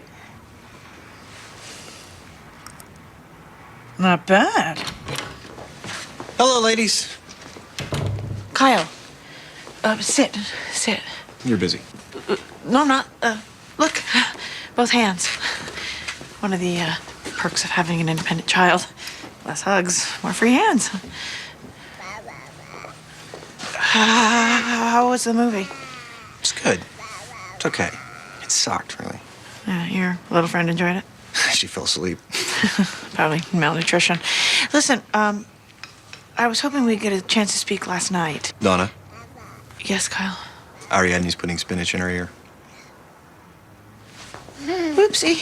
Not bad.
Hello, ladies.
Kyle. Sit.
You're busy.
No, not. Look. Both hands. One of the perks of having an independent child. Less hugs, more free hands. How was the movie?
It's good. It's okay. It sucked, really.
Your little friend enjoyed it?
She fell asleep.
Probably malnutrition. Listen, I was hoping we'd get a chance to speak last night.
Donna,
Yes, Kyle?
Ariadne's putting spinach in her ear.
Whoopsie.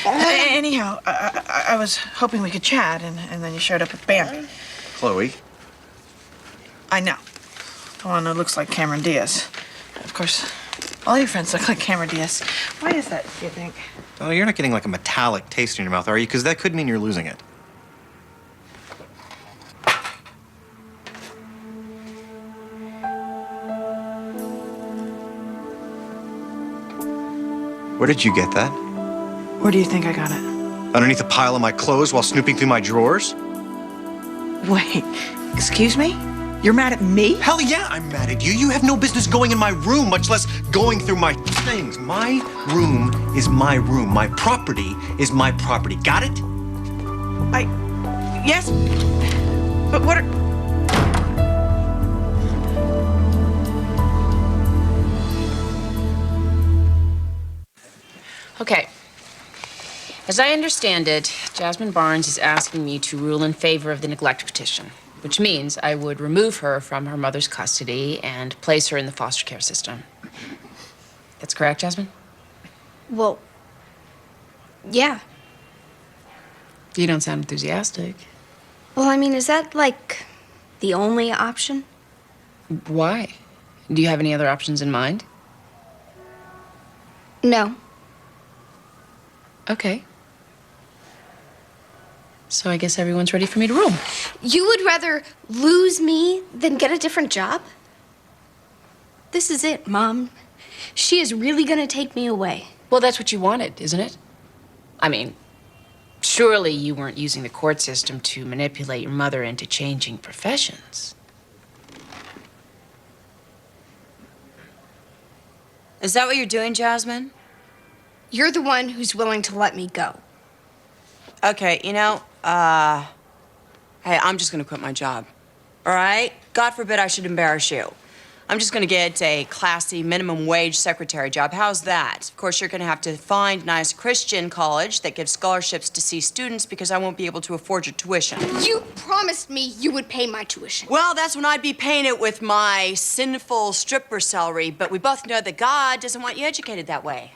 Anyhow, I was hoping we could chat, and then you showed up at the band.
Chloe.
I know. The one who looks like Cameron Diaz. Of course, all your friends look like Cameron Diaz. Why is that, do you think?
Oh, you're not getting like a metallic taste in your mouth, are you? Because that could mean you're losing it. Where did you get that?
Where do you think I got it?
Underneath a pile of my clothes while snooping through my drawers?
Wait, excuse me? You're mad at me?
Hell yeah, I'm mad at you. You have no business going in my room, much less going through my things. My room is my room. My property is my property. Got it?
Yes? But what are...
Okay. As I understand it, Jasmine Barnes is asking me to rule in favor of the neglect petition, which means I would remove her from her mother's custody and place her in the foster care system. That's correct, Jasmine?
Well, yeah.
You don't sound enthusiastic.
Well, I mean, is that like the only option?
Why? Do you have any other options in mind?
No.
Okay. So I guess everyone's ready for me to rule.
You would rather lose me than get a different job? This is it, Mom. She is really gonna take me away.
Well, that's what you wanted, isn't it? I mean, surely you weren't using the court system to manipulate your mother into changing professions.
Is that what you're doing, Jasmine?
You're the one who's willing to let me go.
Okay, you know, hey, I'm just gonna quit my job. All right? God forbid I should embarrass you. I'm just gonna get a classy minimum wage secretary job. How's that? Of course, you're gonna have to find a nice Christian college that gives scholarships to C students because I won't be able to afford your tuition.
You promised me you would pay my tuition.
Well, that's when I'd be paying it with my sinful stripper salary, but we both know that God doesn't want you educated that way.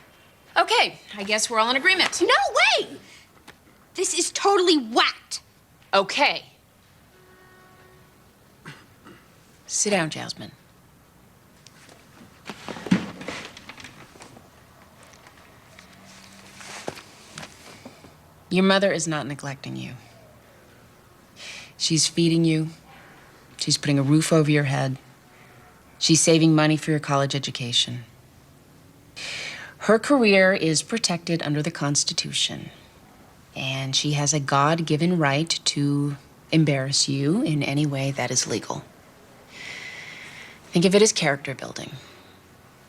Okay, I guess we're all in agreement.
No way! This is totally whacked.
Okay. Sit down, Jasmine. Your mother is not neglecting you. She's feeding you. She's putting a roof over your head. She's saving money for your college education. Her career is protected under the Constitution, and she has a God-given right to embarrass you in any way that is legal. Think of it as character building,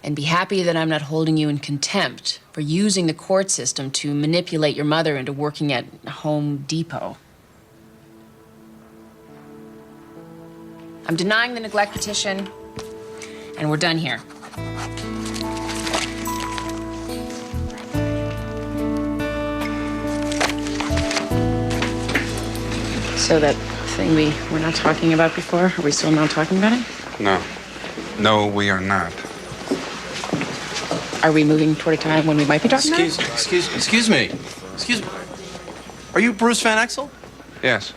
and be happy that I'm not holding you in contempt for using the court system to manipulate your mother into working at Home Depot. I'm denying the neglect petition, and we're done here. So that thing we were not talking about before, are we still not talking about it?
No, we are not.
Are we moving toward a time when we might be talking about it?
Excuse me.
Excuse me. Are you Bruce Van Exel?
Yes.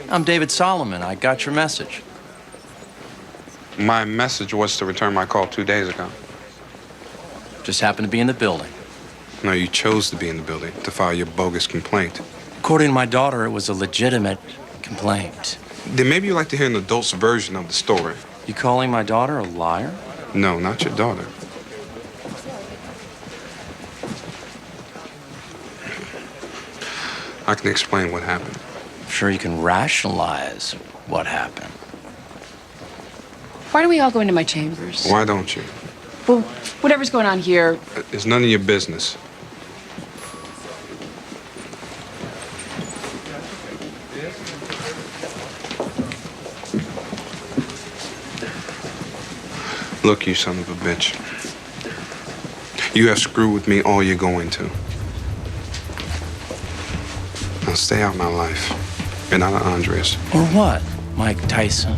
I'm David Solomon. I got your message.
My message was to return my call 2 days ago.
Just happened to be in the building.
No, you chose to be in the building to file your bogus complaint.
According to my daughter, it was a legitimate complaint.
Then maybe you'd like to hear an adult's version of the story.
You calling my daughter a liar?
No, not your daughter. I can explain what happened.
I'm sure you can rationalize what happened.
Why don't we all go into my chambers?
Why don't you?
Well, whatever's going on here.
It's none of your business. Look, you son of a bitch. You have screwed with me all you're going to. Now stay out of my life. And out of Andrea's.
Or what, Mike Tyson?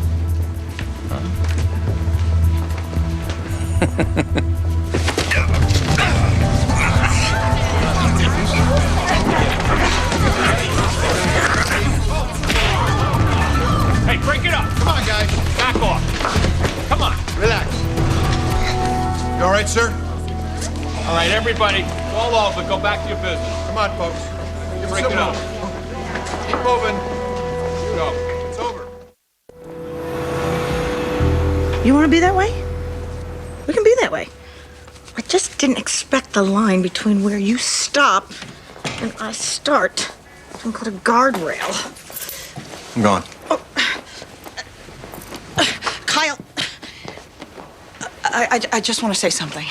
Hey, break it up. Come on, guys. Back off. Come on. Relax.
You all right, sir?
All right, everybody. It's all over. Go back to your business.
Come on, folks.
Break it up.
Keep moving.
Go.
It's over.
You want to be that way? We can be that way. I just didn't expect the line between where you stop and I start to include a guardrail.
I'm gone.
Kyle, I just want to say something.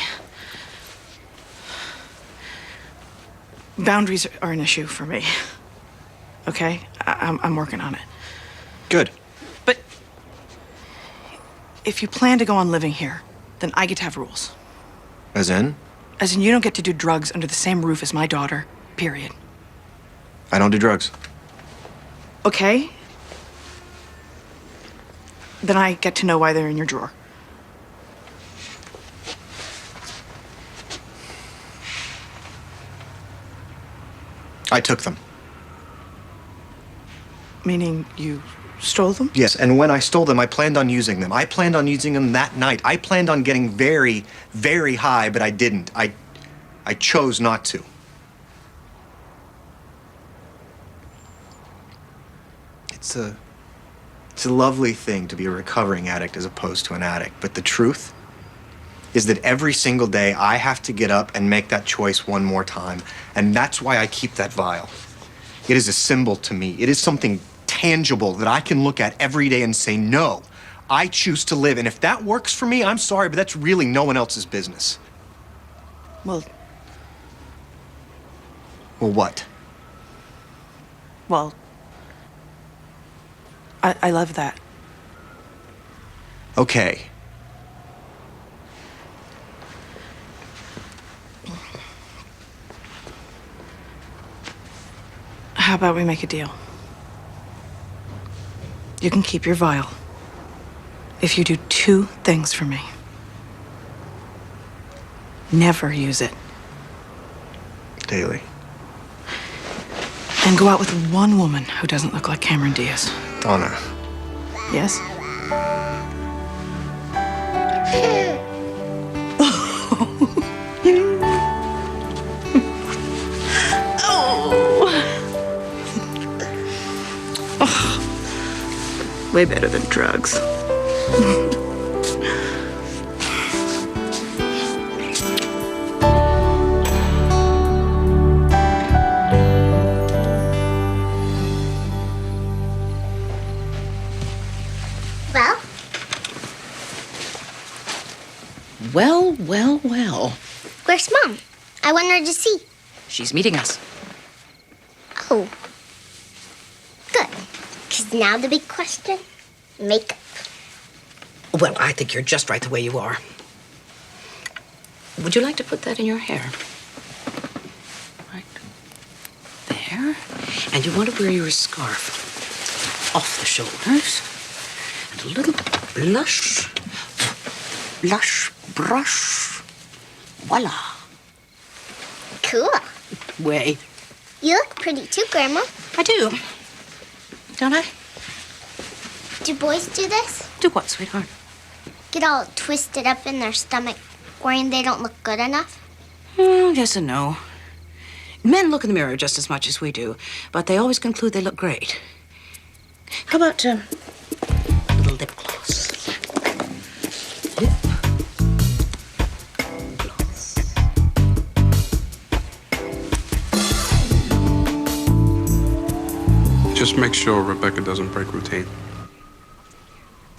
Boundaries are an issue for me. Okay? I'm working on it.
Good.
But if you plan to go on living here, then I get to have rules.
As in?
As in, you don't get to do drugs under the same roof as my daughter, period.
I don't do drugs.
Okay? Then I get to know why they're in your drawer.
I took them.
Meaning you stole them?
Yes, and when I stole them, I planned on using them. I planned on using them that night. I planned on getting very, very high, but I didn't. I chose not to. It's a lovely thing to be a recovering addict as opposed to an addict, but the truth is that every single day I have to get up and make that choice one more time, and that's why I keep that vial. It is a symbol to me. It is something tangible that I can look at every day and say, no, I choose to live. And if that works for me, I'm sorry, but that's really no one else's business.
Well,
what?
Well, I love that.
Okay.
How about we make a deal? You can keep your vial if you do two things for me. Never use it.
Daily.
And go out with one woman who doesn't look like Cameron Diaz.
Donna.
Yes? Oh. Way better than drugs.
Well.
Where's Mom? I want her to see.
She's meeting us.
Oh. Good. Because now the big question, makeup.
Well, I think you're just right the way you are. Would you like to put that in your hair? Right there. And you want to wear your scarf off the shoulders. And a little blush. Blush brush. Voila.
Cool.
Way.
You look pretty too, Grandma.
I do. Don't I?
Do boys do this?
Do what, sweetheart?
Get all twisted up in their stomach, worrying they don't look good enough?
Yes and no. Men look in the mirror just as much as we do, but they always conclude they look great. How about a little lip gloss? Lip gloss.
Just make sure Rebecca doesn't break routine.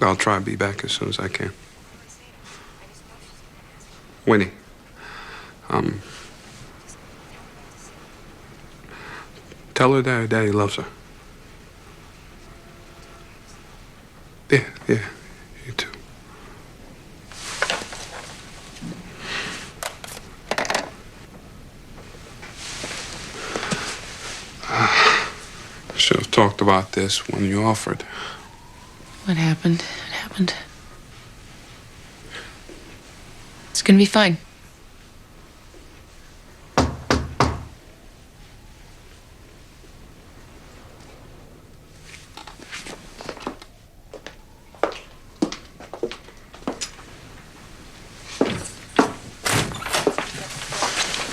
I'll try to be back as soon as I can. Winnie, tell her that her daddy loves her. Yeah, you too. Should have talked about this when you offered.
What happened? It happened. It's gonna be fine.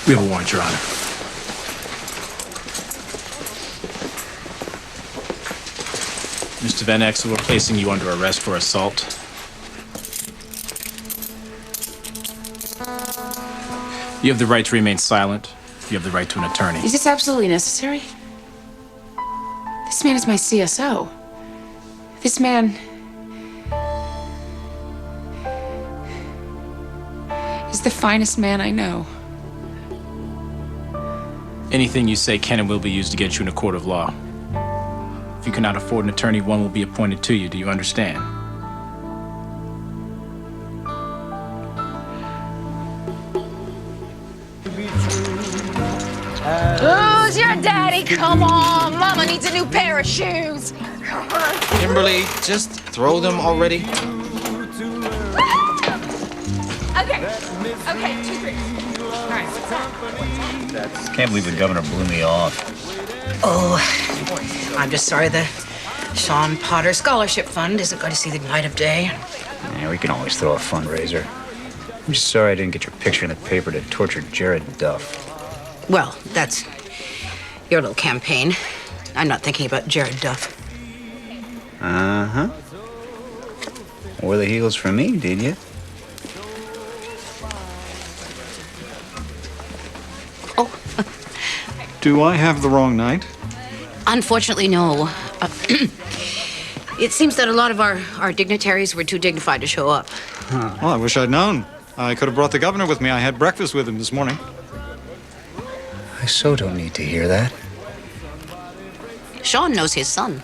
We have a warrant, Your Honor. Mr. Van Exel, we're placing you under arrest for assault. You have the right to remain silent. You have the right to an attorney.
Is this absolutely necessary? This man is my CSO. This man is the finest man I know.
Anything you say can and will be used against you in a court of law. If you cannot afford an attorney, one will be appointed to you. Do you understand?
Who's your daddy? Come on, Mama needs a new pair of shoes.
Kimberly, just throw them already.
Okay, 2, 3. All right.
Can't believe the governor blew me off.
Oh, I'm just sorry the Sean Potter Scholarship Fund isn't going to see the light of day.
Yeah, we can always throw a fundraiser. I'm just sorry I didn't get your picture in the paper to torture Jared Duff.
Well, that's your little campaign. I'm not thinking about Jared Duff.
Uh-huh. Wore the heels for me, did you?
Do I have the wrong night?
Unfortunately, no. It seems that a lot of our dignitaries were too dignified to show up.
Well, I wish I'd known. I could have brought the governor with me. I had breakfast with him this morning.
I so don't need to hear that.
Sean knows his son.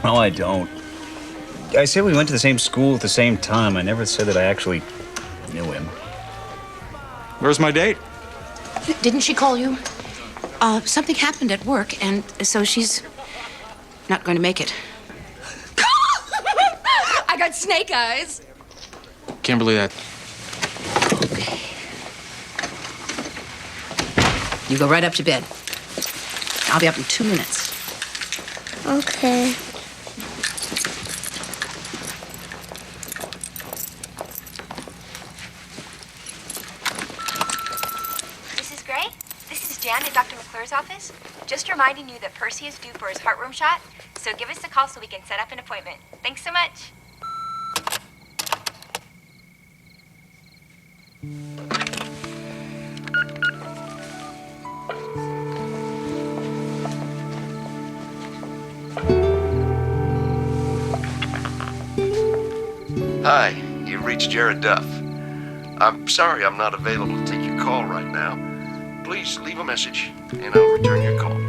No, I don't. I said we went to the same school at the same time. I never said that I actually knew him.
Where's my date?
Didn't she call you? Something happened at work, and so she's not going to make it.
I got snake eyes.
Kimberly, that...
You go right up to bed. I'll be up in 2 minutes.
Okay.
Mrs. Gray, this is Jan at Dr. McClure's office. Just reminding you that Percy is due for his heart rhythm shot, so give us a call so we can set up an appointment. Thanks so much.
Hi, you've reached Jared Duff. I'm sorry I'm not available to take your call right now. Please leave a message, and I'll return your call.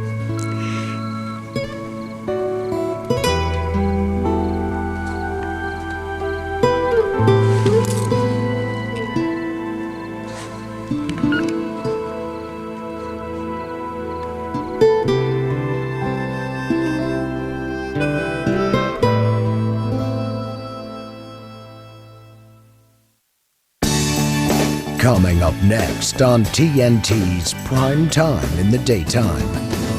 Coming up next on TNT's Prime Time in the Daytime,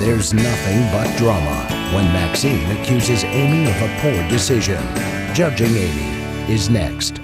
there's nothing but drama when Maxine accuses Amy of a poor decision. Judging Amy is next.